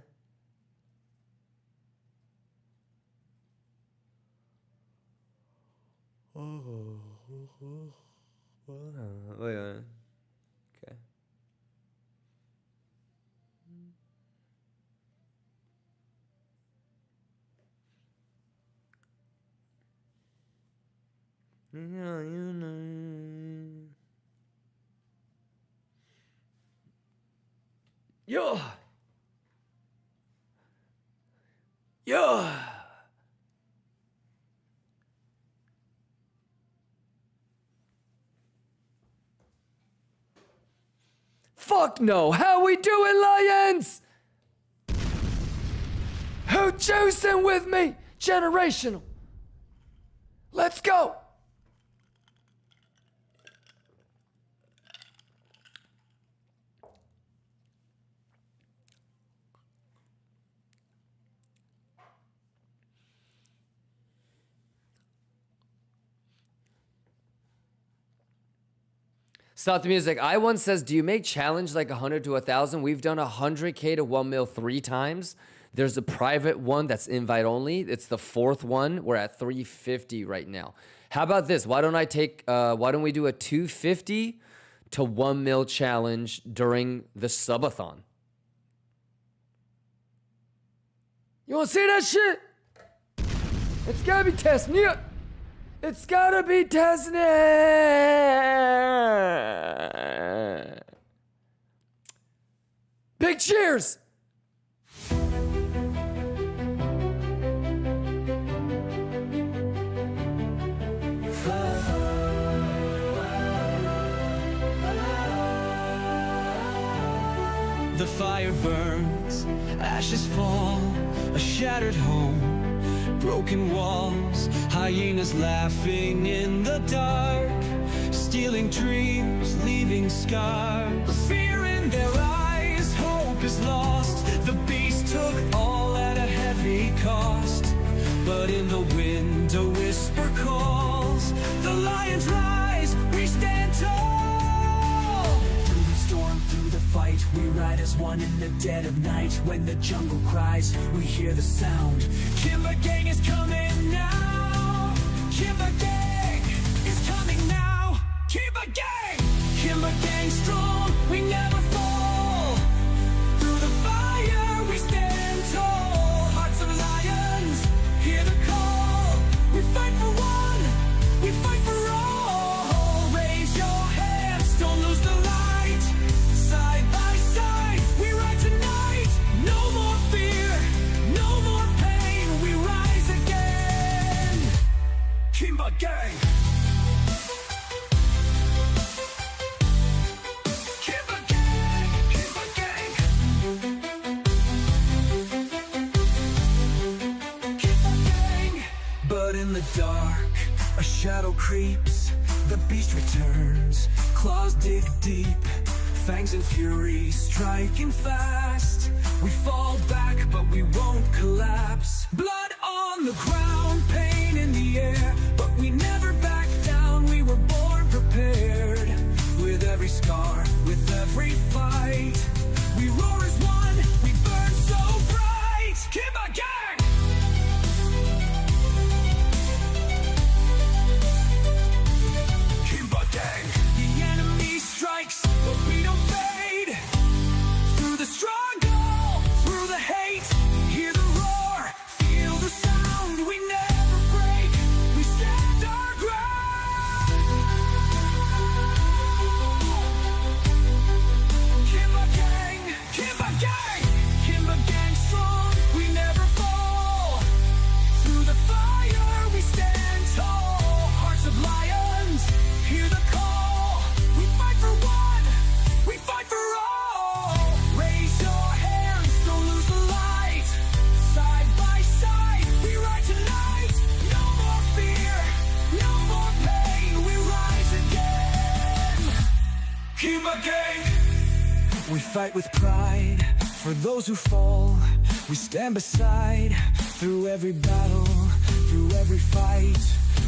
Yo. Yo. Fuck no. How we doing, Lions? Who juicing with me? Generational. Let's go. Stop the music. I1 says, do you make challenge like 100 to 1,000? We've done 100K to 1 mil 3 times. There's a private one that's invite only. It's the 4th one. We're at 350 right now. How about this? Why don't we do a 250 to 1 mil challenge during the subathon? You want to see that shit? It's got to be testing you. It's gotta be testing. Big cheers. The fire burns, ashes fall, a shattered home. Broken walls, hyenas laughing in the dark, stealing dreams, leaving scars. Fear in their eyes, hope is lost. The beast took all at a heavy cost. But in the wind a whisper calls. The lions rise, we stand tall. Through the storm, through the fight, we ride as one in the dead of night. When the jungle cries, we hear the sound. KIMBA gang is coming now. KIMBA gang is coming now. KIMBA gang! KIMBA gang strong, we never fall. Through the fire, we stand tall. Hearts of lions, hear the call. We fight for one, we fight for all. Raise your hands, don't lose the light. Side by side, we ride tonight. No more fear, no more pain. We rise again. KIMBA gang. KIMBA gang, KIMBA gang. KIMBA gang. But in the dark, a shadow creeps. The beast returns, claws dig deep. Fangs and fury striking fast. We fall back, but we won't collapse. Blood on the ground, pain in the air, but we never back down. We were born prepared. With every scar, with every fight, we roar as one, we burn so bright. KIMBA gang! KIMBA gang! The enemy strikes, but we don't fade. Through the struggle, through the hate, hear the roar, feel the sound. We never break, we stand our ground. KIMBA gang. We fight with pride for those who fall. We stand beside through every battle, through every fight.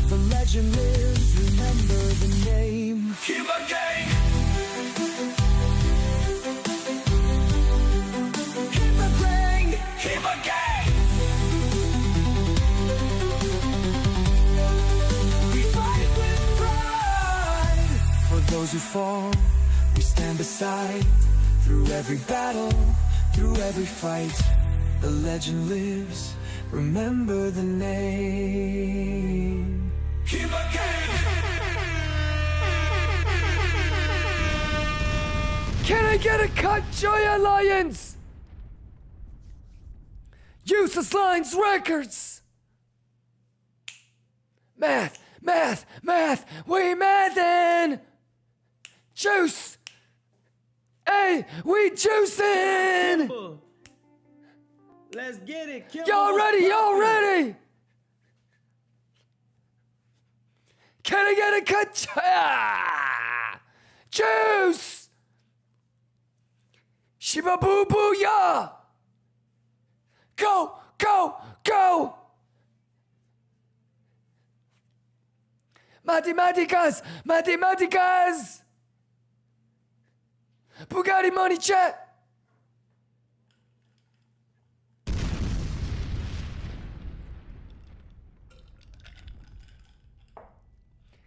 The legend lives, remember the name. KIMBA gang. KIMBA gang. KIMBA gang. We fight with pride for those who fall. We stand beside through every battle, through every fight. The legend lives, remember the name. KIMBA gang. Can I get a cut, Joy Alliance? Useless Lines Records. Math, math, math, we mathin'. Juice. Hey, we juicing. Kimba. Let's get it. Kimba, Y'all what's ready? Y'all poppin'? ready? Can I get a cut? Juice. Shiba boo boo ya. Go, go, go. Matemáticas, matemáticas. Bugatti money chat.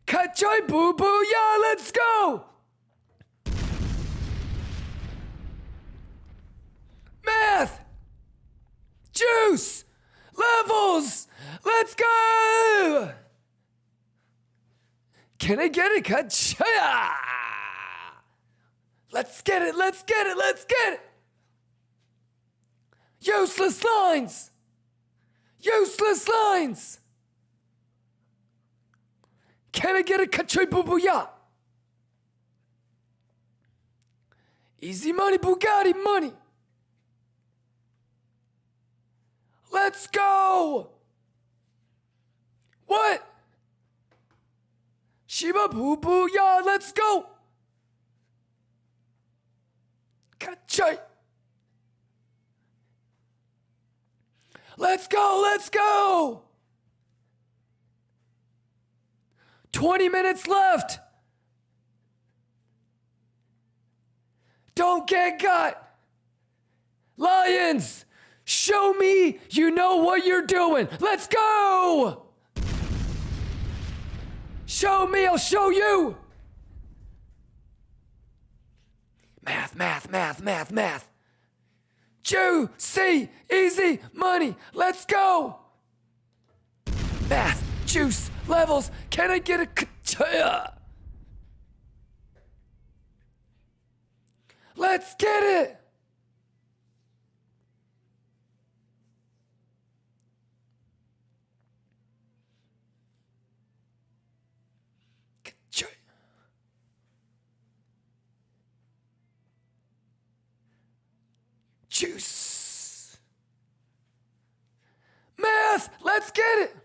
Cut joy boo boo yeah, let's go. Math. Juice. Levels. Let's go. Can I get it? Cut. Let's get it. Let's get it. Let's get it. Useless lines. Useless lines. Can I get a kachoy boo boo ya? Easy money, Bugatti money. Let's go. What? Shiba boo boo ya, let's go. Kachoy. Let's go, let's go. 20 minutes left. Don't get got. Lions, show me you know what you're doing. Let's go. Show me, I'll show you. Math, math, math, math, math. Juicy, easy money. Let's go. Math, juice, levels. Can I get a kachaya? Let's get it. Kachaya. Juice. Math, let's get it.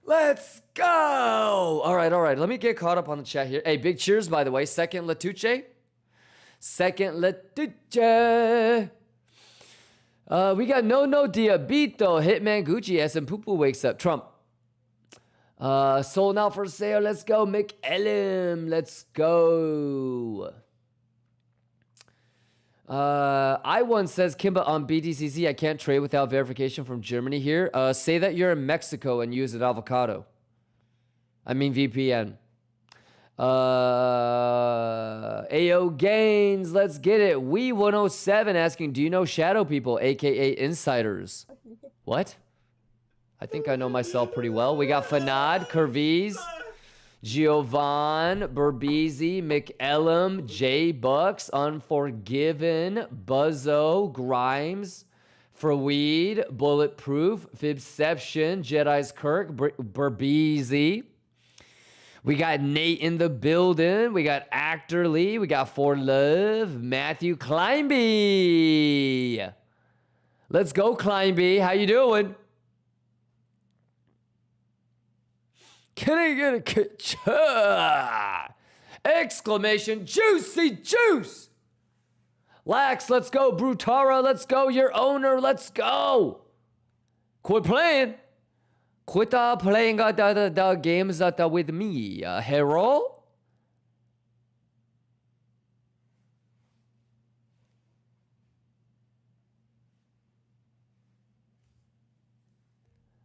Let's go. All right. Let me get caught up on the chat here. Hey, big cheers, by the way. Second Latuche. We got No Diabito, Hitman Gucci, S and Poo wakes up. Trump. Sold out for sale. Let's go. McEllim. Let's go. I1 says, Kimba on BDCC, I can't trade without verification from Germany here. Say that you're in Mexico and use an avocado. I mean VPN. AO Gains, let's get it. We107 asking, do you know shadow people, aka insiders? What? I think I know myself pretty well. We got Fanad, Curviz, Giovan, Berbezi, McEllam, J Bucks, Unforgiven, Buzzo, Grimes, Freweed, Bulletproof, Fibception, Jedi's Kirk, Berbezi. We got Nate in the building. We got Actor Lee. We got For Love, Matthew Kleinby. Let's go, Kleinby. How you doing? Can I get a exclamation juicy juice? Lax, let's go. Brutara, let's go. Your owner, let's go. Quit playing. Quit playing the games with me, hero.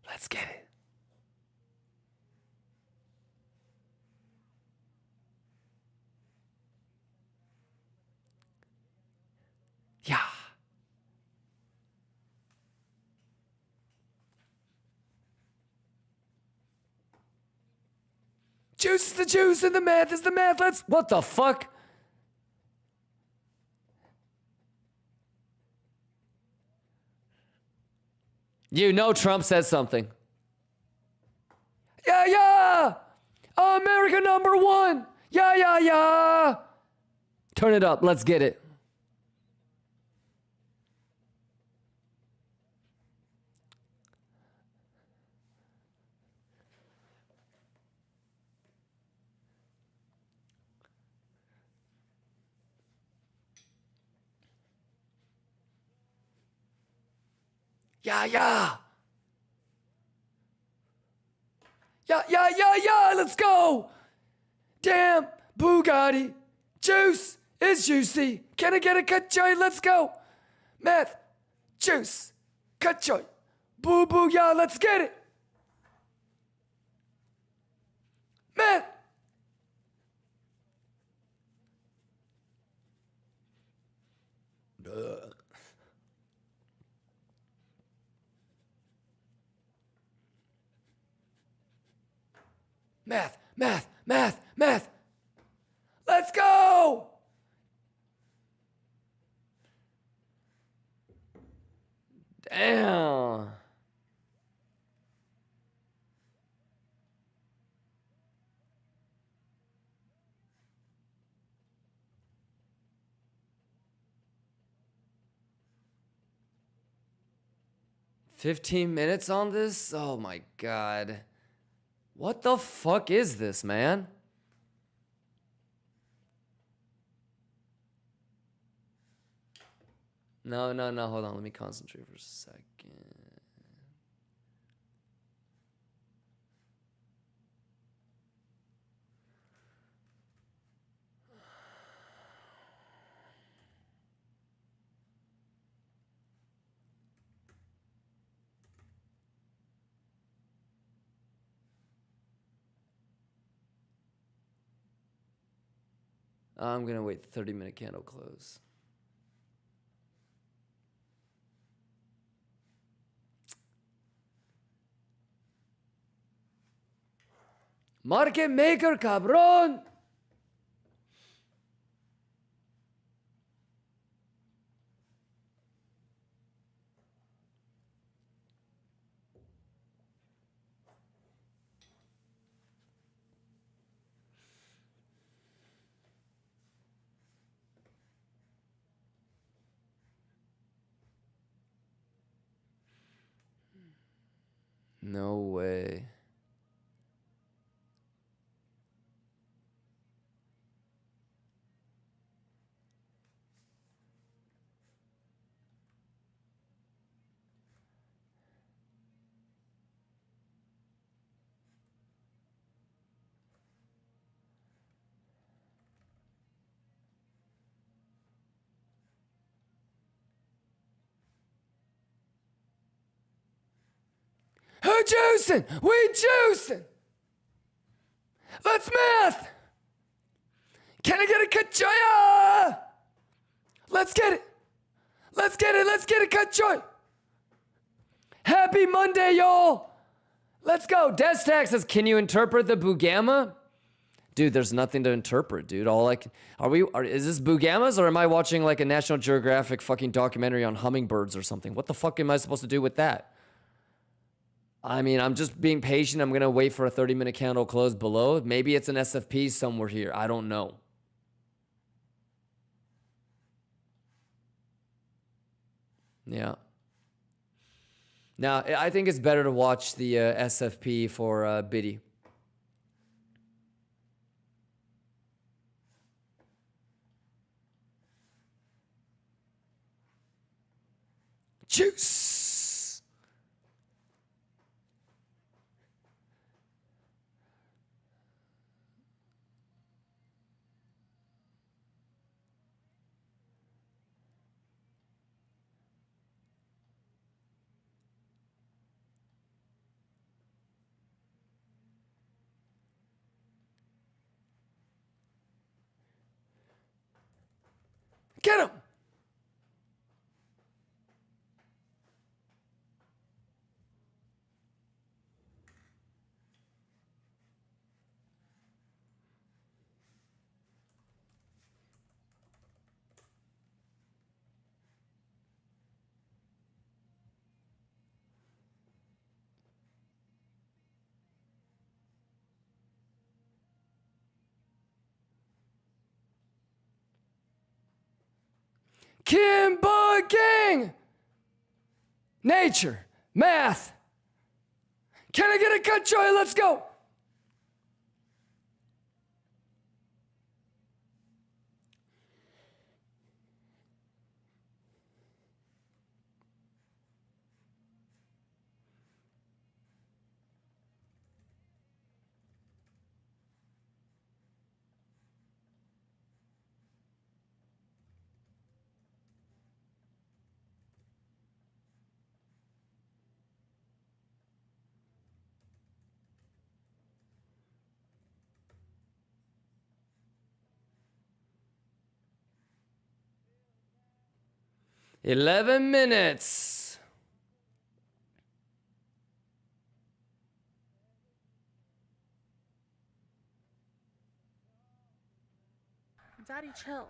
Let's get it. Yeah. Juice is the juice and the math is the math. Let's. What the fuck? You know Trump says something. Yeah, yeah. America #1. Yeah, yeah, yeah. Turn it up. Let's get it. Yeah, yeah. Yeah, yeah, yeah, yeah. Let's go. Damn. Bugatti. Juice is juicy. Can I get a cut joy? Let's go. Meth. Juice. Cut joy. Boo boo, yeah. Let's get it. Meth. Math, math, math, math. Let's go! Damn. $15 on this? Oh my God. What the fuck is this, man? No, no, no. Hold on. Let me concentrate for a second. I'm gonna wait 30-minute candle close. Market maker, cabrón. No way. Who juicing? We juicing. Let's math. Can I get a kachoya? Let's get it. Let's get it. Let's get it, kachoy. Happy Monday, y'all. Let's go. Destax says, can you interpret the Bugama? Dude, there's nothing to interpret, dude. All like, is this Bugamas or am I watching like a National Geographic fucking documentary on hummingbirds or something? What the fuck am I supposed to do with that? I mean, I'm just being patient. I'm going to wait for a 30-minute candle close below. Maybe it's an SFP somewhere here. I don't know. Yeah. Now, I think it's better to watch the SFP for Biddy. Juice. Get him. KIMBA gang. Nature. Math. Can I get a cut, Joy? Let's go. $11 minutes. Daddy, chill.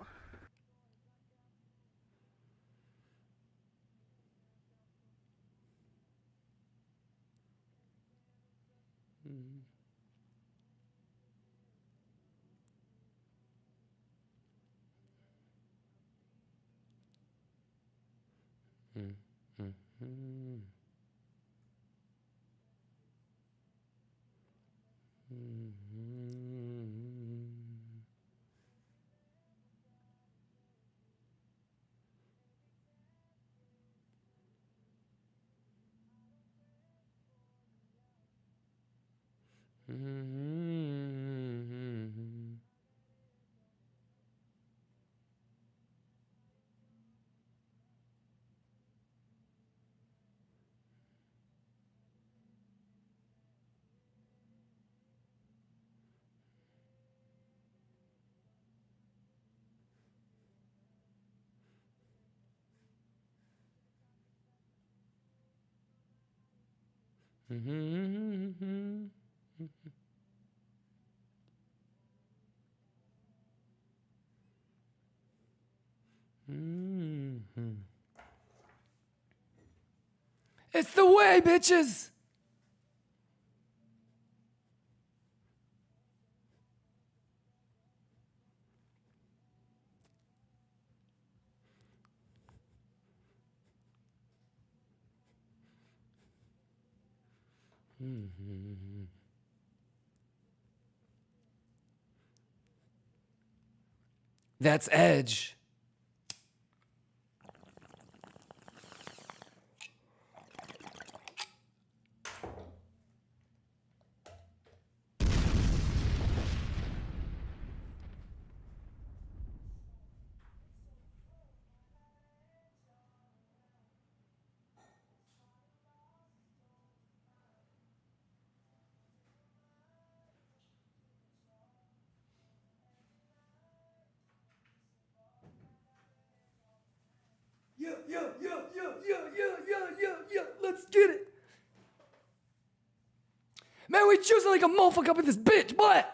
It's the way, bitches. That's edge. Yeah. Let's get it. Man, we choosing like a motherfucker up in this bitch, boy.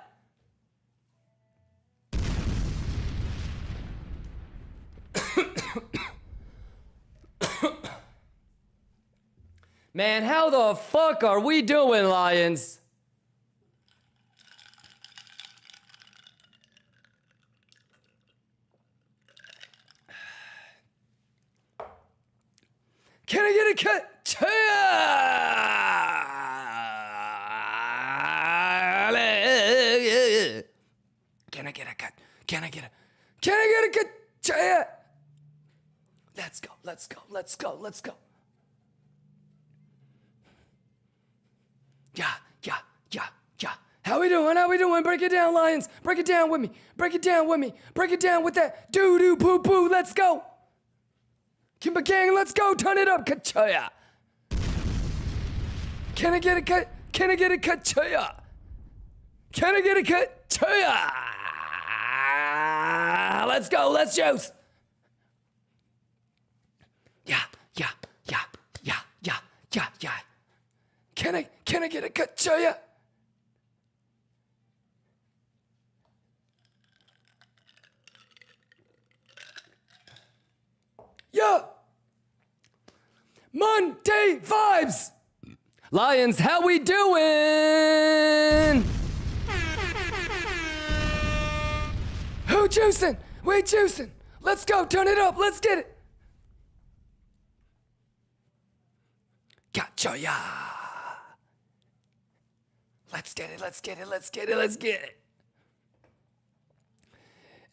Man, how the fuck are we doing, Lions? Can I get a cut? Can I get a cut? Can I get a cut? Let's go. Yeah. How we doing? How we doing? Break it down, Lions. Break it down with me. Break it down with me. Break it down with that doo-doo poo-poo. Let's go. Kimba gang, let's go. Turn it up. Kachaya. Can I get a cut? Can I get a kachaya? Can I get a kachaya? Let's go. Let's juice. Yeah. Can I get a kachaya? Yeah. Monday vibes. Lions, how we doing? Who juicing? We juicing. Let's go. Turn it up. Let's get it. Gotcha, yeah. Let's get it. Let's get it. Let's get it. Let's get it.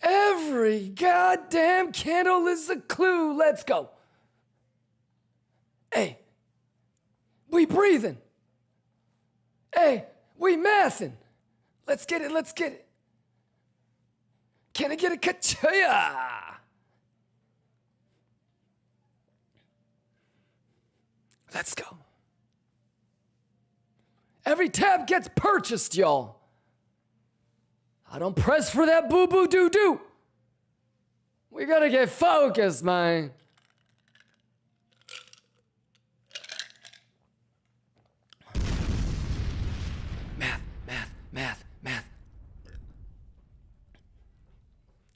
Every goddamn candle is a clue. Let's go. Hey, we breathing. Hey, we mathing. Let's get it. Let's get it. Can I get a kachaya? Let's go. Every tab gets purchased, y'all. I don't press for that boo-boo doo-doo. We gotta get focused, man. Math.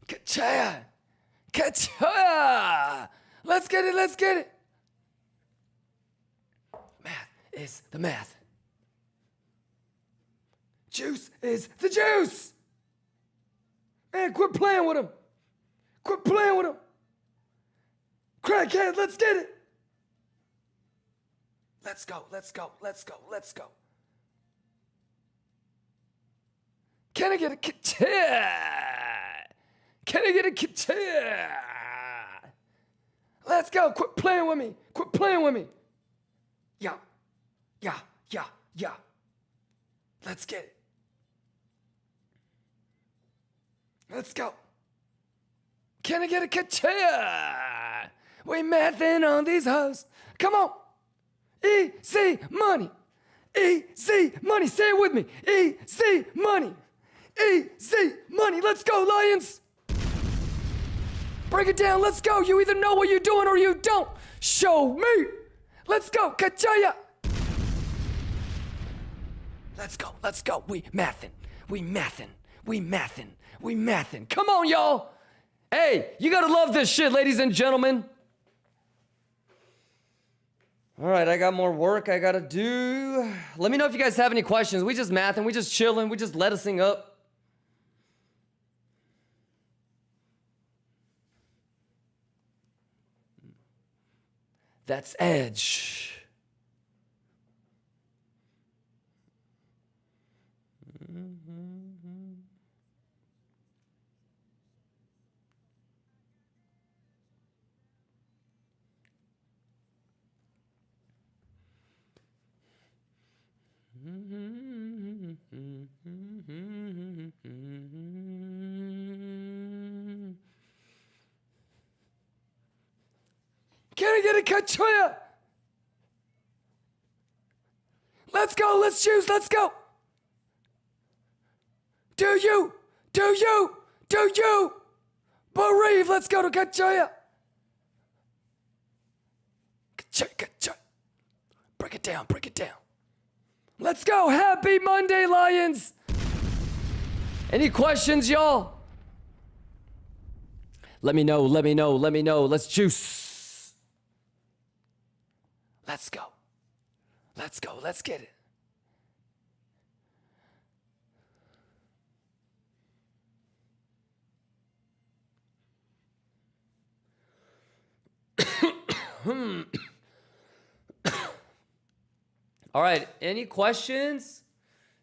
Kachaya. Let's get it. Math is the math. Juice is the juice. Man, quit playing with him. Crackhead, let's get it. Let's go. Can I get a kachaya? Let's go. Quit playing with me. Yeah. Let's get it. Let's go. Can I get a kachaya? We mathin' on these hoes. Come on. Easy money. Say it with me. Easy money. Let's go, Lions. Break it down. Let's go. You either know what you're doing or you don't. Show me. Let's go. Kachaya. Let's go. We mathin'. Come on, y'all. Hey, you gotta love this shit, ladies and gentlemen. All right, I got more work I gotta do. Let me know if you guys have any questions. We just mathin', we just chillin', we just lettucing up. That's edge. Can I get a kachaya? Let's go, let's choose, let's go. Do you? Bereave, let's go to kachaya. Kachaya. Break it down. Let's go, happy Monday, Lions. Any questions, y'all? Let me know. Let's juice. Let's go. Let's get it. All right, any questions?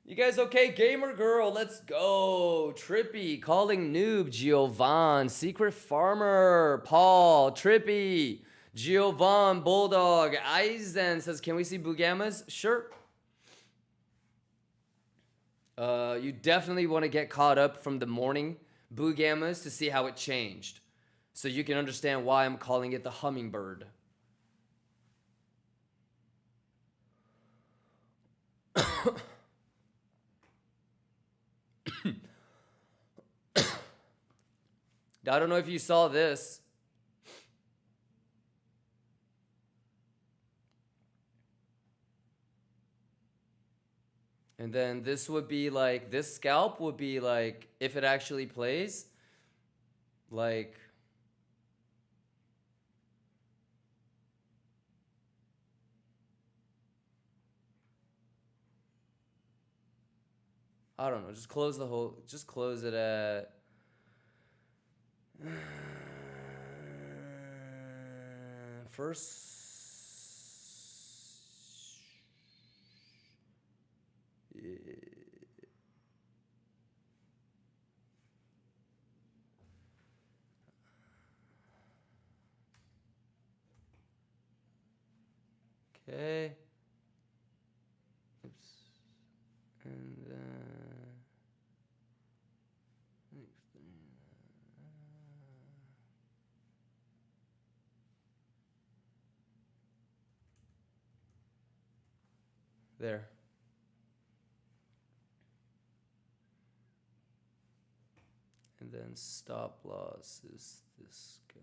You guys okay? Gamer girl, let's go. Trippy, calling noob, Giovan, Secret Farmer, Paul, Trippy, Giovan, Bulldog, Eisen says, can we see Bugamas? Sure. You definitely want to get caught up from the morning Boo Gammas to see how it changed. So you can understand why I'm calling it the hummingbird. I don't know if you saw this. And then this would be like, this scalp would be like, if it actually plays, like, I don't know, just close the whole, just close it at, first, okay. Oops. And there. And then stop loss is this guy.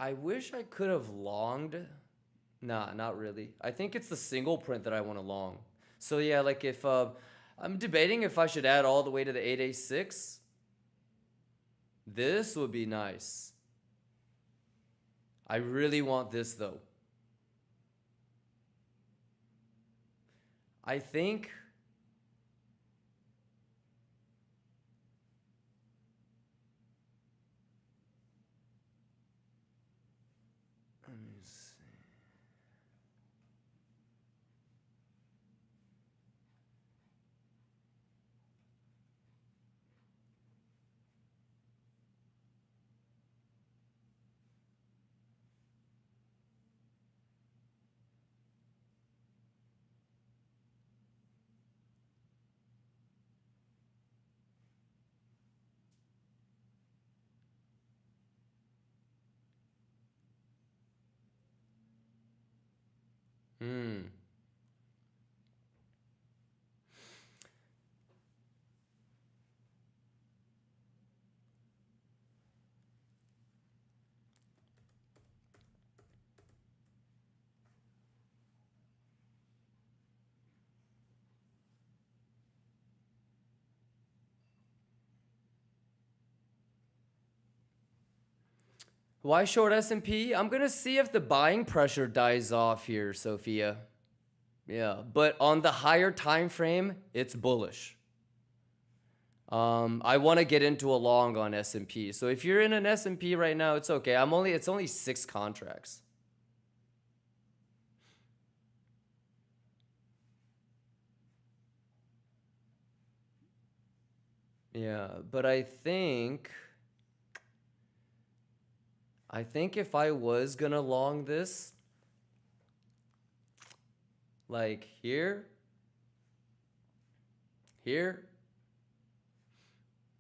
I wish I could have longed. Nah, not really. I think it's the single print that I want to long. So yeah, like if I'm debating if I should add all the way to the 8A6. This would be nice. I really want this though. I think let me see. Why short S&P? I'm going to see if the buying pressure dies off here, Sophia. Yeah, but on the higher time frame, it's bullish. I want to get into a long on S&P. So if you're in an S&P right now, it's okay. It's only 6 contracts. Yeah, but I think if I was gonna long this, like here,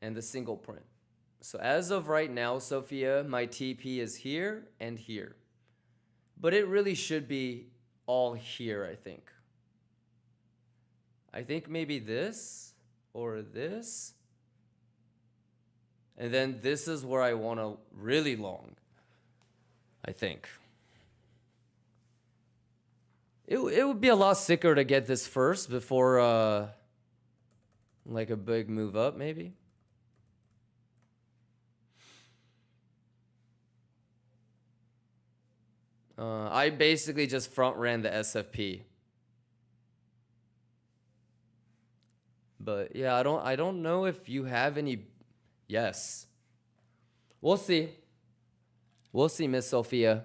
and the single print. So as of right now, Sophia, my TP is here and here. But it really should be all here, I think. I think maybe this or this. And then this is where I want to really long, I think. It would be a lot sicker to get this first before like a big move up, maybe. I basically just front ran the SFP. But yeah, I don't know if you have any. Yes. We'll see. We'll see, Miss Sophia.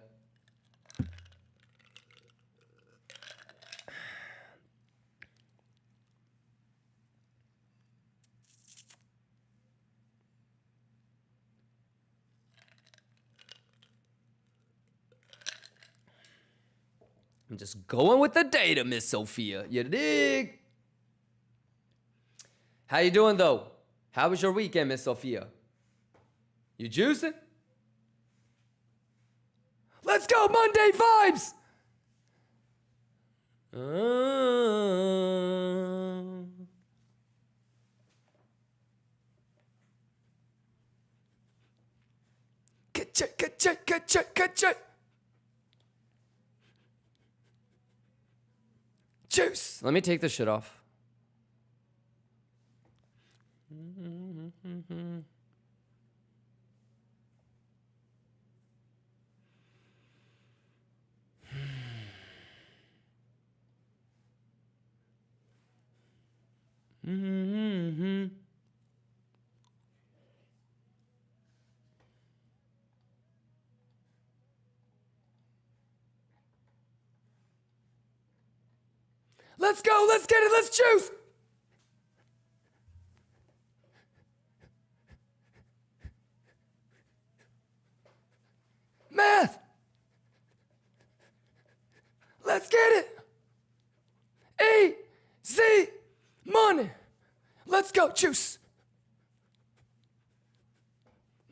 I'm just going with the data, Miss Sophia. You dig? How you doing, though? How was your weekend, Miss Sophia? You juicing? Let's go, Monday vibes! Ka-cha. Juice. Let me take this shit off. Let's go, let's get it, let's juice! Math! Let's get it! E-Z money! Let's go, juice!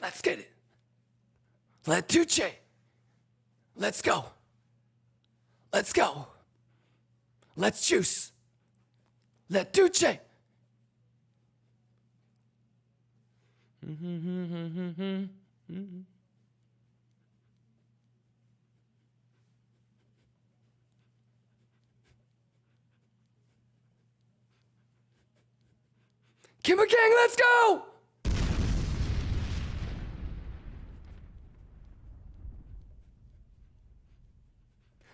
Let's get it. Let Duce. Let's go. Let's go. Let's juice. Let Duce. KIMBA gang, let's go!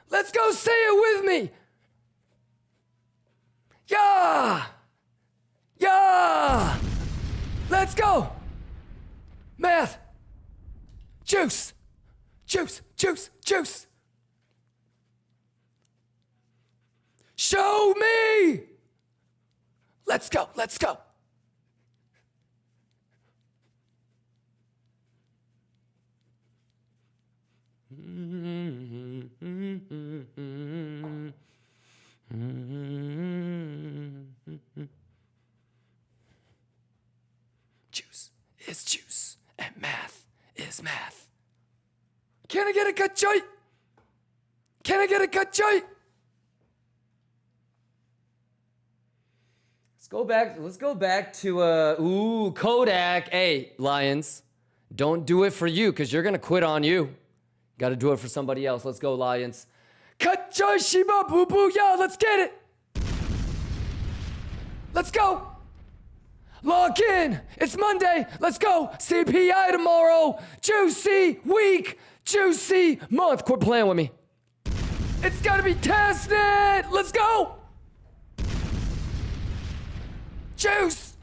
Let's go, say it with me! Yeah! Yeah! Let's go! Math! Juice! Juice, juice, juice! Show me! Let's go, let's go! Juice is juice, and math is math. Can I get a cut joint? Can I get a cut joint? Let's go back to Kodak. Hey, Lions. Don't do it for you, because you're gonna quit on you. Gotta do it for somebody else. Let's go, Lions. Cut joint, Shiba, boo boo, yo, let's get it! Let's go! Log in! It's Monday! Let's go! CPI tomorrow! Juicy week! Juicy month! Quit playing with me! It's gotta be tested! Let's go! Juice!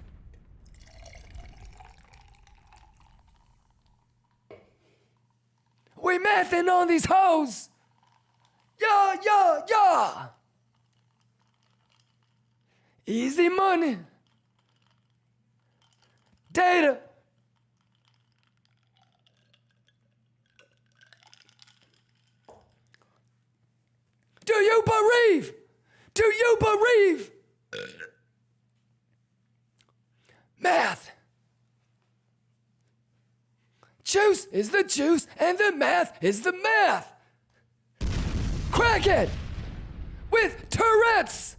We mathing on these hoes! Yeah, yeah, yeah! Easy money. Data. Do you believe? Do you believe? Math. Juice is the juice and the math is the math. Crackhead with Tourette's.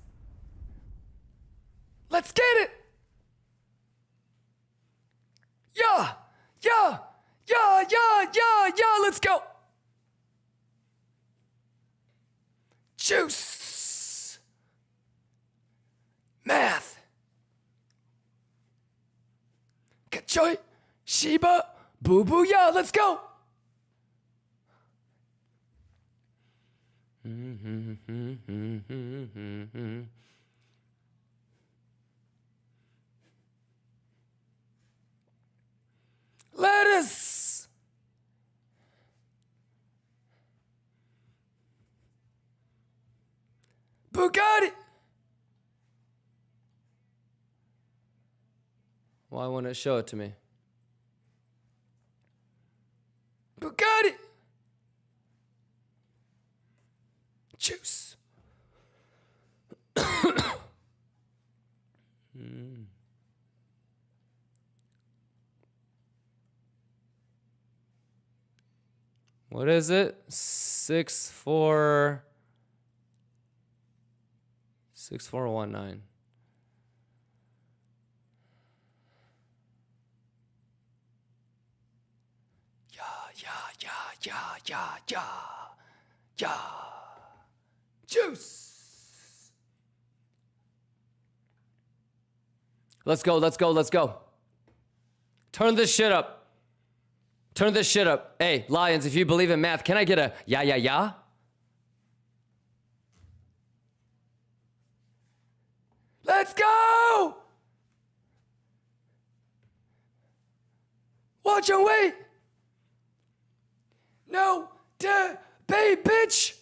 Let's get it. Yeah, yeah, yeah, yeah, yeah, yeah, let's go. Juice. Math. Kachoi, Shiba, boo boo, yeah, let's go. Lettuce. Bugatti. Why won't it show it to me? Bugatti. Juice. What is it? 6419. Yeah. Juice. Let's go, let's go, let's go. Turn this shit up. Turn this shit up. Hey, Lions, if you believe in math, can I get a yeah? Let's go. Watch and wait. No debate, bitch.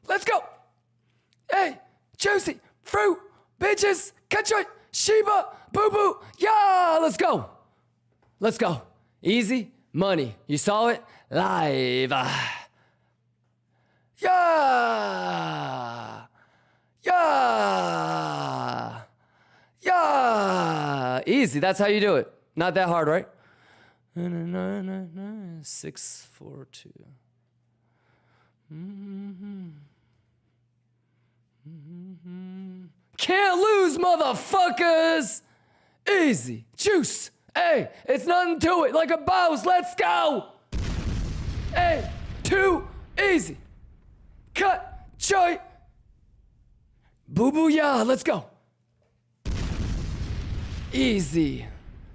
Let's go. Hey, juicy fruit, bitches, country, Sheba, boo boo, yeah, let's go. Let's go. Easy money. You saw it live. Yeah. Yeah. Yeah. Easy. That's how you do it. Not that hard, right? 642. Can't lose, motherfuckers. Easy. Juice. Hey, it's nothing to it. Like a boss. Let's go. Hey, too easy. Cut, joy. Boo boo, yeah. Let's go. Easy.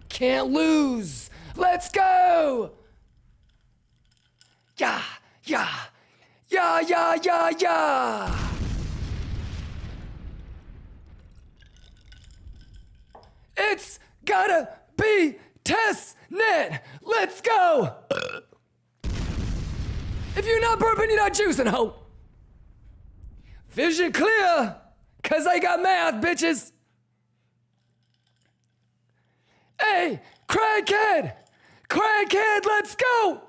Can't lose. Let's go. Yeah. It's gotta be test net. Let's go. If you're not burping, you're not juicing, ho. Vision clear, cause I got math, bitches. Hey, crackhead, let's go.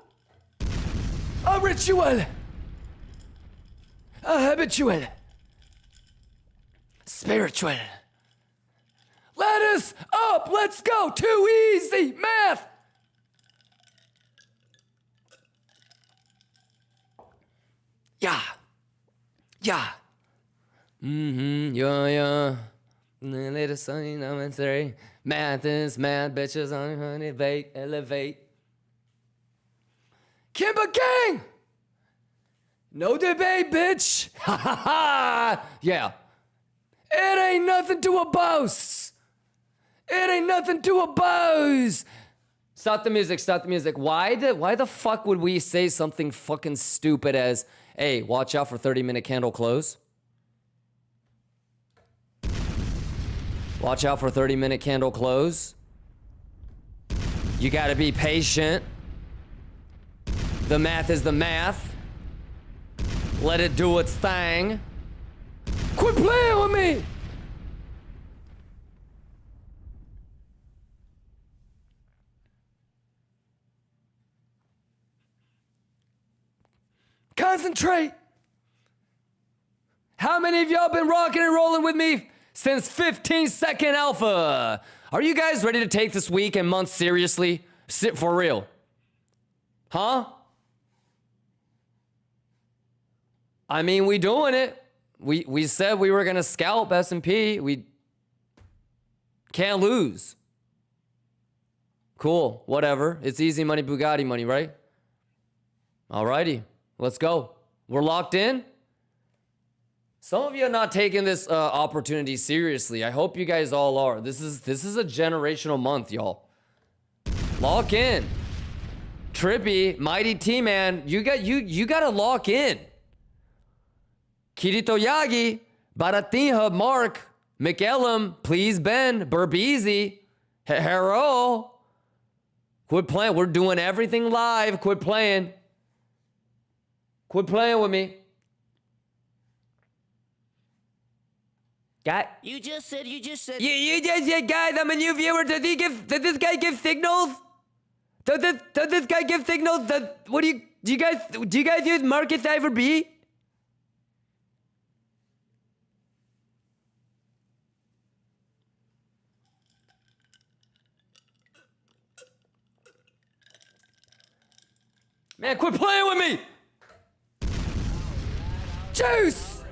A ritual, a habitual, spiritual. Let us up, let's go. Too easy, math. Yeah. Yeah. Little sunny number 3. Math is math, bitches on honey bake, elevate. KIMBA gang! No debate, bitch! Ha ha ha! Yeah. It ain't nothing to a boss! It ain't nothing to a boss! Stop the music, stop the music. Why the fuck would we say something fucking stupid as, hey, watch out for 30-minute candle close? Watch out for 30-minute candle close. You gotta be patient. The math is the math. Let it do its thing. Quit playing with me! Concentrate! How many of y'all been rocking and rolling with me since 15-second alpha? Are you guys ready to take this week and month seriously? Sit for real. Huh? I mean, we doing it. We said we were gonna scalp S&P. We can't lose. Cool, whatever. It's easy money, Bugatti money, right? Alrighty, let's go. We're locked in. Some of you are not taking this opportunity seriously. I hope you guys all are. This is a generational month, y'all. Lock in. Trippy, Mighty T-Man, you gotta lock in. Kirito Yagi, Baratinha, Mark, McEllum, Please Ben, Burbeezy, Hero. Quit playing. We're doing everything live. Quit playing. Quit playing with me. Guy. You just said. You just said, guys, I'm a new viewer. Does this guy give signals? Does this guy give signals? Do you guys use Marcus Cypher B? Man, quit playing with me! Juice!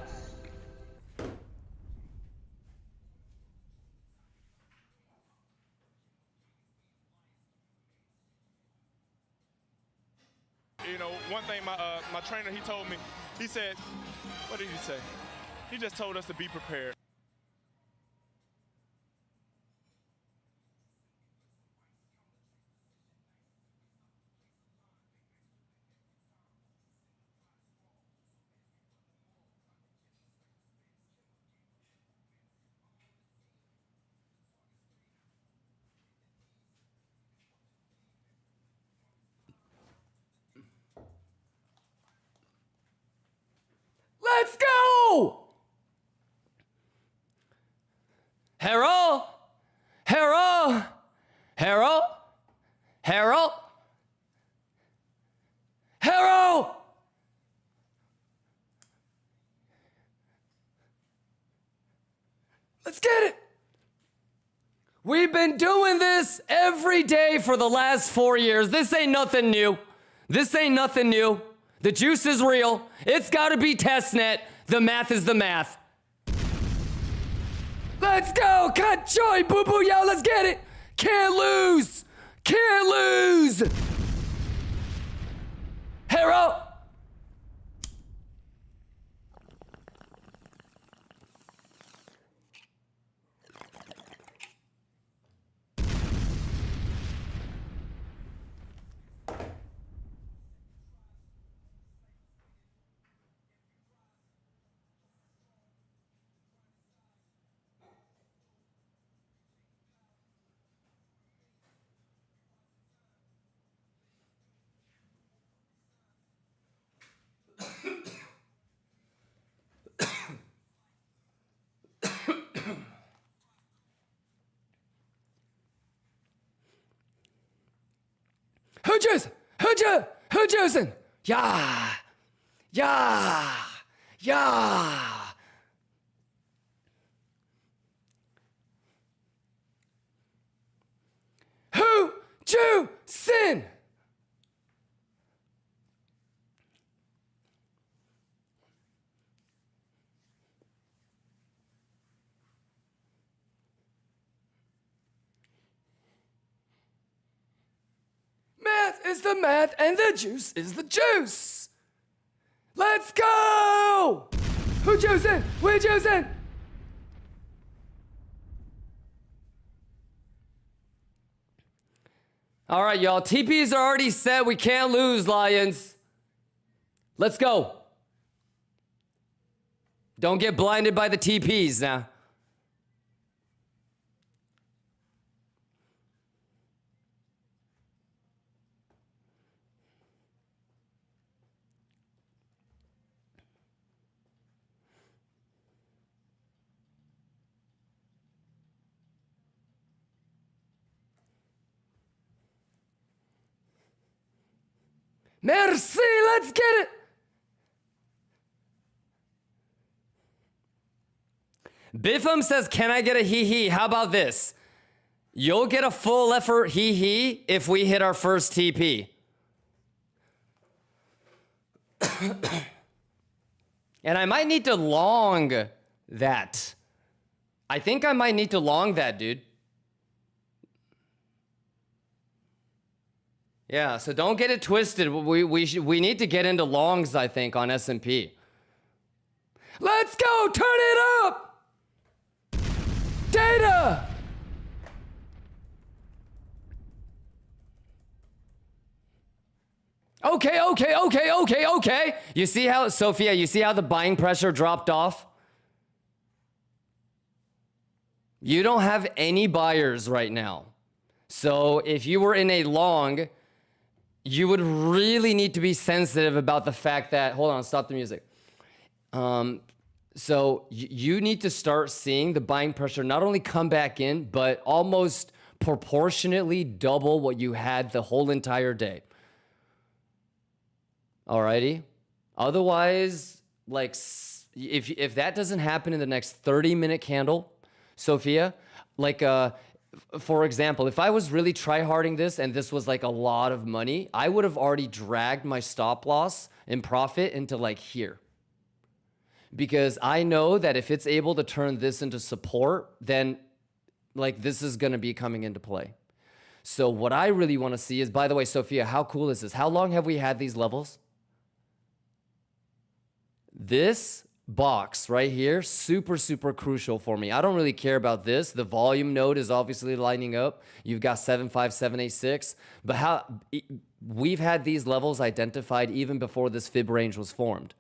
You know, one thing my trainer, he told me, he said, what did he say? He just told us to be prepared. Let's go! Harold! Harold! Harold! Harold! Harold! Let's get it! We've been doing this every day for the last 4 years. This ain't nothing new. This ain't nothing new. The juice is real. It's gotta be testnet. The math is the math. Let's go! Cut joy, boo boo, yo, let's get it! Can't lose! Can't lose! Hero! Who juicing? Yeah. Yeah. Yeah. Who juicing? Math is the math and the juice is the juice. Let's go! Who juicing? We're juicing! All right, y'all. TPs are already set. We can't lose, Lions. Let's go. Don't get blinded by the TPs now. Merci, let's get it. Biffum says, can I get a hee-hee? How about this? You'll get a full effort hee-hee if we hit our first TP. And I might need to long that. I think I might need to long that, dude. Yeah, so don't get it twisted. We need to get into longs, I think, on S&P. Let's go! Turn it up! Data! Okay. You see how, Sophia, you see how the buying pressure dropped off? You don't have any buyers right now. So if you were in a long, you would really need to be sensitive about the fact that, hold on, stop the music. So you need to start seeing the buying pressure not only come back in, but almost proportionately double what you had the whole entire day. Alrighty. Otherwise, like if that doesn't happen in the next 30-minute candle, Sophia, like for example, if I was really tryharding this and this was like a lot of money, I would have already dragged my stop loss and profit into like here. Because I know that if it's able to turn this into support, then like this is going to be coming into play. So what I really want to see is, by the way, Sophia, how cool is this? How long have we had these levels? This box right here, super, super crucial for me. I don't really care about this. The volume node is obviously lining up. You've got 75786, but how we've had these levels identified even before this fib range was formed.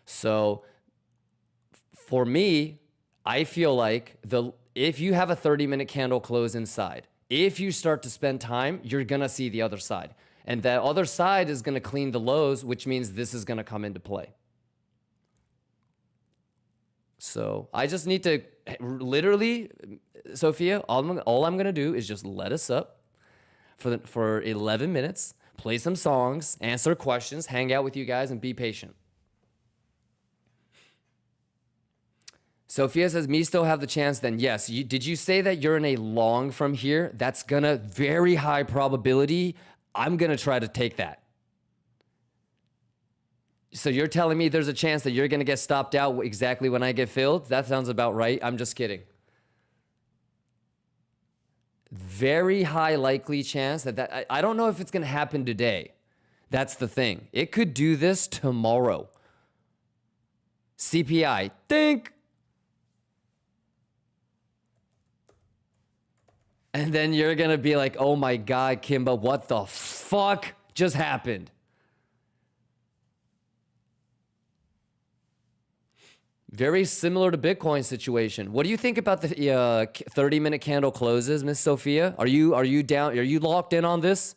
So for me, I feel like if you have a 30-minute candle close inside, if you start to spend time, you're going to see the other side. And that other side is going to clean the lows, which means this is going to come into play. So I just need to literally, Sophia, all I'm going to do is just let us up for 11 minutes, play some songs, answer questions, hang out with you guys, and be patient. Sophia says, me still have the chance then. Yes. Did you say that you're in a long from here? That's going to very high probability. I'm going to try to take that. So you're telling me there's a chance that you're going to get stopped out exactly when I get filled? That sounds about right. I'm just kidding. Very high likely chance that I don't know if it's going to happen today. That's the thing. It could do this tomorrow. CPI, think. And then you're going to be like, oh my God, Kimba, what the fuck just happened? Very similar to Bitcoin situation. What do you think about the 30-minute candle closes, Miss Sophia? Are you down? Are you locked in on this?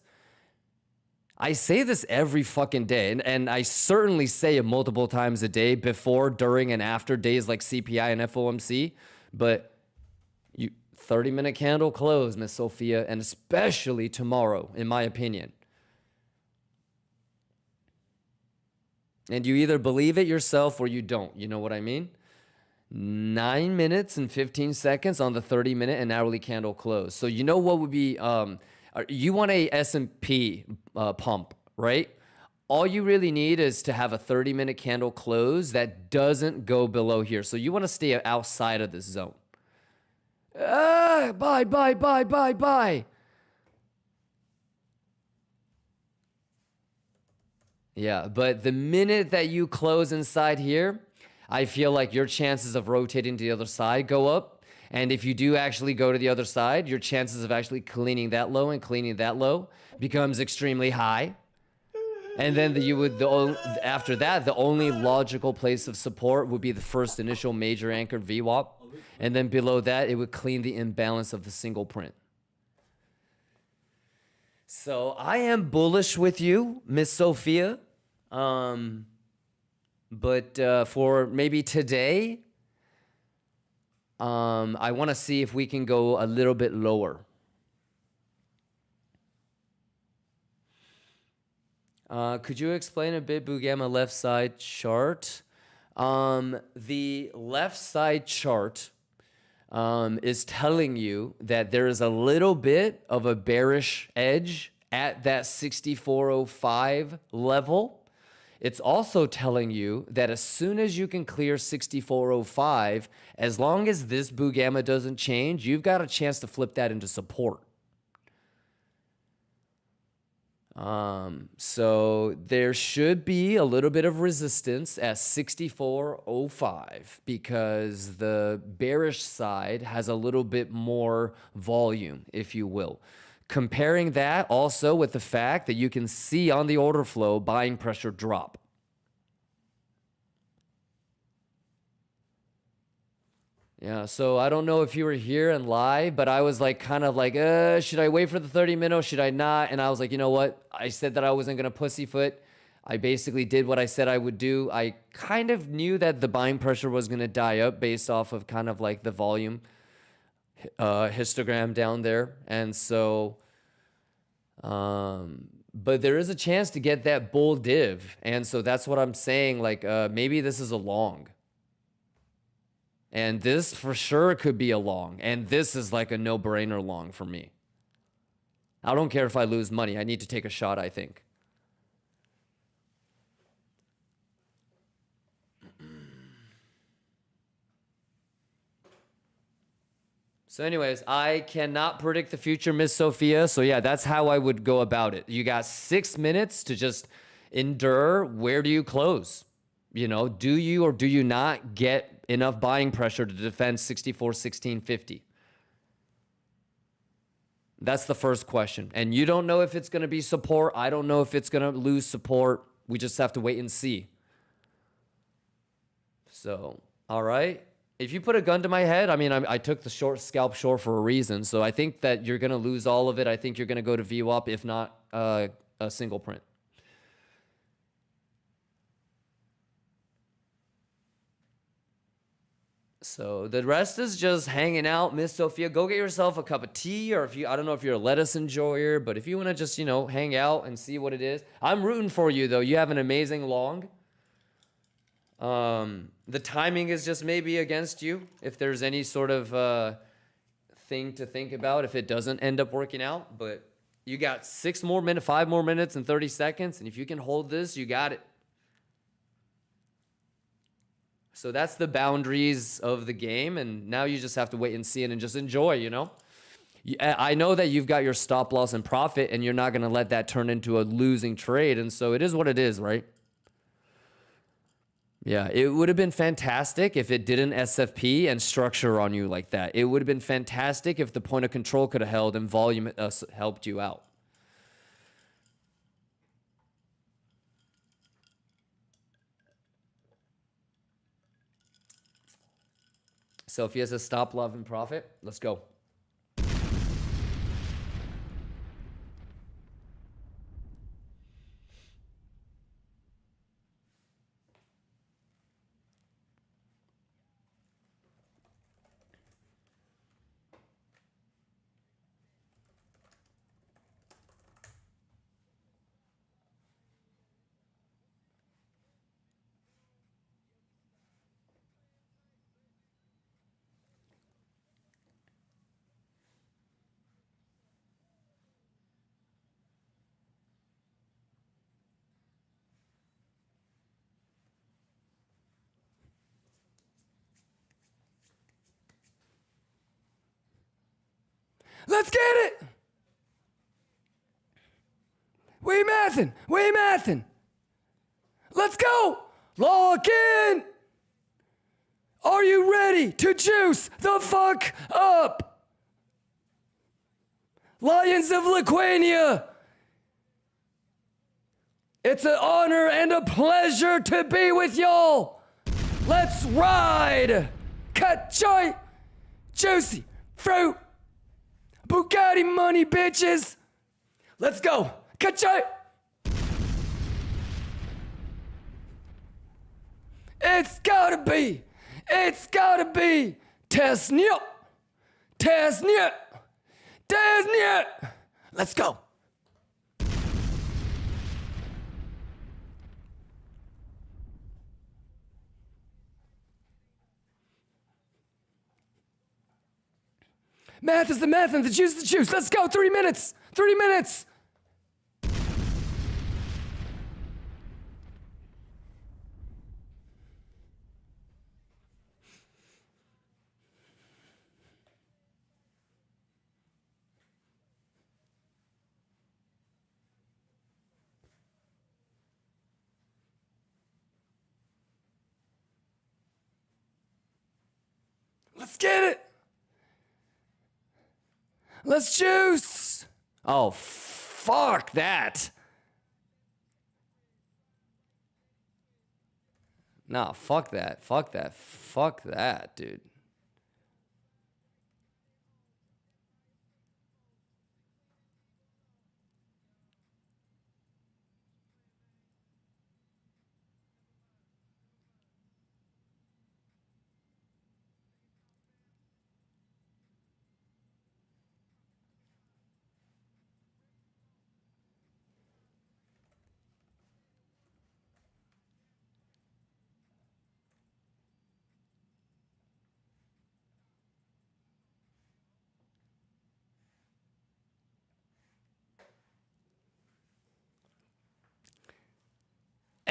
I say this every fucking day, and I certainly say it multiple times a day before, during, and after days like CPI and FOMC. But 30-minute candle close, Miss Sophia, and especially tomorrow, in my opinion. And you either believe it yourself or you don't. You know what I mean? 9 minutes and 15 seconds on the 30-minute and hourly candle close. So you know what would be, you want a S&P pump, right? All you really need is to have a 30-minute candle close that doesn't go below here. So you want to stay outside of this zone. Buy. Yeah, but the minute that you close inside here, I feel like your chances of rotating to the other side go up. And if you do actually go to the other side, your chances of actually cleaning that low and cleaning that low becomes extremely high. And then after that, the only logical place of support would be the first initial major anchored VWAP. And then below that, it would clean the imbalance of the single print. So I am bullish with you, Miss Sophia. But for maybe today, I want to see if we can go a little bit lower. Could you explain a bit, Bugama, left side chart? The left side chart is telling you that there is a little bit of a bearish edge at that 6405 level. It's also telling you that as soon as you can clear 6405, as long as this Bugama doesn't change, you've got a chance to flip that into support. So there should be a little bit of resistance at 6405 because the bearish side has a little bit more volume, if you will. Comparing that also with the fact that you can see on the order flow buying pressure drop. Yeah, so I don't know if you were here and live, but I was like, kind of like, should I wait for the 30-minute or should I not? And I was like, you know what? I said that I wasn't going to pussyfoot. I basically did what I said I would do. I kind of knew that the buying pressure was going to die up based off of kind of like the volume histogram down there. And so, but there is a chance to get that bull div. And so that's what I'm saying. Like, maybe this is a long. And this for sure could be a long. And this is like a no-brainer long for me. I don't care if I lose money. I need to take a shot, I think. So anyways, I cannot predict the future, Miss Sophia. So yeah, that's how I would go about it. You got 6 minutes to just endure. Where do you close? You know, do you or do you not get enough buying pressure to defend 64.1650? That's the first question. And you don't know if it's going to be support. I don't know if it's going to lose support. We just have to wait and see. So, all right. If you put a gun to my head, I mean, I took the short scalp short for a reason. So I think that you're going to lose all of it. I think you're going to go to VWAP, if not a single print. So the rest is just hanging out. Miss Sophia, go get yourself a cup of tea, or if you, I don't know if you're a lettuce enjoyer, but if you want to just, you know, hang out and see what it is. I'm rooting for you, though. You have an amazing long. The timing is just maybe against you. If there's any sort of thing to think about, if it doesn't end up working out, but you got 5 more minutes and 30 seconds. And if you can hold this, you got it. So that's the boundaries of the game. And now you just have to wait and see it and just enjoy, you know? I know that you've got your stop loss and profit, and you're not going to let that turn into a losing trade. And so it is what it is, right? Yeah, it would have been fantastic if it didn't SFP and structure on you like that. It would have been fantastic if the point of control could have held and volume helped you out. So if he has a stop, love, and profit, let's go. Let's get it. We mathin'. Let's go. Lock in. Are you ready to juice the fuck up? Lions of Lithuania. It's an honor and a pleasure to be with y'all. Let's ride. Cut joint. Juicy fruit. Bugatti money, bitches. Let's go. Ka-choy. It's gotta be. Tesnit. Let's go. Math is the math and the juice is the juice. Let's go. 3 minutes. 3 minutes. Let's get it. Let's juice. Oh, fuck that. Nah, fuck that. Fuck that, dude.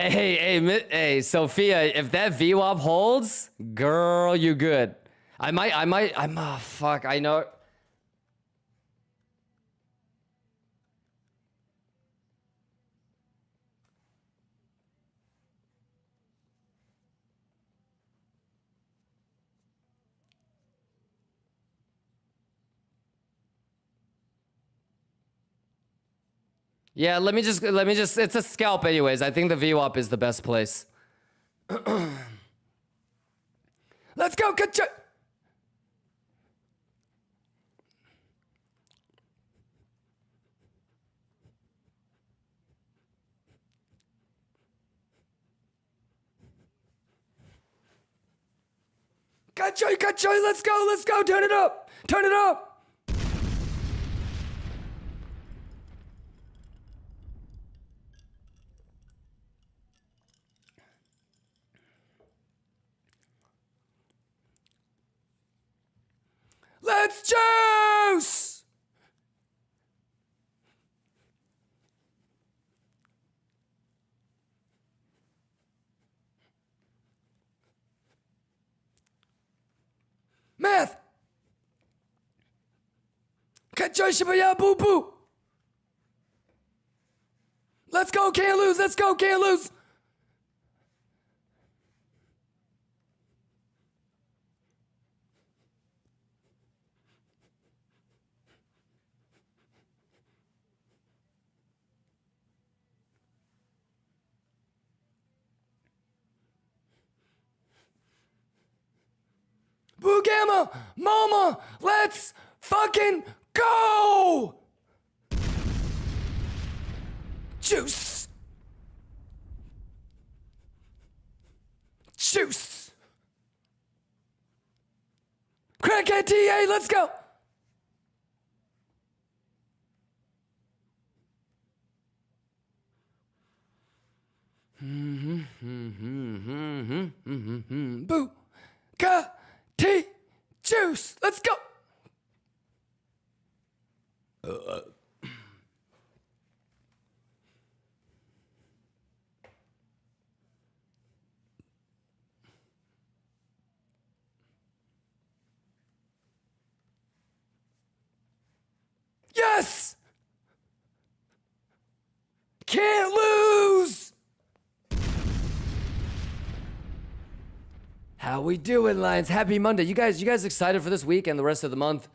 Hey, Sophia, if that VWAP holds, girl, you good. Oh, fuck, I know. Yeah, let me just, it's a scalp anyways. I think the VWAP is the best place. Let's go, Kacha. Kachoy, let's go, turn it up. Let's juice! Math! Kachoy Shibaya Boo Boo! Let's go, can't lose! Boo Gamma! Mama! Let's fucking go! Juice! Crackhead TA, let's go! Boo! Ka! T! Juice! Let's go! Yes! Can't lose! How we doing, Lions? Happy Monday. You guys excited for this week and the rest of the month?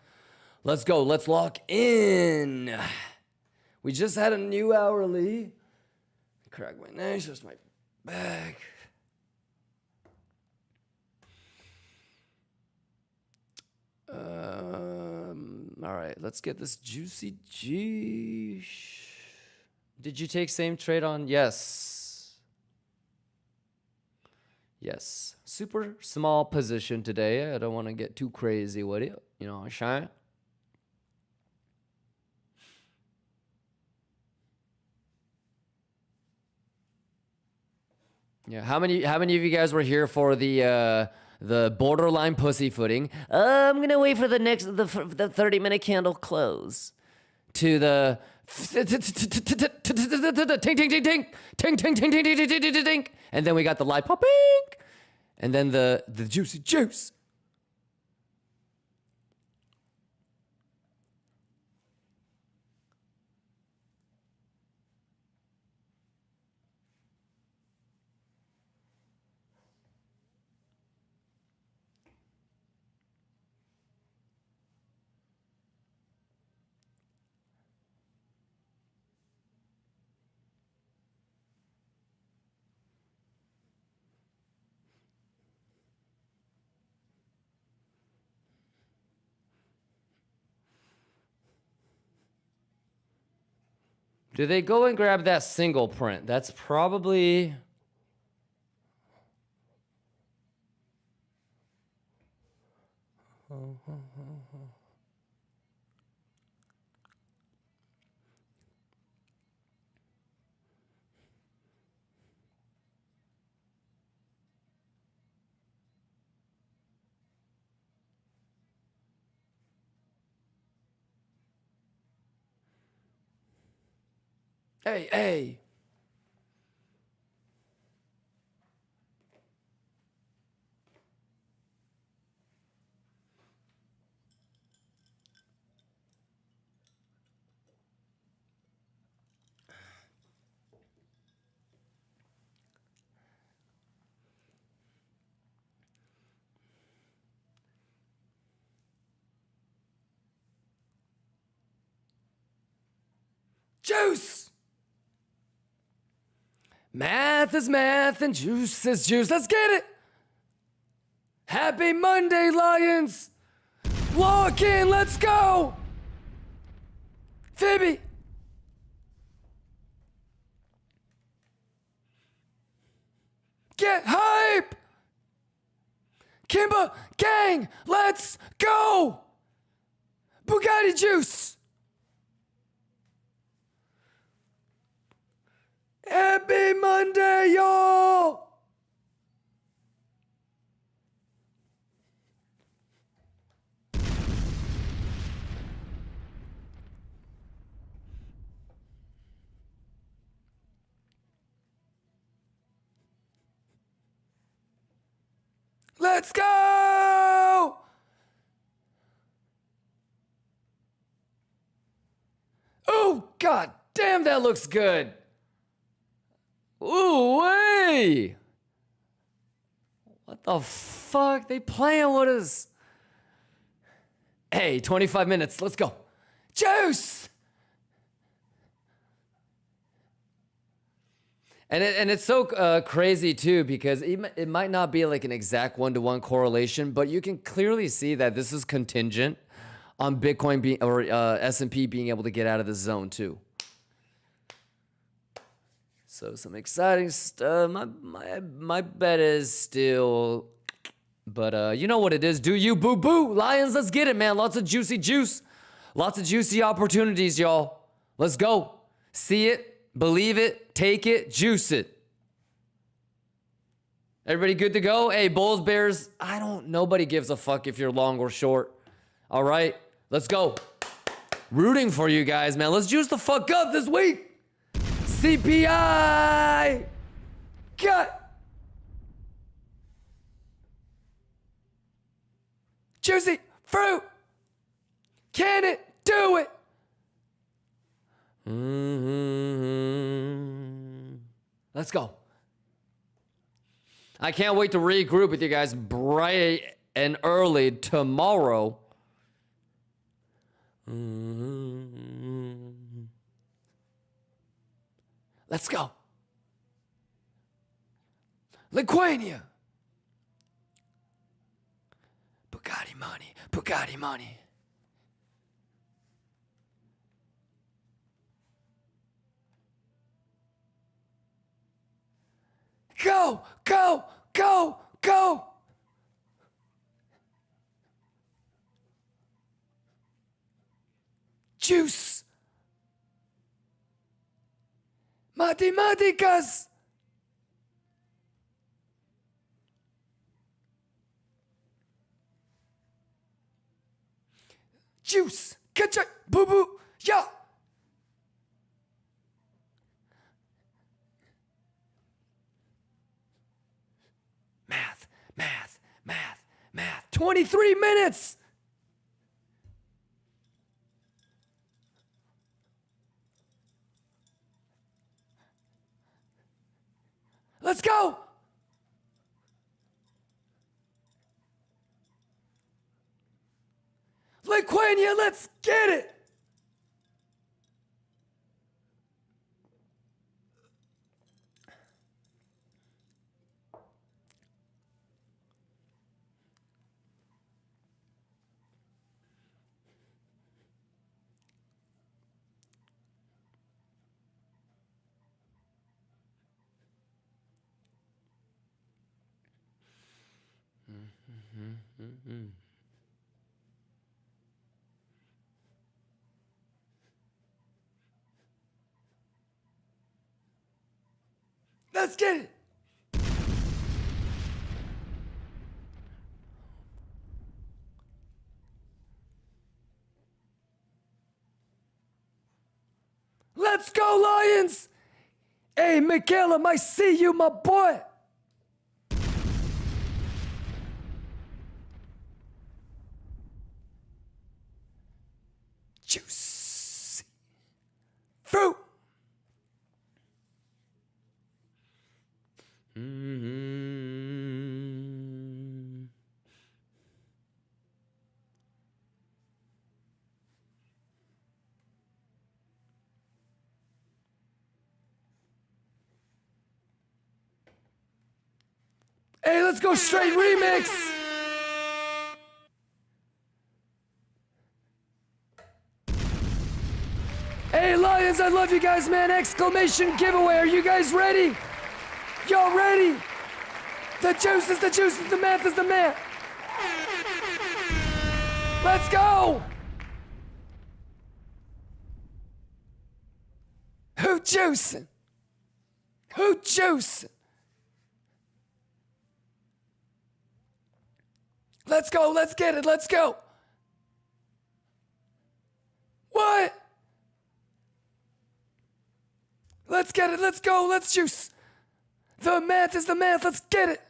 Let's go. Let's lock in. We just had a new hourly. Crack my neck, just my back. All right, let's get this juicy G. Did you take same trade on? Yes. Yes. Super small position today. I don't want to get too crazy with it. You know, shine. Yeah. How many of you guys were here for the borderline pussyfooting? I'm gonna wait for the 30-minute candle close to the ting ting ting ting ting ting ting ting ting ting ting ting ting, and then we got the light popping, and then the juicy juice. Do they go and grab that single print? That's probably... Hey. Juice. Math is math and juice is juice. Let's get it. Happy Monday, Lions. Lock in, let's go. Phoebe. Get hype. Kimba, gang, let's go. Bugatti juice. Happy Monday, y'all. Let's go! Oh, god damn, that looks good. Ooh, wait. What the fuck? They playing with us. Hey, 25 minutes. Let's go. Juice! And it's so crazy too, because it might not be like an exact one-to-one correlation, but you can clearly see that this is contingent on Bitcoin being or S&P being able to get out of the zone too. So some exciting stuff. My bet is still, but you know what it is. Do you boo boo Lions? Let's get it, man. Lots of juicy juice, lots of juicy opportunities, y'all. Let's go. See it. Believe it, take it, juice it. Everybody good to go? Hey, Bulls, Bears, nobody gives a fuck if you're long or short. All right, let's go. Rooting for you guys, man. Let's juice the fuck up this week. CPI. Cut. Juicy fruit. Can it do it? Let's go. I can't wait to regroup with you guys bright and early tomorrow. Let's go. Lithuania. Bugatti money. Bugatti money. Go, go, go, go. Juice. Matemáticas. Juice. Catch it. Boo boo. Yeah. Math. 23 minutes. Let's go. Lithuania, let's get it. Let's get it. Let's go, Lions. Hey, Michaela, I see you, my boy. Juicy fruit. Hey, let's go straight remix. Hey, Lions, I love you guys, man. Exclamation giveaway. Are you guys ready? Y'all ready? The juice is the juice, the math is the math. Let's go. Who juicing? Who juicing? Let's go, let's get it, let's go. What? Let's get it, let's go, let's juice. The math is the math, let's get it.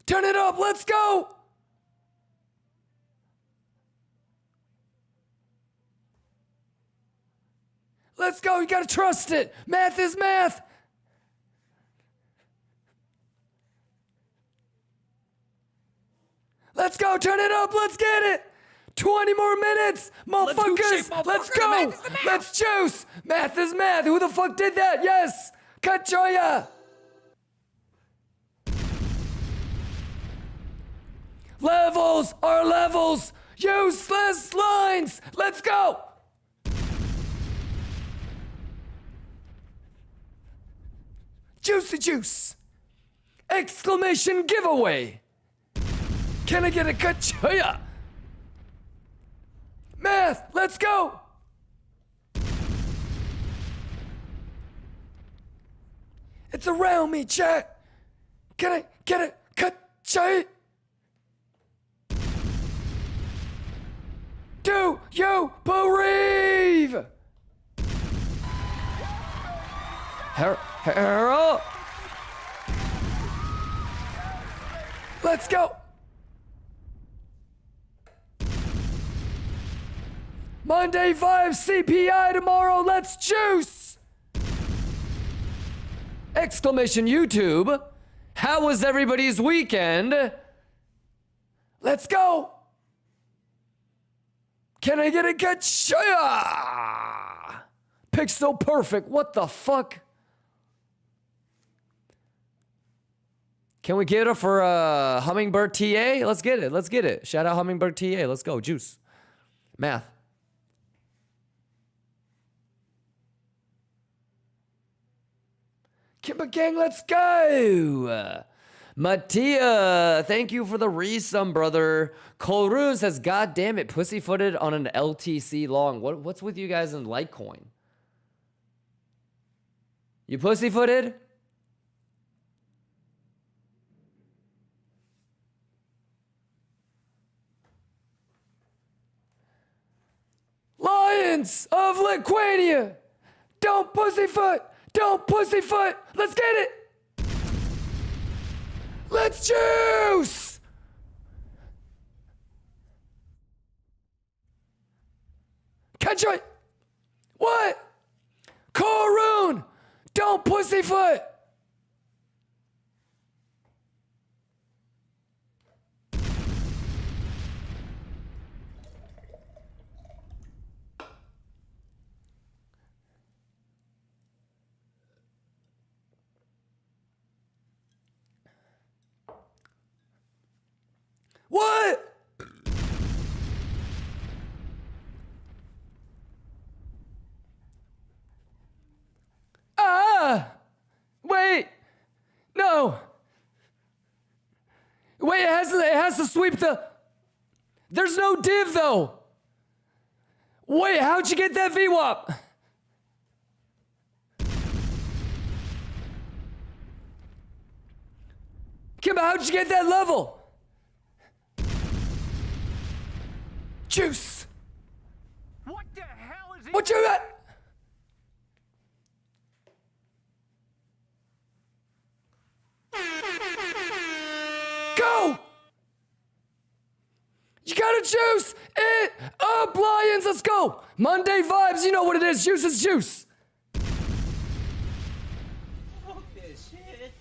Turn it up, let's go. Let's go, you gotta trust it. Math is math. Let's go, turn it up, let's get it. 20 more minutes, motherfuckers. Let's go. Let's juice. Math is math. Who the fuck did that? Yes. Kachoya. Levels are levels. Useless lines. Let's go. Juicy juice. Exclamation giveaway. Can I get a kachoya? Math, let's go. It's around me, chat. Can I get a kachoya? Do you believe? Harold. Let's go. Monday vibes CPI tomorrow. Let's juice. Exclamation YouTube. How was everybody's weekend? Let's go. Can I get a kachoya? Pixel perfect. What the fuck? Can we get it for Hummingbird TA? Let's get it. Let's get it. Shout out Hummingbird TA. Let's go. Juice. Math. Kimba gang, let's go. Mattia, thank you for the resum, brother. Colrune says, God damn it, pussyfooted on an LTC long. What's with you guys in Litecoin? You pussyfooted? Lions of Liquania, don't pussyfoot. Don't pussyfoot. Let's get it. Let's juice. Catch it. What? Corune. Don't pussyfoot. What? Wait. No. Wait, it has to sweep the... There's no div though. Wait, how'd you get that VWAP? Kimba, how'd you get that level? Juice. What the hell is he? What you got? Go! You gotta juice it up, Lions. Let's go. Monday vibes. You know what it is. Juice is juice. Fuck that shit.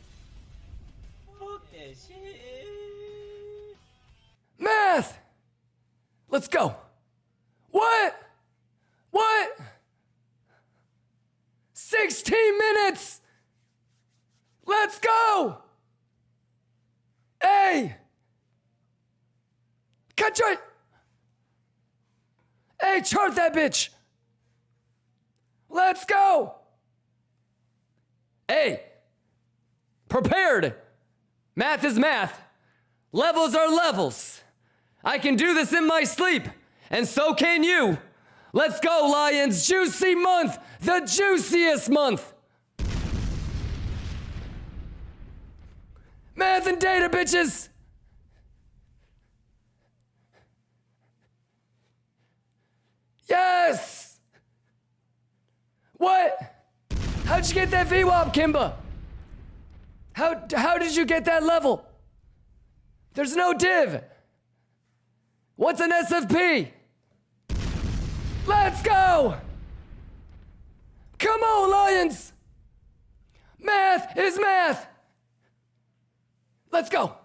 Fuck that shit. Math. Let's go. What? What? 16 minutes. Let's go! Hey! Catch it! Hey, chart that bitch! Let's go! Hey! Prepared! Math is math. Levels are levels. I can do this in my sleep, and so can you. Let's go, Lions! Juicy month! The juiciest month! Math and data, bitches! Yes! What? How'd you get that VWAP, Kimba? How did you get that level? There's no div. What's an SFP? Let's go! Come on, Lions! Math is math! Let's go!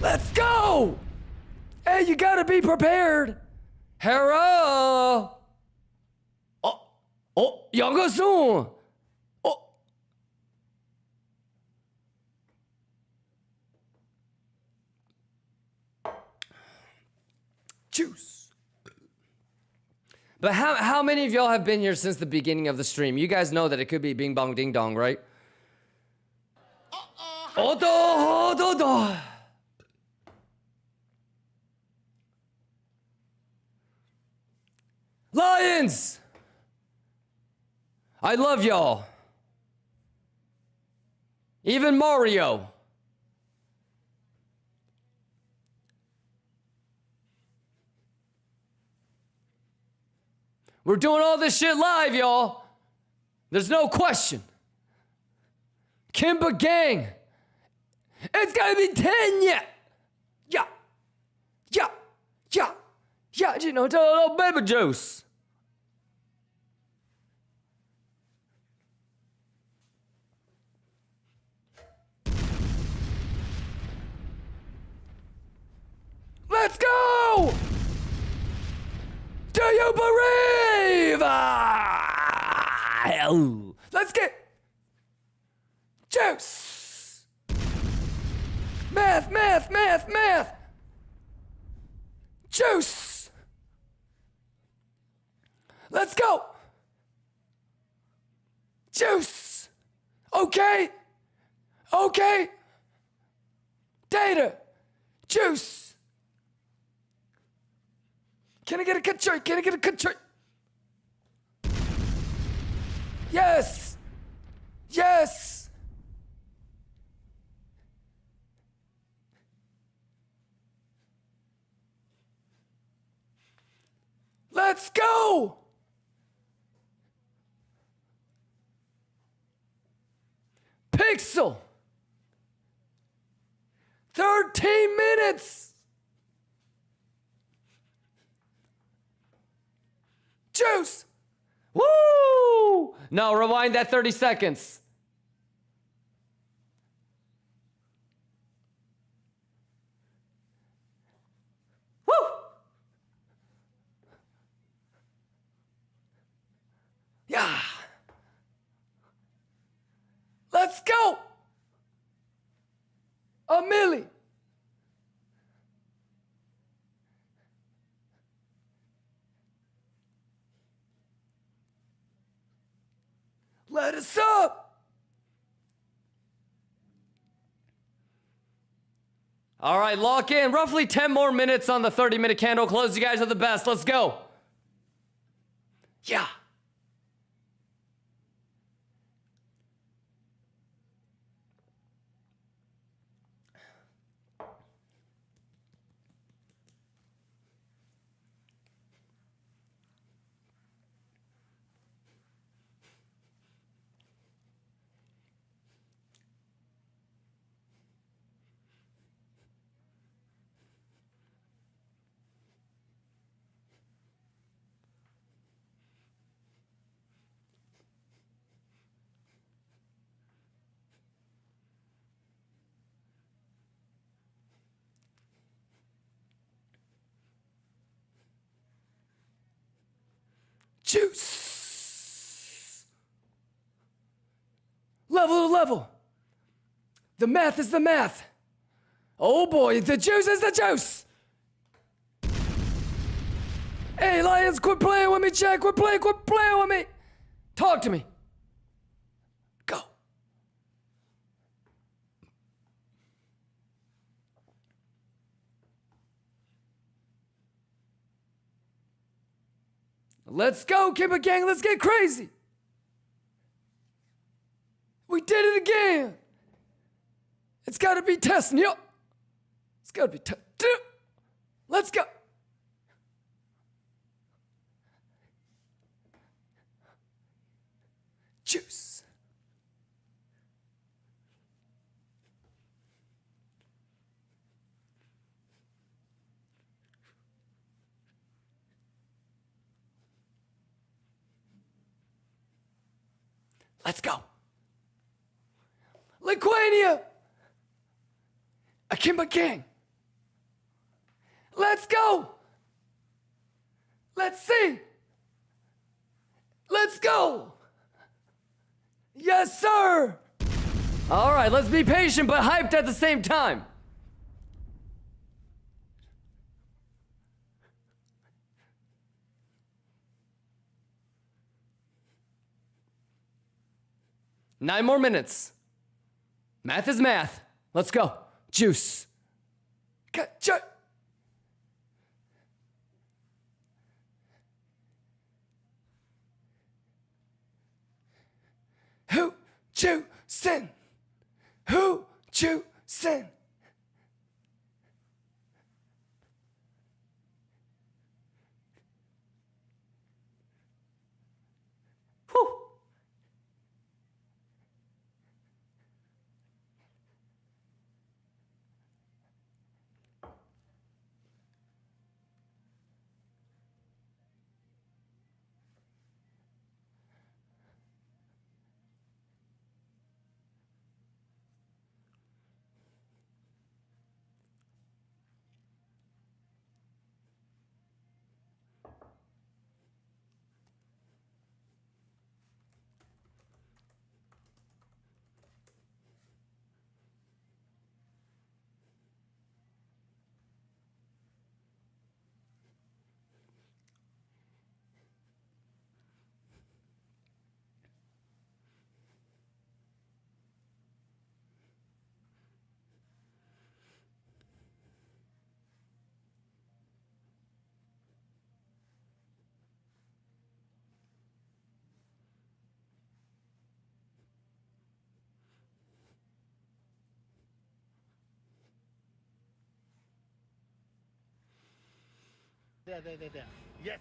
Let's go! Hey, you gotta be prepared. Hello. 양가순. Juice. But how many of y'all have been here since the beginning of the stream? You guys know that it could be bing bong ding dong, right? Lions! I love y'all. Even Mario. We're doing all this shit live, y'all. There's no question. Kimba gang. It's gonna be 10 yet. Yeah. You know, tell a little baby juice. Let's go! Do you believe? Let's get juice. Math. Juice. Let's go. Juice. Okay. Data. Juice. Can I get a cut chart? Yes. Let's go. Pixel. 13 minutes. Juice. Woo! No, rewind that 30 seconds. Woo! Yeah. Let's go. A milli. Let us up. All right, lock in. Roughly 10 more minutes on the 30-minute candle close. You guys are the best. Let's go. Yeah. Juice. Level to level. The math is the math. Oh boy, the juice is the juice. Hey, Lions, quit playing with me, Jack. Quit playing with me. Talk to me. Go. Let's go, KIMBA gang. Let's get crazy. We did it again. It's got to be testing, yo. It's got to be testing. Let's go. Juice. Let's go. Lithuania. A KIMBA gang. Let's go. Let's see. Let's go. Yes, sir. All right, let's be patient but hyped at the same time. Nine more minutes. Math is math. Let's go. Juice. Who juicing? Who juicing? Whew. There. Yes.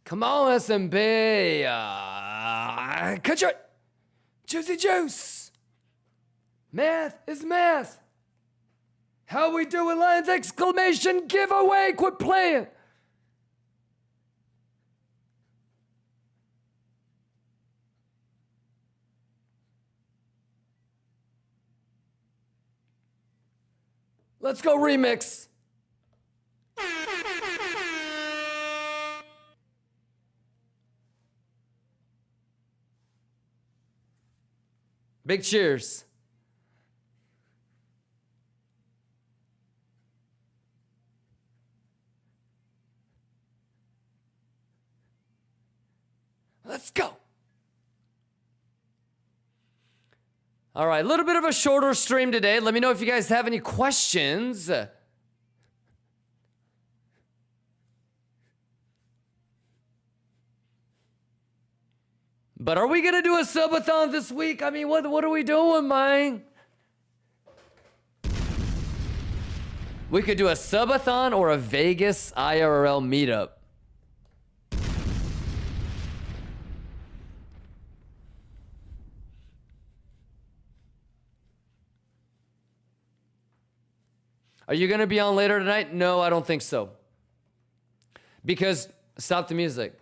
Come on, SMB. Cut your juicy juice. Math is math. How we doing, Lions? Exclamation giveaway. Quit playing. Let's go remix. Big cheers. Let's go. All right, a little bit of a shorter stream today. Let me know if you guys have any questions. But are we gonna do a subathon this week? I mean, what are we doing, man? We could do a subathon or a Vegas IRL meetup. Are you going to be on later tonight? No, I don't think so. Because, stop the music.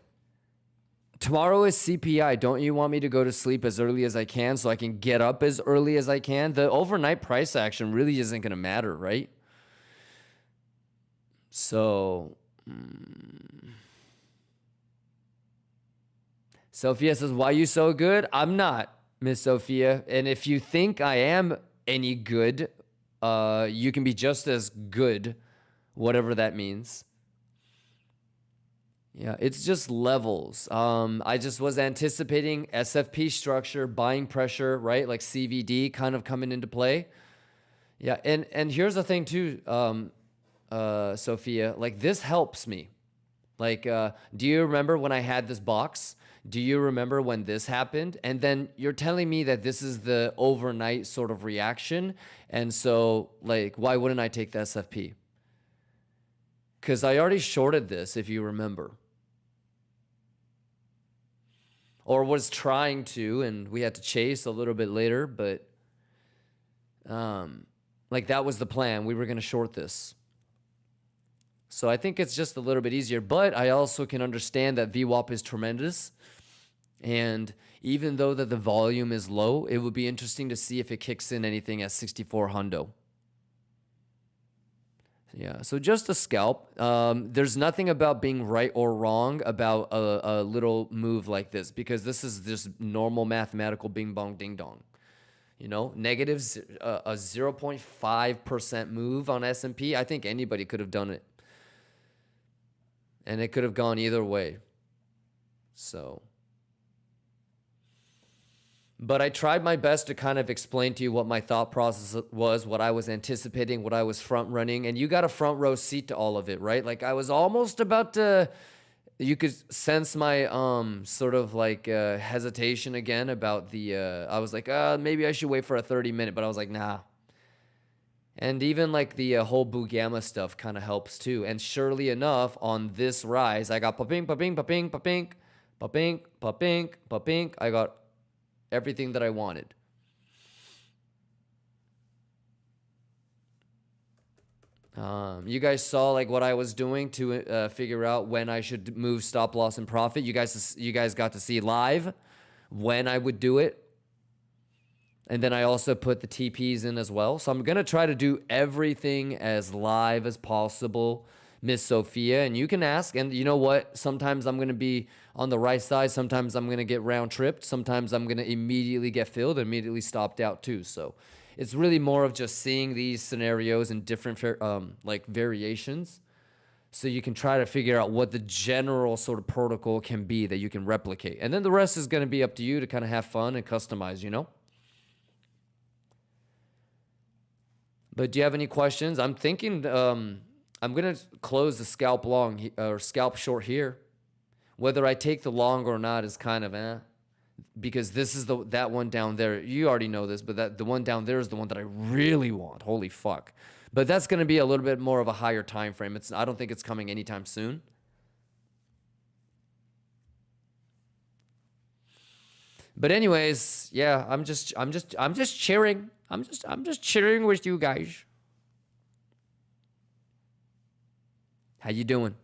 Tomorrow is CPI. Don't you want me to go to sleep as early as I can so I can get up as early as I can? The overnight price action really isn't going to matter, right? So, Sophia says, why you so good? I'm not, Miss Sophia. And if you think I am any good, you can be just as good, whatever that means. Yeah, it's just levels. I just was anticipating SFP structure, buying pressure, right? Like CVD kind of coming into play. Yeah, and here's the thing too, Sophia, like this helps me. Like, do you remember when I had this box? Do you remember when this happened? And then you're telling me that this is the overnight sort of reaction. And so, like, why wouldn't I take the SFP? Because I already shorted this, if you remember. Or was trying to, and we had to chase a little bit later, but like that was the plan. We were going to short this. So I think it's just a little bit easier, but I also can understand that VWAP is tremendous. And even though that the volume is low, it would be interesting to see if it kicks in anything at 64 hundo. Yeah, so just a scalp. There's nothing about being right or wrong about a little move like this, because this is just normal mathematical bing bong ding dong. You know, negatives, a 0.5% move on S&P. I think anybody could have done it. And it could have gone either way. So, but I tried my best to kind of explain to you what my thought process was, what I was anticipating, what I was front running, and you got a front row seat to all of it, right? Like I was almost about to, you could sense my sort of like hesitation again about the, I was like, maybe I should wait for a 30-minute, but I was like, nah. And even like the whole Bugama stuff kind of helps too. And surely enough, on this rise, I got pa-ping, pa-ping, pa-ping, pa-ping, pa-ping, pa-ping, pa-ping. I got everything that I wanted. You guys saw like what I was doing to figure out when I should move stop loss and profit. You guys got to see live when I would do it. And then I also put the TPs in as well. So I'm going to try to do everything as live as possible, Miss Sophia. And you can ask. And you know what? Sometimes I'm going to be on the right side. Sometimes I'm going to get round tripped. Sometimes I'm going to immediately get filled, immediately stopped out too. So it's really more of just seeing these scenarios in different like variations. So you can try to figure out what the general sort of protocol can be that you can replicate. And then the rest is going to be up to you to kind of have fun and customize, you know? But do you have any questions? I'm thinking I'm going to close the scalp long or scalp short here. Whether I take the long or not is kind of because this is that one down there. You already know this, but the one down there is the one that I really want. Holy fuck. But that's going to be a little bit more of a higher time frame. I don't think it's coming anytime soon. But anyways, yeah, I'm just cheering. I'm just cheering with you guys. How you doing?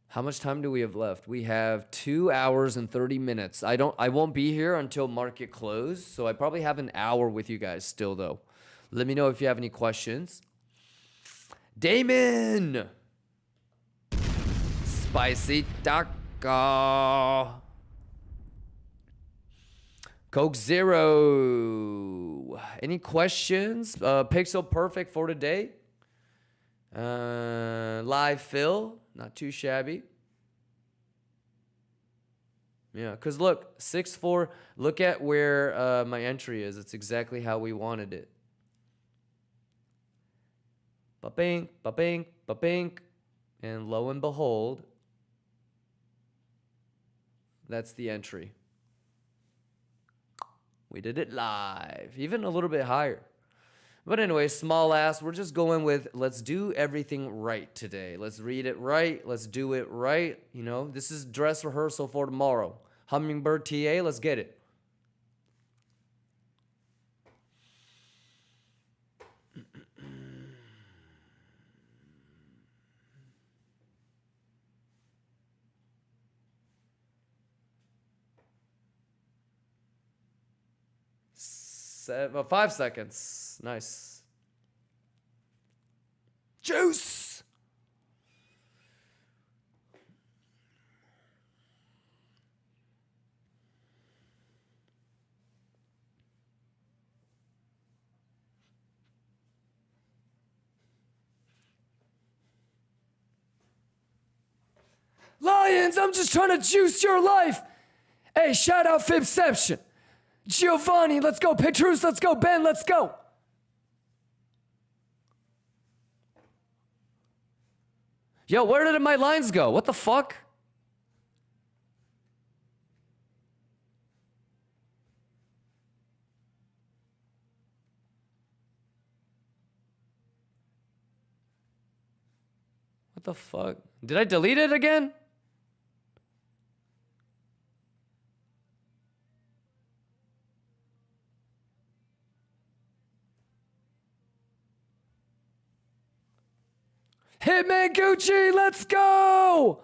How much time do we have left? We have 2 hours and 30 minutes. I won't be here until market close, so I probably have an hour with you guys still though. Let me know if you have any questions. Damon! Spicy taco. Coke Zero. Any questions? Pixel Perfect for today. Live fill. Not too shabby. Yeah, because look, 6-4. Look at where my entry is. It's exactly how we wanted it. Ba-bing, ba-bing, ba-bing. And lo and behold, that's the entry. We did it live, even a little bit higher. But anyway, small ass, we're just going with, let's do everything right today. Let's read it right. Let's do it right. You know, this is dress rehearsal for tomorrow. Hummingbird TA, let's get it. Well, 5 seconds. Nice. Juice. Lions, I'm just trying to juice your life. Hey, shout out Fibception. Giovanni, let's go. Petrus, let's go. Ben, let's go. Yo, where did my lines go? What the fuck? What the fuck? Did I delete it again? Hitman Gucci, let's go.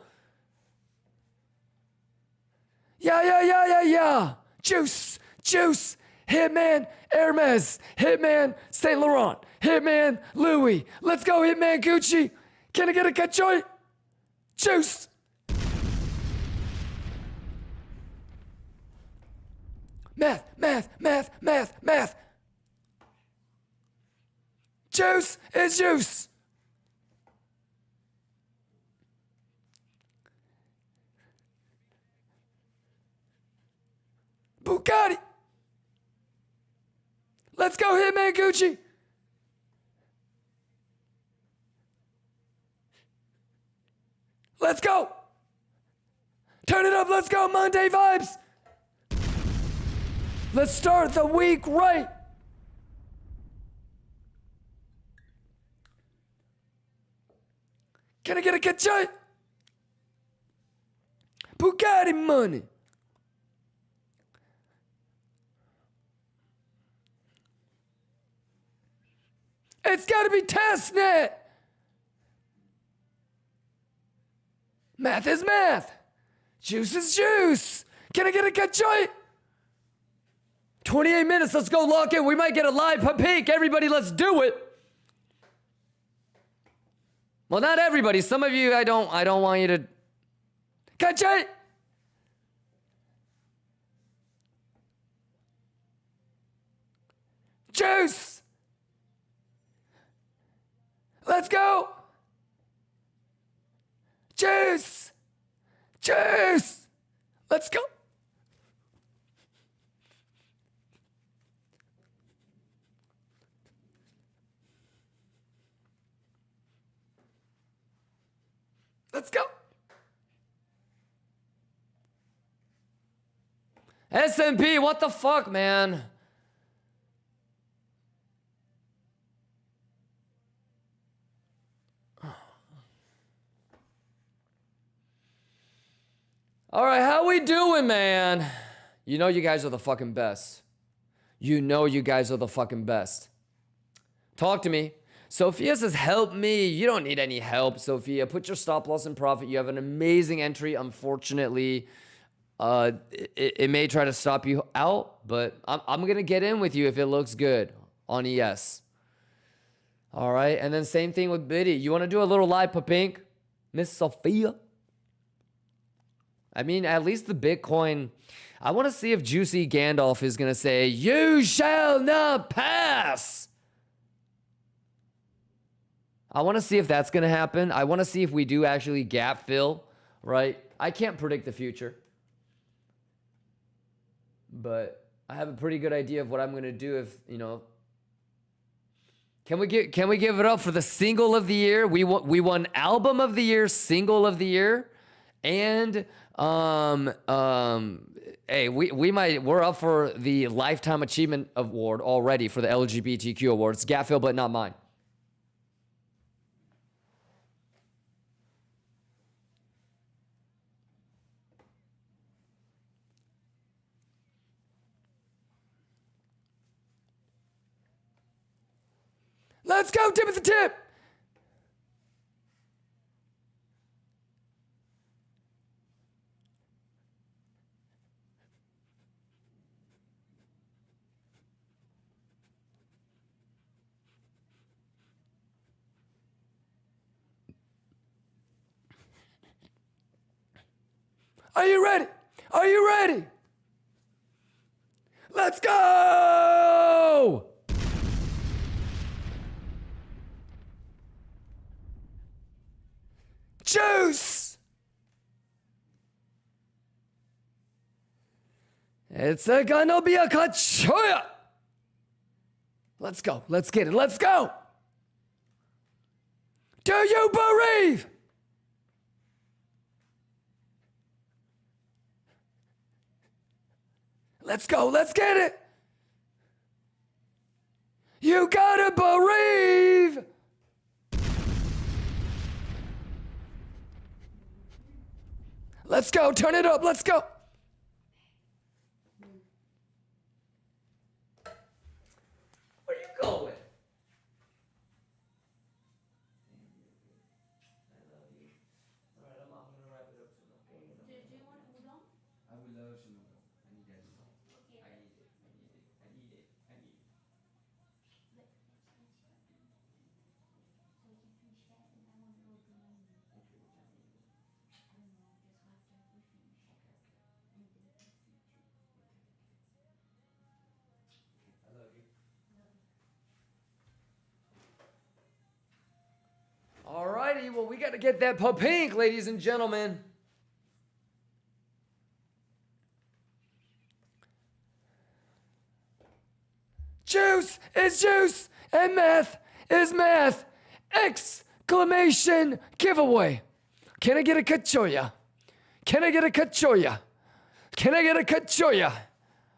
Yeah. Juice. Hitman Hermes. Hitman Saint Laurent. Hitman Louis. Let's go, Hitman Gucci. Can I get a cachoy? Juice. Math. Juice is juice. Bugatti. Let's go, Hitman Gucci. Let's go. Turn it up. Let's go. Monday vibes. Let's start the week right. Can I get a ketchup? Bugatti money. It's gotta be testnet. Math is math. Juice is juice. Can I get a ketchup? 28 minutes, let's go lock in. We might get a live peak. Everybody, let's do it. Well, not everybody. Some of you, I don't want you to. Ketchup. Juice. Let's go. Juice. Let's go. Let's go. SMP, what the fuck, man? All right, how we doing, man? You know you guys are the fucking best. You know you guys are the fucking best. Talk to me. Sophia says, help me. You don't need any help, Sophia. Put your stop loss in profit. You have an amazing entry. Unfortunately, it may try to stop you out, but I'm going to get in with you if it looks good on ES. All right, and then same thing with Biddy. You want to do a little live pink, Miss Sophia? I mean, at least the Bitcoin. I want to see if Juicy Gandalf is going to say, you shall not pass. I want to see if that's going to happen. I want to see if we do actually gap fill, right? I can't predict the future, but I have a pretty good idea of what I'm going to do if, you know. Can we give it up for the single of the year? We won album of the year, single of the year, and Hey, we're up for the Lifetime Achievement Award already for the LGBTQ awards. Gatfill, but not mine. Let's go, tip at the tip. Are you ready? Are you ready? Let's go! Juice! It's gonna be a kachoya! Let's go. Let's get it. Let's go! Do you believe? Let's go. Let's get it. You gotta believe. Let's go. Turn it up. Let's go. Where you going? Alrighty, well, we got to get that pink, ladies and gentlemen. Juice is juice, and math is math. Exclamation giveaway. Can I get a kachoya? Can I get a kachoya? Can I get a kachoya?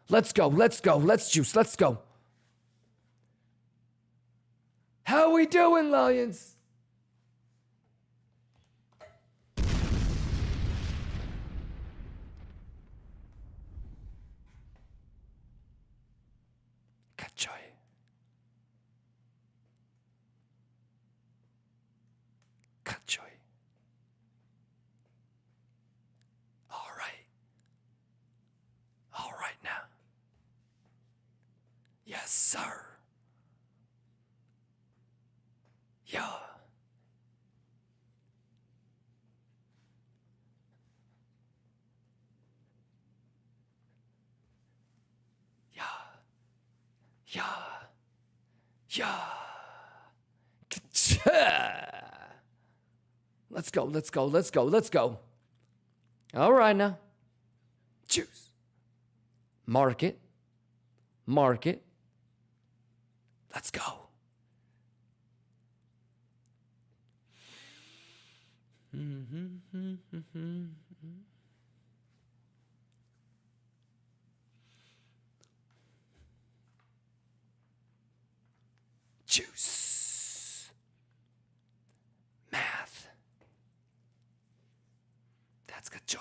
Let's go, let's go, let's juice, let's go. How we doing, lions? Kachoy. Kachoy. All right. All right now. Yes, sir. Yeah. Yeah. Yeah. Ka-cha. Let's go, let's go, let's go, let's go. All right now. Juice. Market. Market. Let's go. Juice. Math. That's good joy.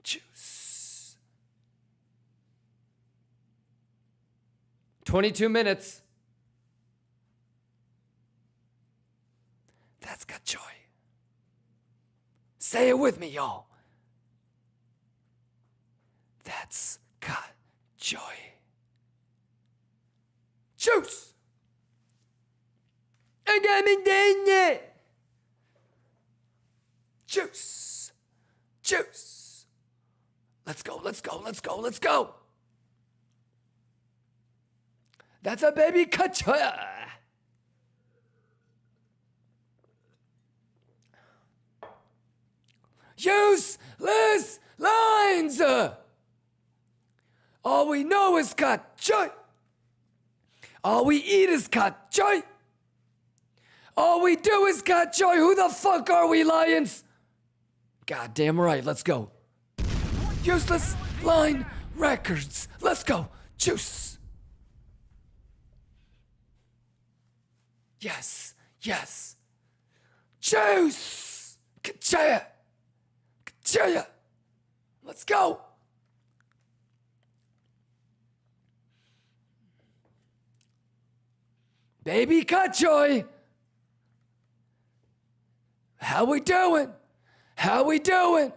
Juice. 22 minutes. That's good joy. Say it with me, y'all. That's got joy. Juice! I got me done it. Juice! Juice! Let's go, let's go, let's go, let's go! That's a baby kachoya! Useless lines! All we know is got joy. All we eat is cat joy. All we do is cat joy. Who the fuck are we, lions? Goddamn right, let's go. Useless Line Records. Let's go. Juice. Yes, yes. Juice. Kachaya. Kachaya. Let's go. Baby Kachoy. How we doing? How we doing?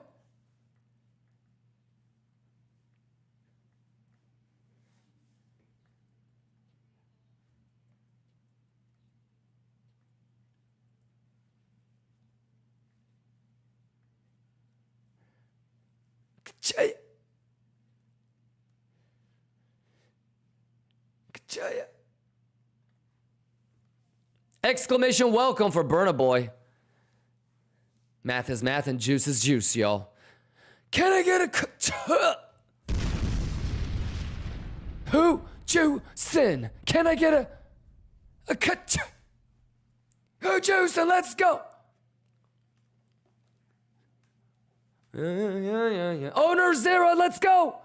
Kachaya. Kachaya. Exclamation welcome for Burna Boy. Math is math and juice is juice, y'all. Can I get a who juicing? Can I get a who juicing? Let's go. Yeah. Owner Zero, let's go.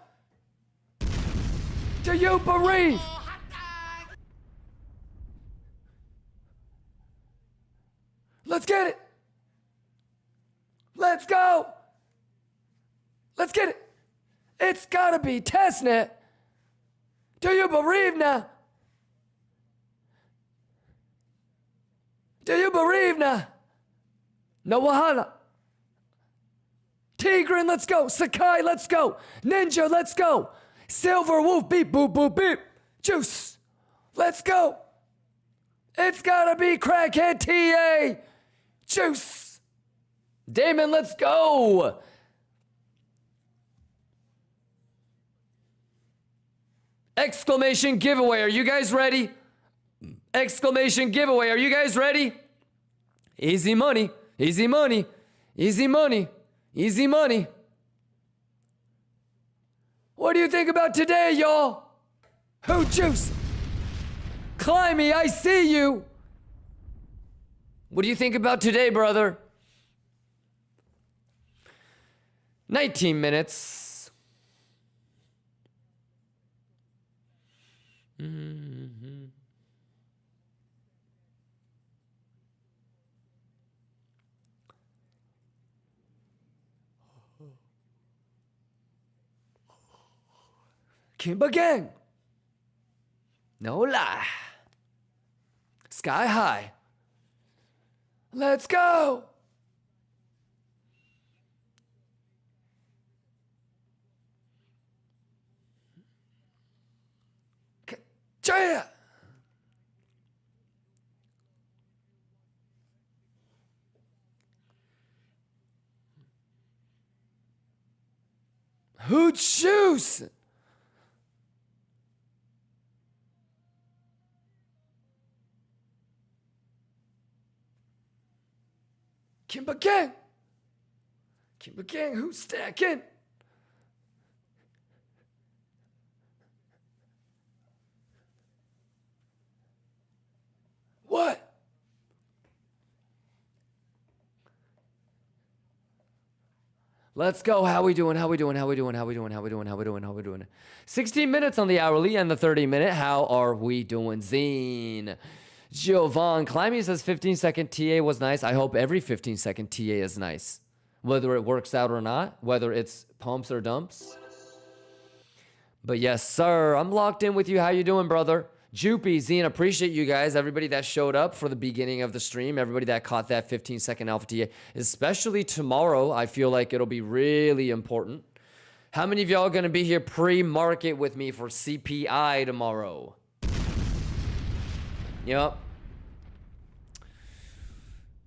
Do you bereave? Let's get it. Let's go. Let's get it. It's gotta be testnet. Do you bereave now? Do you bereave now? No wahala. Tigrin, let's go. Sakai, let's go. Ninja, let's go. Silver Wolf, beep, boop, boop, beep. Juice, let's go. It's gotta be Crackhead TA. Juice. Damon, let's go. Exclamation giveaway. Are you guys ready? Exclamation giveaway. Are you guys ready? Easy money. Easy money. Easy money. Easy money. What do you think about today, y'all? Who juice? Climby, I see you. What do you think about today, brother? 19 minutes. Mm-hmm. Kimba gang. No lie. Sky high. Let's go. Jaya. Who choose? Kimba gang. Kimba gang, who's stacking? What? Let's go. How we doing? How we doing? How we doing? How we doing? How we doing? How we doing? How we doing? 16 minutes on the hourly and the 30-minute. How are we doing? Zine. Jovan Climby says 15-second TA was nice. I hope every 15-second TA is nice. Whether it works out or not. Whether it's pumps or dumps. But yes, sir. I'm locked in with you. How you doing, brother? Joopy, Zine, appreciate you guys. Everybody that showed up for the beginning of the stream. Everybody that caught that 15-second alpha TA. Especially tomorrow. I feel like it'll be really important. How many of y'all are going to be here pre-market with me for CPI tomorrow? Yep.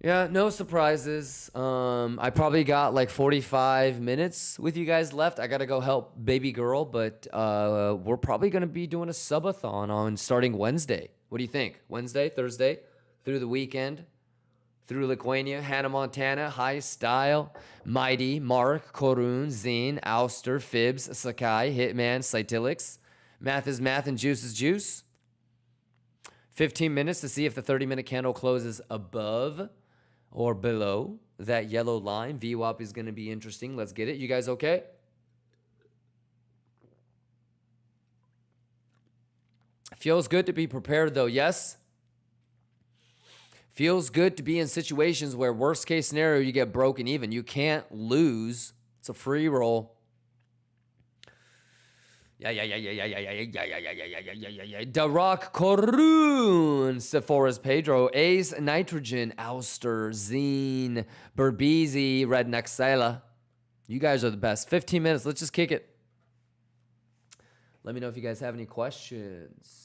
Yeah, no surprises. I probably got like 45 minutes with you guys left. I gotta go help baby girl, but we're probably gonna be doing a subathon on starting Wednesday. What do you think? Wednesday, Thursday, through the weekend, through Lithuania, Hannah Montana, High Style, Mighty, Mark, Korun, Zine, Ouster, Fibs, Sakai, Hitman, Cytilix. Math is math and juice is juice. 15 minutes to see if the 30-minute candle closes above or below that yellow line. VWAP is going to be interesting. Let's get it. You guys okay? Feels good to be prepared, though. Yes? Feels good to be in situations where worst case scenario, you get broken even. You can't lose. It's a free roll. Yeah. Darak Korun, Sephora's Pedro, Ace, Nitrogen, Ouster, Zine, Berbizi, Redneck Sela. You guys are the best. 15 minutes. Let's just kick it. Let me know if you guys have any questions.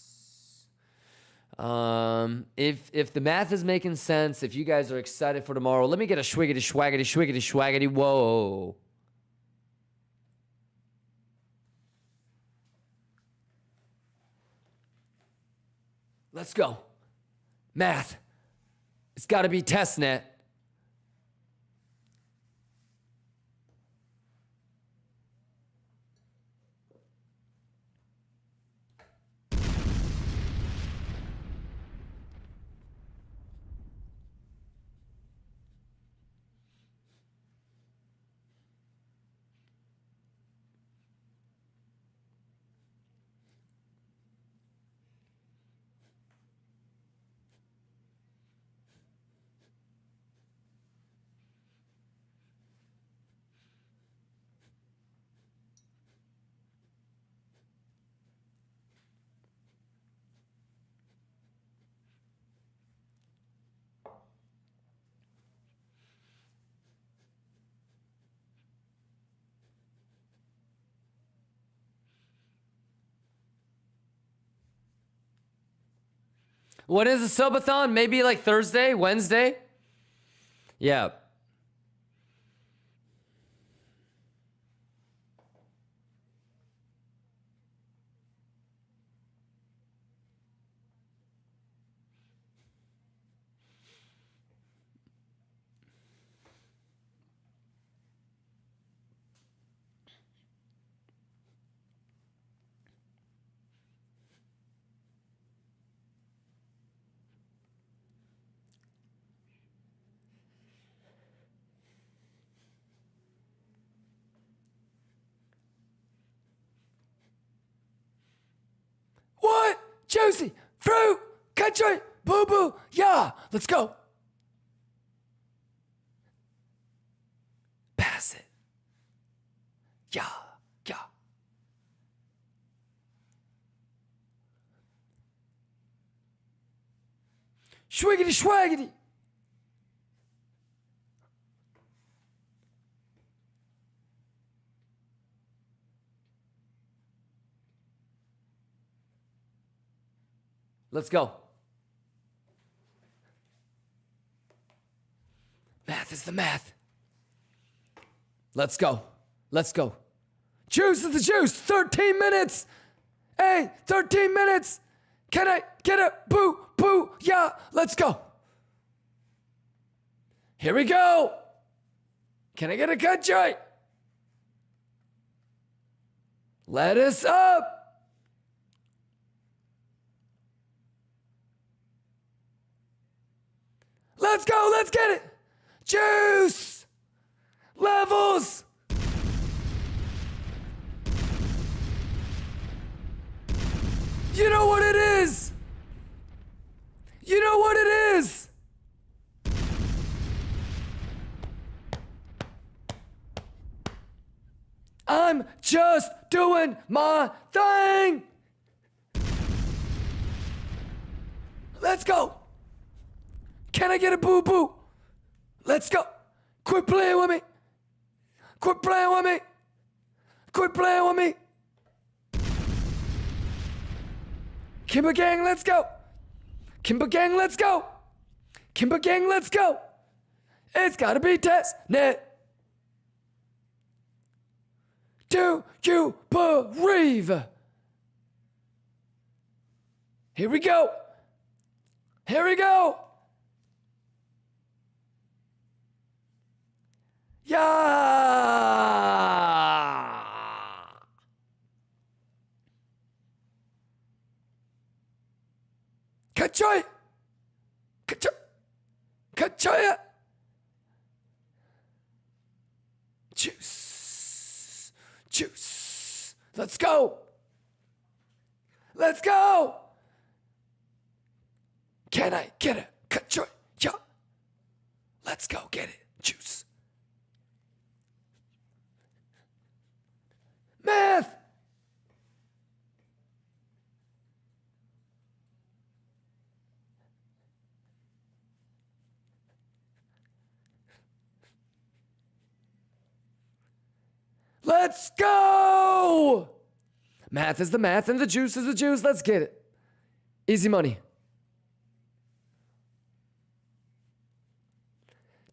If the math is making sense, if you guys are excited for tomorrow, let me get a schwiggity, schwaggity, schwiggity, schwaggity. Whoa. Let's go. Math. It's got to be testnet. What is a subathon? Maybe like Thursday, Wednesday? Yeah. What? Juicy, fruit, country, boo boo, yeah. Let's go. Pass it. Yeah. Schwiggity, schwaggity. Let's go. Math is the math. Let's go. Let's go. Juice is the juice. 13 minutes. Hey, 13 minutes. Can I get a boo, boo? Yeah, let's go. Here we go. Can I get a cut joint? Lettuce up. Let's go. Let's get it. Juice. Levels. You know what it is. You know what it is. I'm just doing my thing. Let's go. Can I get a boo boo? Let's go. Quit playing with me. Quit playing with me. Quit playing with me. KIMBA gang, let's go. KIMBA gang, let's go. KIMBA gang, let's go. It's gotta be test net. Do you believe? Here we go. Here we go. Yeah. Cut joy. Juice. Juice. Let's go. Let's go. Can I get a control? Yeah. Let's go get it. Juice. Math. Let's go! Math is the math and the juice is the juice. Let's get it. Easy money.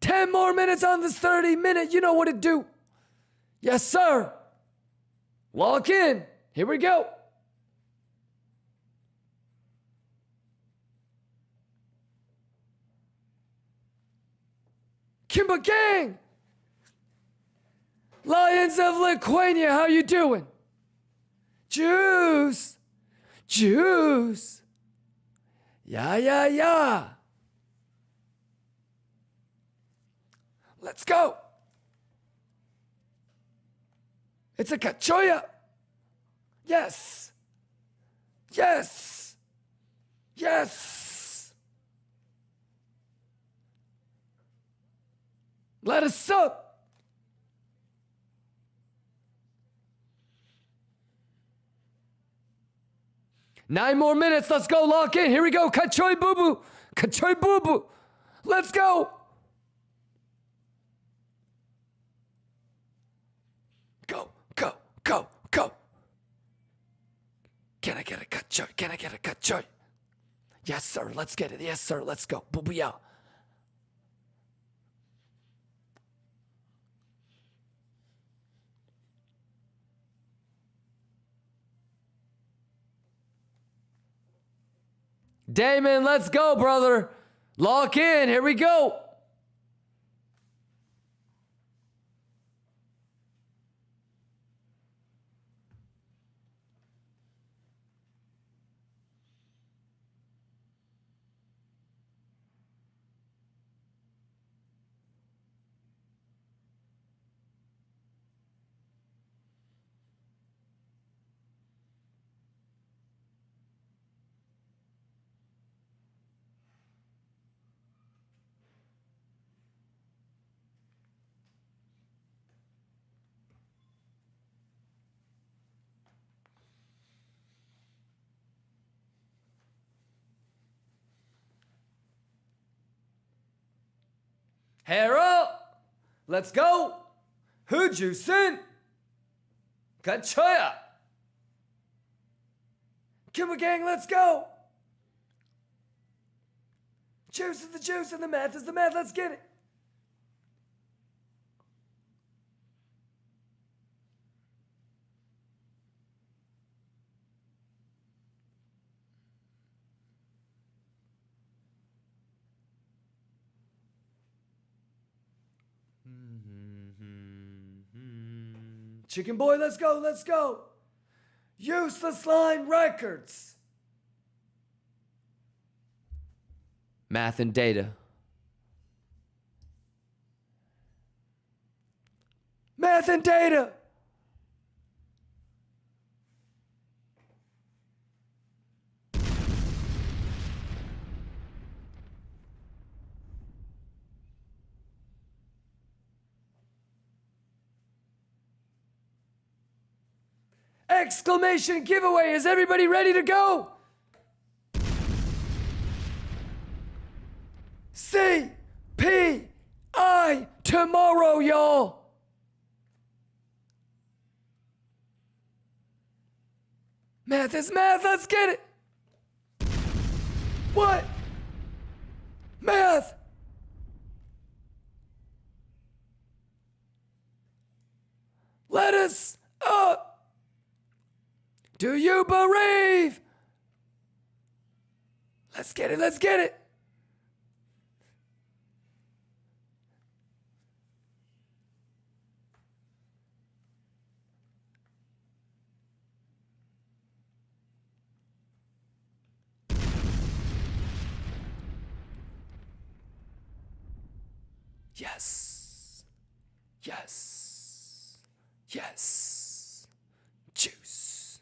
10 more minutes on this 30-minute. You know what it do. Yes, sir. Lock in. Here we go. KIMBA gang. Lions of Lithuania, how you doing? Juice. Juice. Yeah. Let's go. It's a cachoya. Yes. Yes. Yes. Let us up. Nine more minutes. Let's go. Lock in. Here we go. Kachoy boo boo. Kachoy boo boo. Let's go. Go. Can I get a kachoy? Can I get a kachoy? Yes, sir. Let's get it. Yes, sir. Let's go. Boo boo ya. Damon, let's go, brother. Lock in. Here we go. Hair up. Let's go. Who juicing? Kachoya. KIMBA gang, let's go. Juice is the juice and the math is the math. Let's get it. Chicken boy, let's go, let's go. Useless line records. Math and data. Math and data. Exclamation giveaway. Is everybody ready to go? CPI tomorrow, y'all. Math is math. Let's get it. What? Math. Let us up. Do you believe? Let's get it. Let's get it. Yes. Yes. Yes. Juice.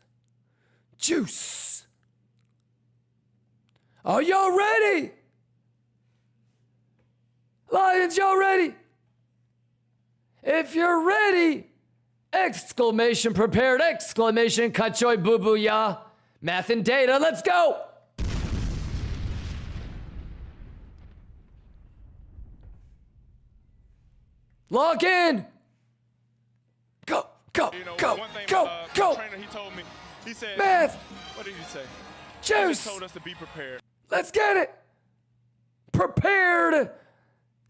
Juice. Are y'all ready? Lions, y'all ready? If you're ready, exclamation prepared, exclamation kachoy boo boo ya. Math and data, let's go. Log in. Go, go, You know, go, one thing go, my go. trainer, he told me, he said, Math, what did he say? He juice. just told us to be prepared. Let's get it. Prepared.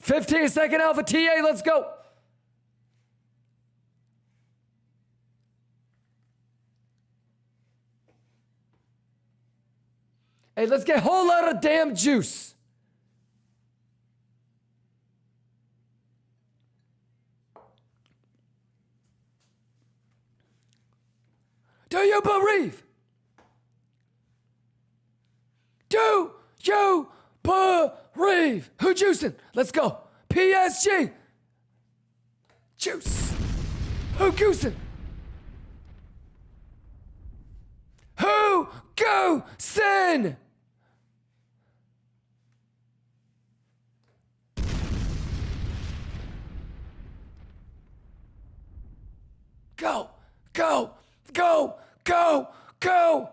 15-second alpha TA, let's go. Hey, let's get a whole lot of damn juice. Do you believe? Do you believe? Who juicing? Let's go. PSG. Juice. Who goosing? Who goosing? Go, go, go, go, go.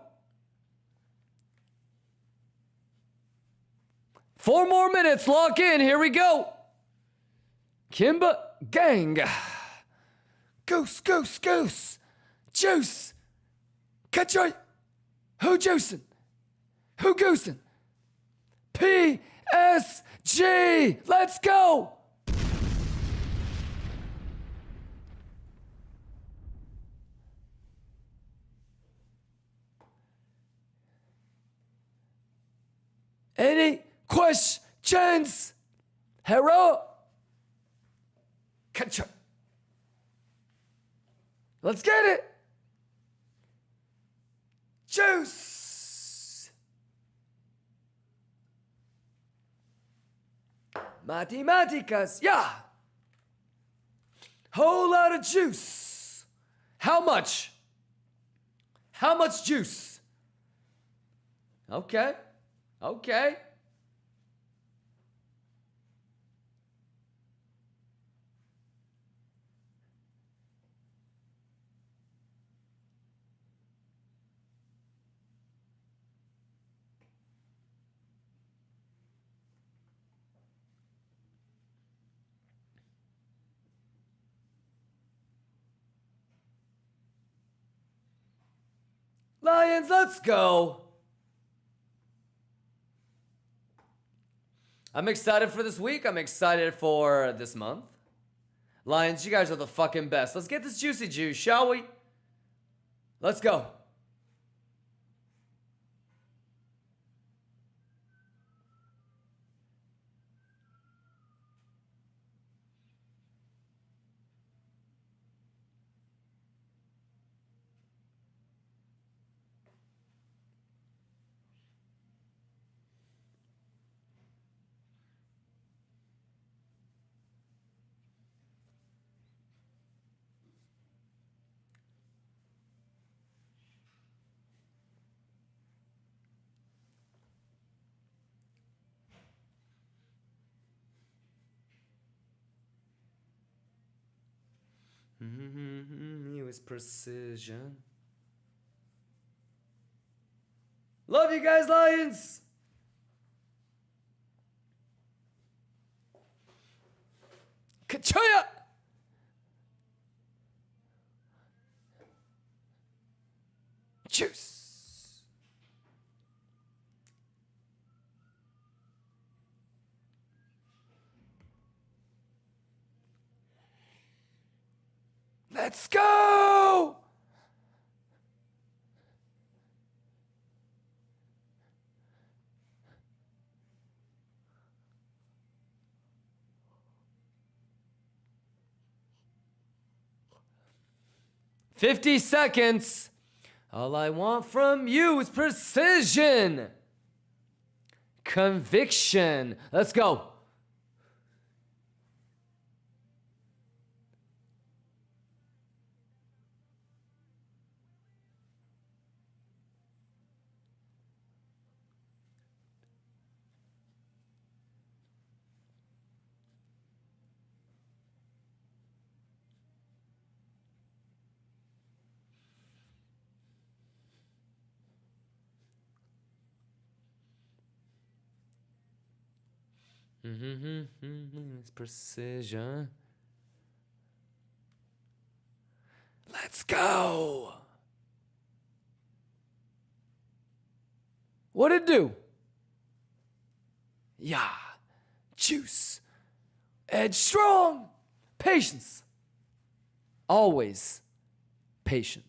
4 more minutes, lock in, here we go. KIMBA gang. Goose, goose, goose. Juice. Catch right. Who juicing? Who goosing? PSG. Let's go. Any questions? Hello? Catch up. Let's get it. Juice. Matemáticas, yeah. Whole lot of juice. How much? How much juice? Okay. Okay. Lions, let's go. I'm excited for this week. I'm excited for this month. Lions, you guys are the fucking best. Let's get this juicy juice, shall we? Let's go. Use precision. Love you guys, Lions. Kachoya. Juice. Let's go! "50 seconds. All I want from you is precision. Conviction. Let's go. It's precision. Let's go. What'd it do? Yeah. Juice. Edge strong. Patience. Always patient.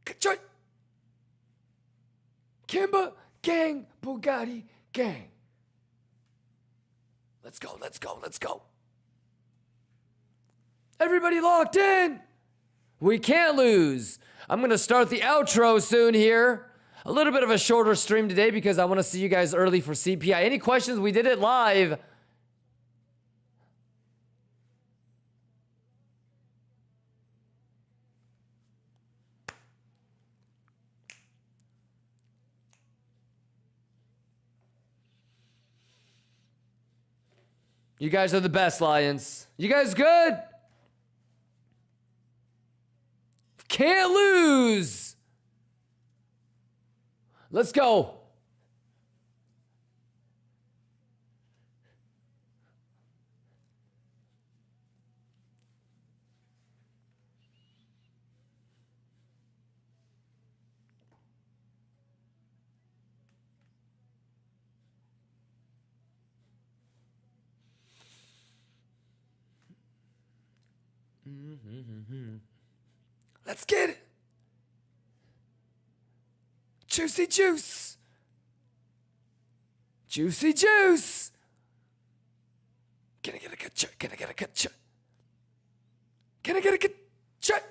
Ka-choy. Kimba gang, Bugatti gang. Let's go, let's go, let's go. Everybody locked in. We can't lose. I'm going to start the outro soon here. A little bit of a shorter stream today because I want to see you guys early for CPI. Any questions? We did it live. You guys are the best, Lions. You guys good? Can't lose. Let's go. Let's get it. Juicy juice. Juicy juice. Can I get a good shot? Can I get a good shot? Can I get a good shot?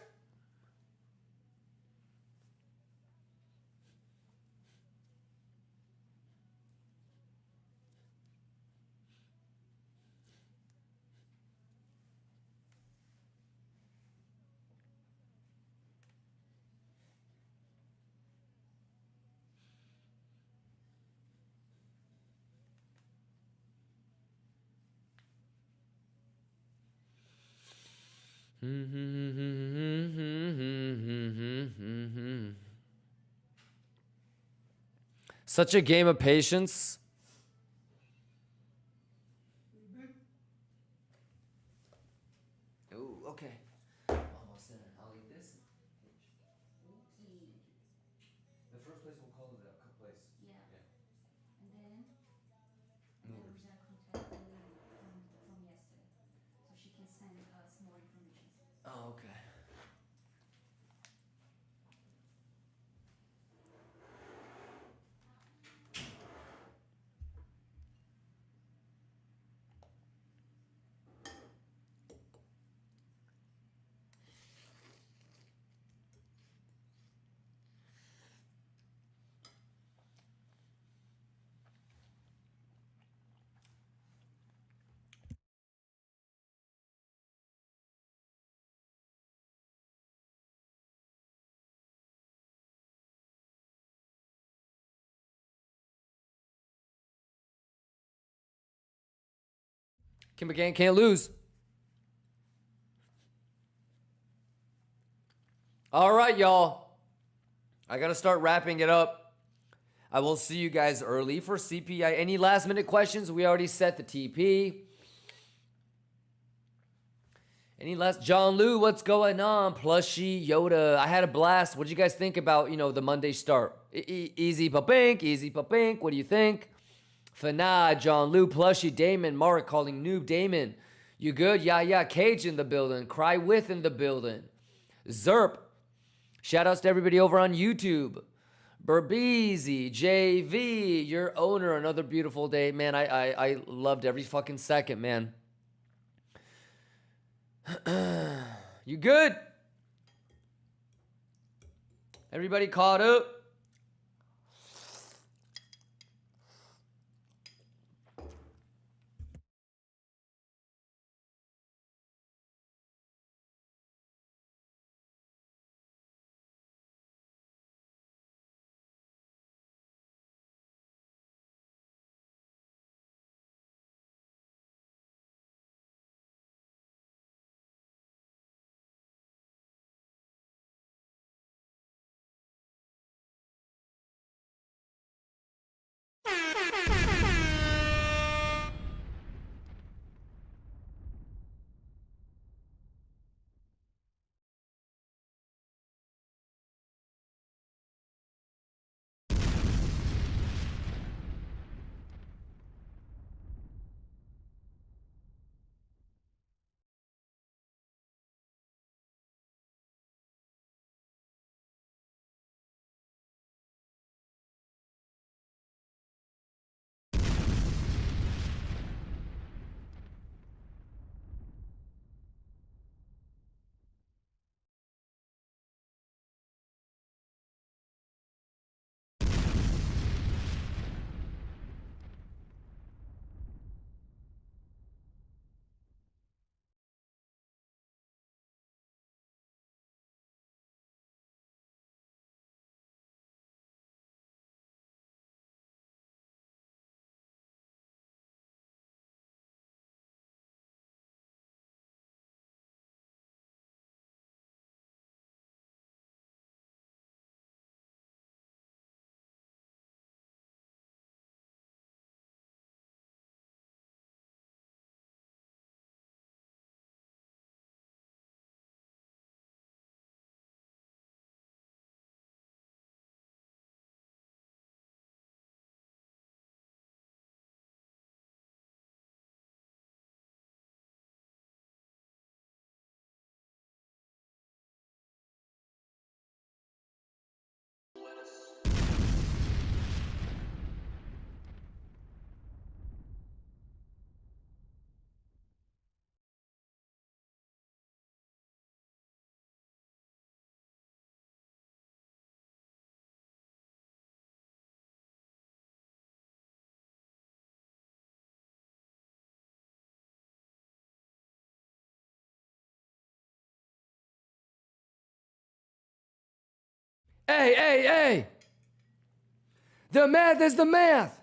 Such a game of patience. Ooh, okay. Almost there. I'll eat this. The first place we'll call it a cup place. Yeah. And then we're gonna contact the lady from yesterday, so she can send us more information. Oh, okay. KIMBA gang can't lose. All right, y'all. I got to start wrapping it up. I will see you guys early for CPI. Any last minute questions? We already set the TP. Any last? John Lou, what's going on? Plushy, Yoda. I had a blast. What did you guys think about, the Monday start? Easy papink, easy papink. What do you think? Fanad, John Lou, Plushy, Damon, Mark calling noob Damon. You good? Yeah. Cage in the building. Cry with in the building. Zerp. Shoutouts to everybody over on YouTube. Burbeezy, JV, your owner, another beautiful day. Man, I loved every fucking second, man. You good? Everybody caught up? Hey, hey, hey! The math is the math!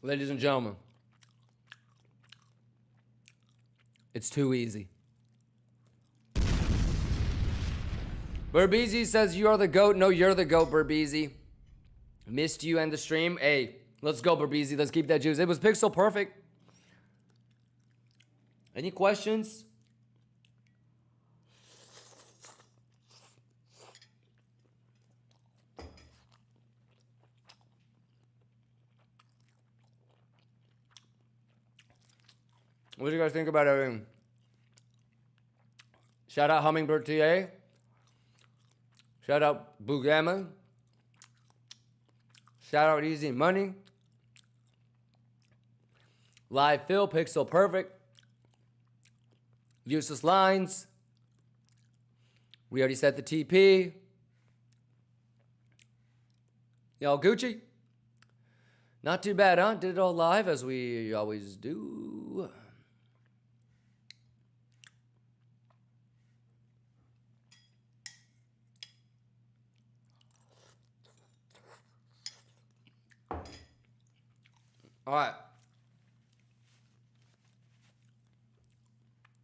Ladies and gentlemen, it's too easy. Burbeezy says you are the GOAT. No, you're the GOAT, Burbeezy. Missed you and the stream. Hey, let's go, Burbeezy. Let's keep that juice. It was pixel perfect. Any questions? What do you guys think about everything? Shout out Hummingbird TA. Shout out Blue Gamma. Shout out Easy Money. Live Phil, Pixel Perfect. Useless Lines. We already set the TP. Y'all Gucci? Not too bad, huh? Did it all live as we always do. All right.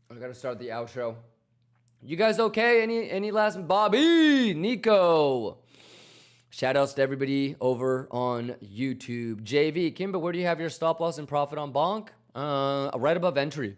I gotta start the outro. You guys okay? Any last Bobby, Nico? Shout outs to everybody over on YouTube. JV, Kimba, where do you have your stop loss and profit on Bonk? Right above entry.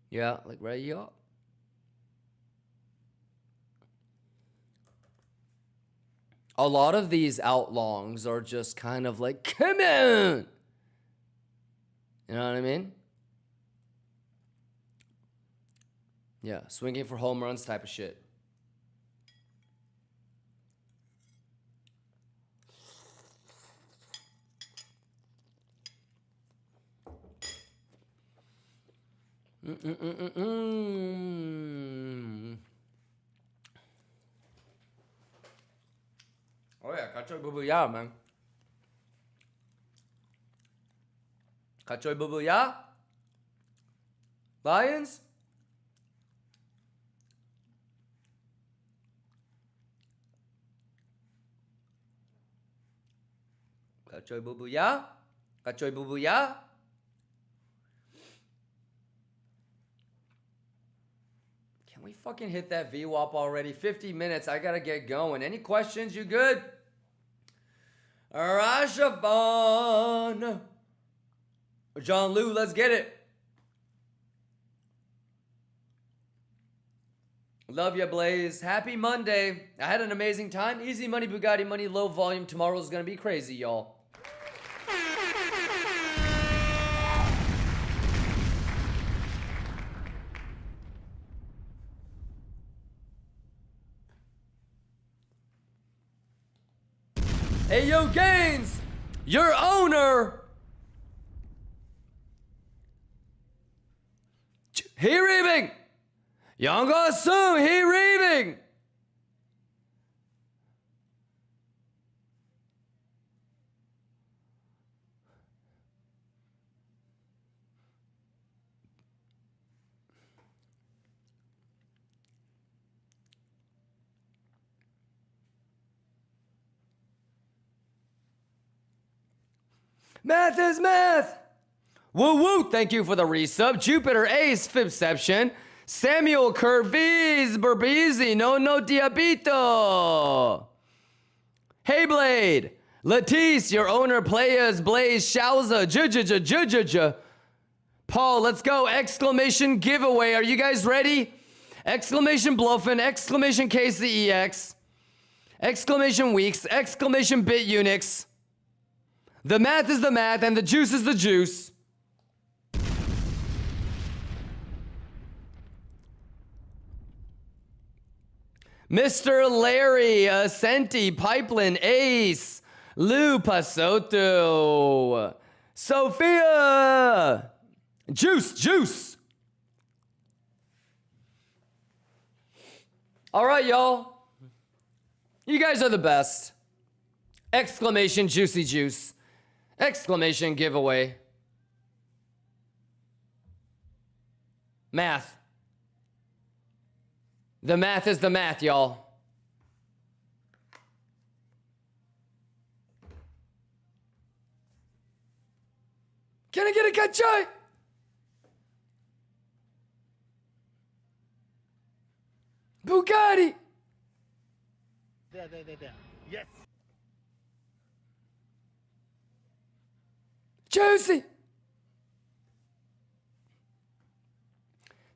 Yeah, like right here. A lot of these outlongs are just kind of like, come on! You know what I mean? Yeah, swinging for home runs type of shit. Oh yeah, Kachoy Bubu Ya, man. Kachoy Bubu Ya? Lions? Kachoy Bubu Ya? Kachoy Bubu Ya? Can we fucking hit that VWAP already? 50 minutes, I gotta get going. Any questions? You good? Rashavon. John Lou, let's get it. Love ya, Blaze. Happy Monday. I had an amazing time. Easy money, Bugatti money, low volume. Tomorrow's gonna be crazy, y'all. Hey, yo, Gaines, your owner. He reaving. Y'all gonna assume he reaving. Math is math. Woo woo. Thank you for the resub. Jupiter Ace, Fibception. Samuel Curviz, Burbeezy. No diabito. Hey Blade. Latisse, your owner, Playas, Blaze, Shauza, Jujuja. Paul, let's go. Exclamation giveaway. Are you guys ready? Exclamation BLOFIN. Exclamation KCEX. Exclamation WEEX. Exclamation Bit Unix. The math is the math and the juice is the juice. Mr. Larry, Ascenti, Pipeline, Ace, Lou Pasoto, Sophia, Juice. All right, y'all. You guys are the best. Exclamation juicy juice. Exclamation giveaway. Math. The math is the math, y'all. Can I get a cachai? Bugatti. There. Yes. Juicy.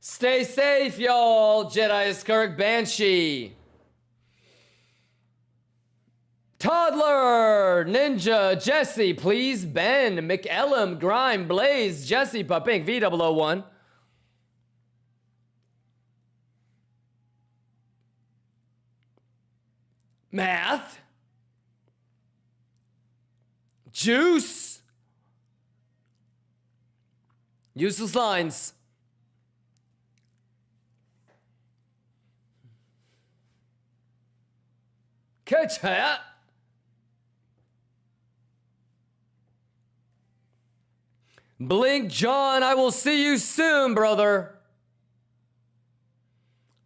Stay safe, y'all. Jedi Kirk Banshee. Toddler, Ninja, Jesse, please, Ben, McEllum, Grime, Blaze, Jesse, Pupink, V001. Math. Juice. Useless lines. Catch that. Blink John, I will see you soon, brother.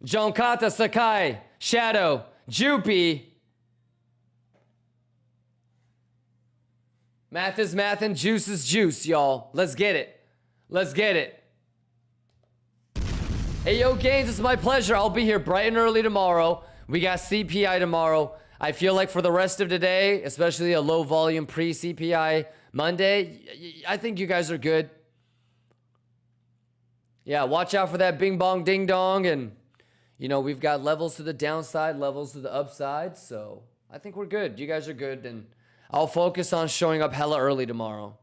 Jonkata Sakai, Shadow, Jupy. Math is math and juice is juice, y'all. Let's get it. Let's get it. Hey, yo, Gaines, it's my pleasure. I'll be here bright and early tomorrow. We got CPI tomorrow. I feel like for the rest of today, especially a low volume pre-CPI Monday, I think you guys are good. Yeah, watch out for that bing bong ding dong. And, you know, we've got levels to the downside, levels to the upside. So I think we're good. You guys are good. And I'll focus on showing up hella early tomorrow.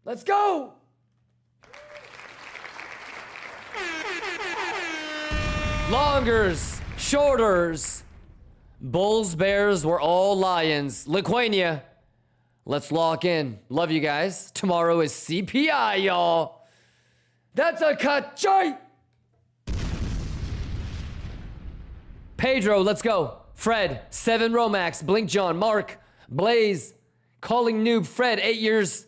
Let's go. Longers, shorters, bulls, bears, we're all lions. Liquania, let's lock in. Love you guys. Tomorrow is CPI, y'all. That's a cachai. Pedro, let's go. Fred, 7 Romax, Blink John, Mark, Blaze, Calling Noob, Fred, 8 years,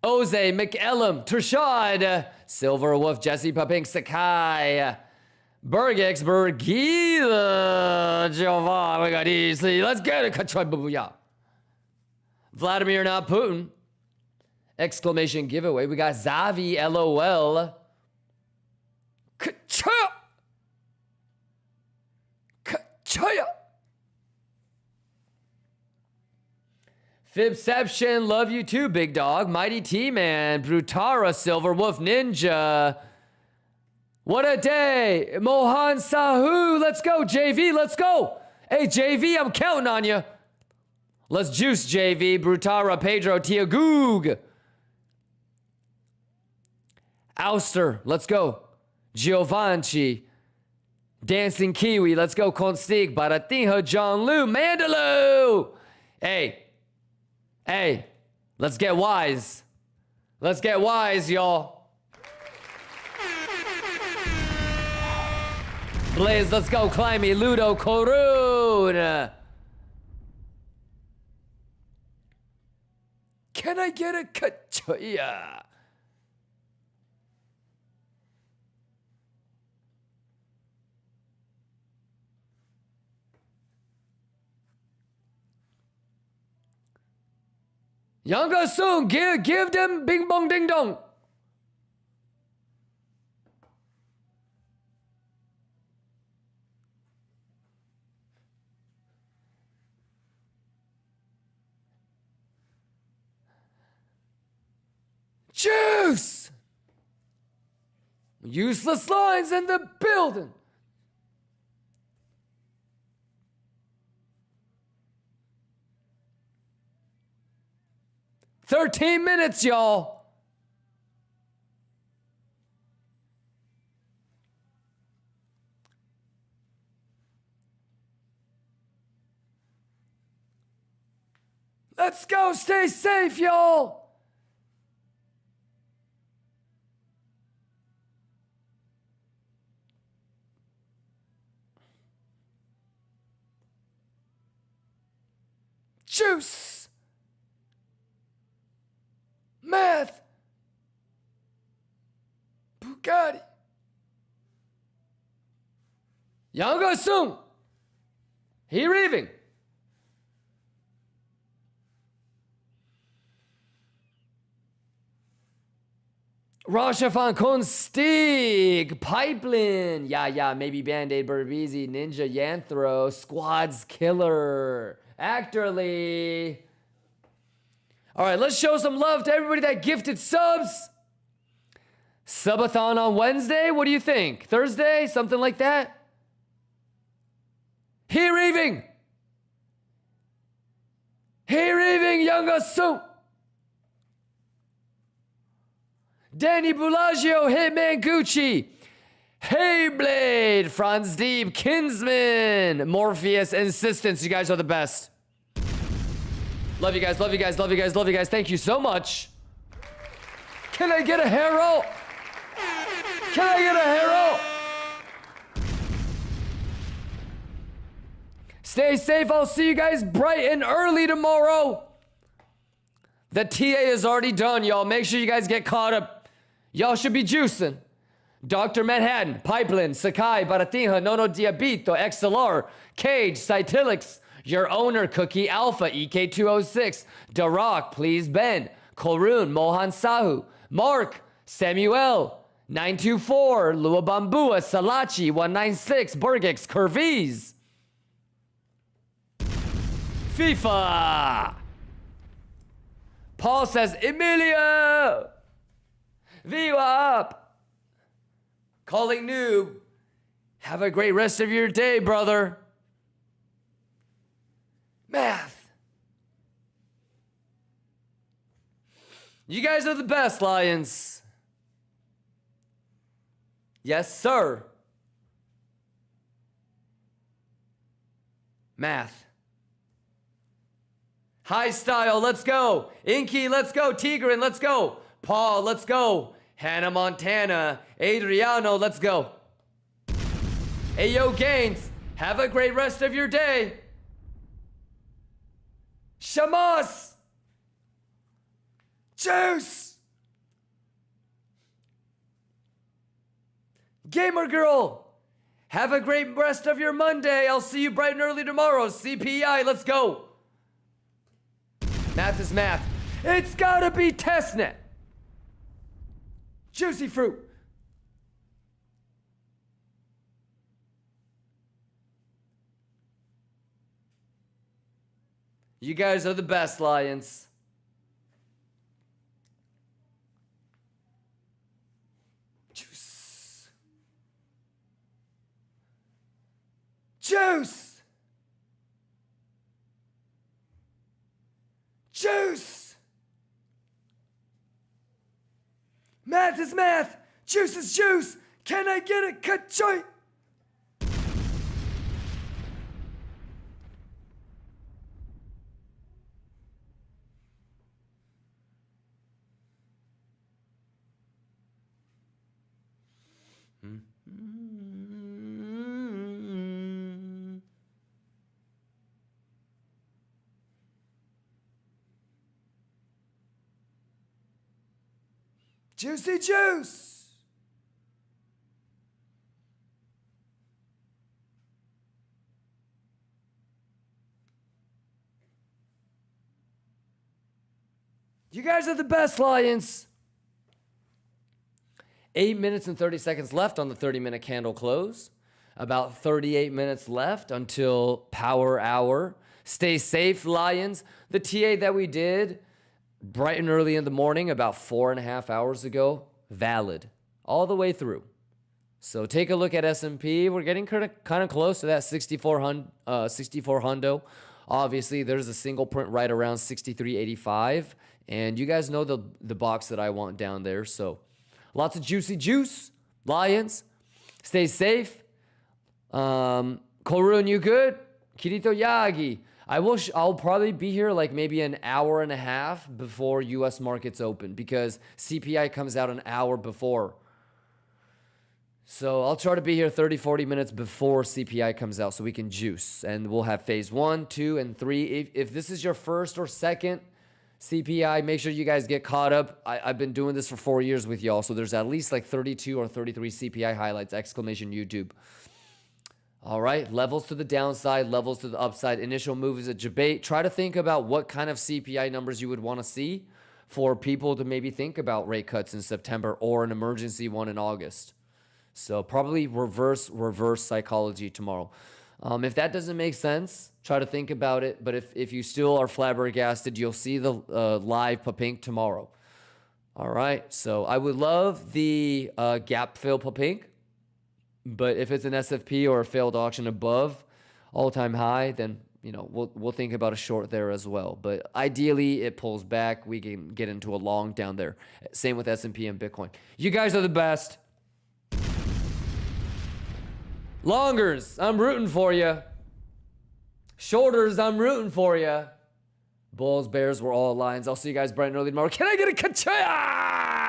Oze, McEllum, Tershad, Silver Wolf, Jesse Papink, Sakai, Bergex, Bergila, Jovan, we got easy. Let's get it. Kachai Babuya. Vladimir, not Putin. Exclamation giveaway. We got Zavi, LOL. Kachaya. Kachaya. Fibception, love you too, big dog. Mighty T-Man, Brutara, Silver Wolf, Ninja. What a day. Mohan Sahu, let's go. JV, let's go. Hey, JV, I'm counting on you. Let's juice, JV. Brutara, Pedro, Tiagoog. Ouster, let's go. Giovanni. Dancing Kiwi, let's go. Constig, Baratinho, John Lou, Mandaloo. Hey, let's get wise. Let's get wise, y'all. Blaze, let's go. Climby, Ludo, Korun. Can I get a kachaya? Younger soon, give them bing bong ding dong. Juice! Useless lines in the building. $13 minutes, y'all. Let's go. Stay safe, y'all. Juice. Math. Bugatti. Younger soon. Here even. Rochefon Konstig, Pipeline, yeah, maybe Band-Aid, Burbeezy, Ninja, Yanthro, Squad's Killer, Actorly. All right, let's show some love to everybody that gifted subs. Subathon on Wednesday, what do you think? Thursday, something like that? Here evening. Here evening, Younger Soon. Danny Bellagio, Hitman Gucci, Heyblade, Franz Deeb, Kinsman, Morpheus, Insistence. You guys are the best. Love you guys, love you guys, love you guys, love you guys. Thank you so much. Can I get a hero? Can I get a hero? Stay safe. I'll see you guys bright and early tomorrow. The TA is already done, y'all. Make sure you guys get caught up. Y'all should be juicing. Dr. Manhattan, Pipeline, Sakai, Baratinha, Nono Diabito, XLR, Cage, Cytilix, Your Owner, Cookie Alpha, EK206, Darak, Please Ben, Korun, Mohan Sahu, Mark, Samuel, 924, Lua Bambua, Salachi, 196, Burgix, Curvies, FIFA. Paul says, Emilio! Viva up! Calling noob. Have a great rest of your day, brother. Math. You guys are the best, Lions. Yes, sir. Math. High Style, let's go. Inky, let's go. Tigran, let's go. Paul, let's go. Hannah Montana. Adriano, let's go. Ayo Gaines, have a great rest of your day. Shamas. Juice. Gamer Girl, have a great rest of your Monday. I'll see you bright and early tomorrow. CPI, let's go. Math is math. It's gotta be testnet. Juicy fruit. You guys are the best, Lions. Juice. Juice. Juice. Math is math. Juice is juice. Can I get a ka-choy? Juicy juice. You guys are the best, Lions. 8 minutes and 30 seconds left on the 30-minute candle close. About 38 minutes left until power hour. Stay safe, Lions. The TA that we did bright and early in the morning, about 4.5 hours ago, valid all the way through. So take a look at S&P. We're getting kind of close to that 64 hundo. Obviously, there's a single print right around 63.85, and you guys know the box that I want down there. So lots of juicy juice, Lions. Stay safe. Korun, you good? Kirito Yagi. I'll probably be here like maybe an hour and a half before US markets open because CPI comes out an hour before. So I'll try to be here 30, 40 minutes before CPI comes out so we can juice. And we'll have phase 1, 2, and 3. If this is your first or second CPI, make sure you guys get caught up. I've been doing this for 4 years with y'all. So there's at least like 32 or 33 CPI highlights, exclamation YouTube. All right, levels to the downside, levels to the upside. Initial move is a debate. Try to think about what kind of CPI numbers you would want to see for people to maybe think about rate cuts in September or an emergency one in August. So probably reverse psychology tomorrow. If that doesn't make sense, try to think about it. But if you still are flabbergasted, you'll see the live Papink tomorrow. All right, so I would love the gap fill Papink. But if it's an SFP or a failed auction above all-time high, then we'll think about a short there as well. But ideally, it pulls back. We can get into a long down there. Same with S&P and Bitcoin. You guys are the best. Longers, I'm rooting for you. Shorters, I'm rooting for you. Bulls, Bears, we're all lines. I'll see you guys bright and early tomorrow. Can I get a ka-cha?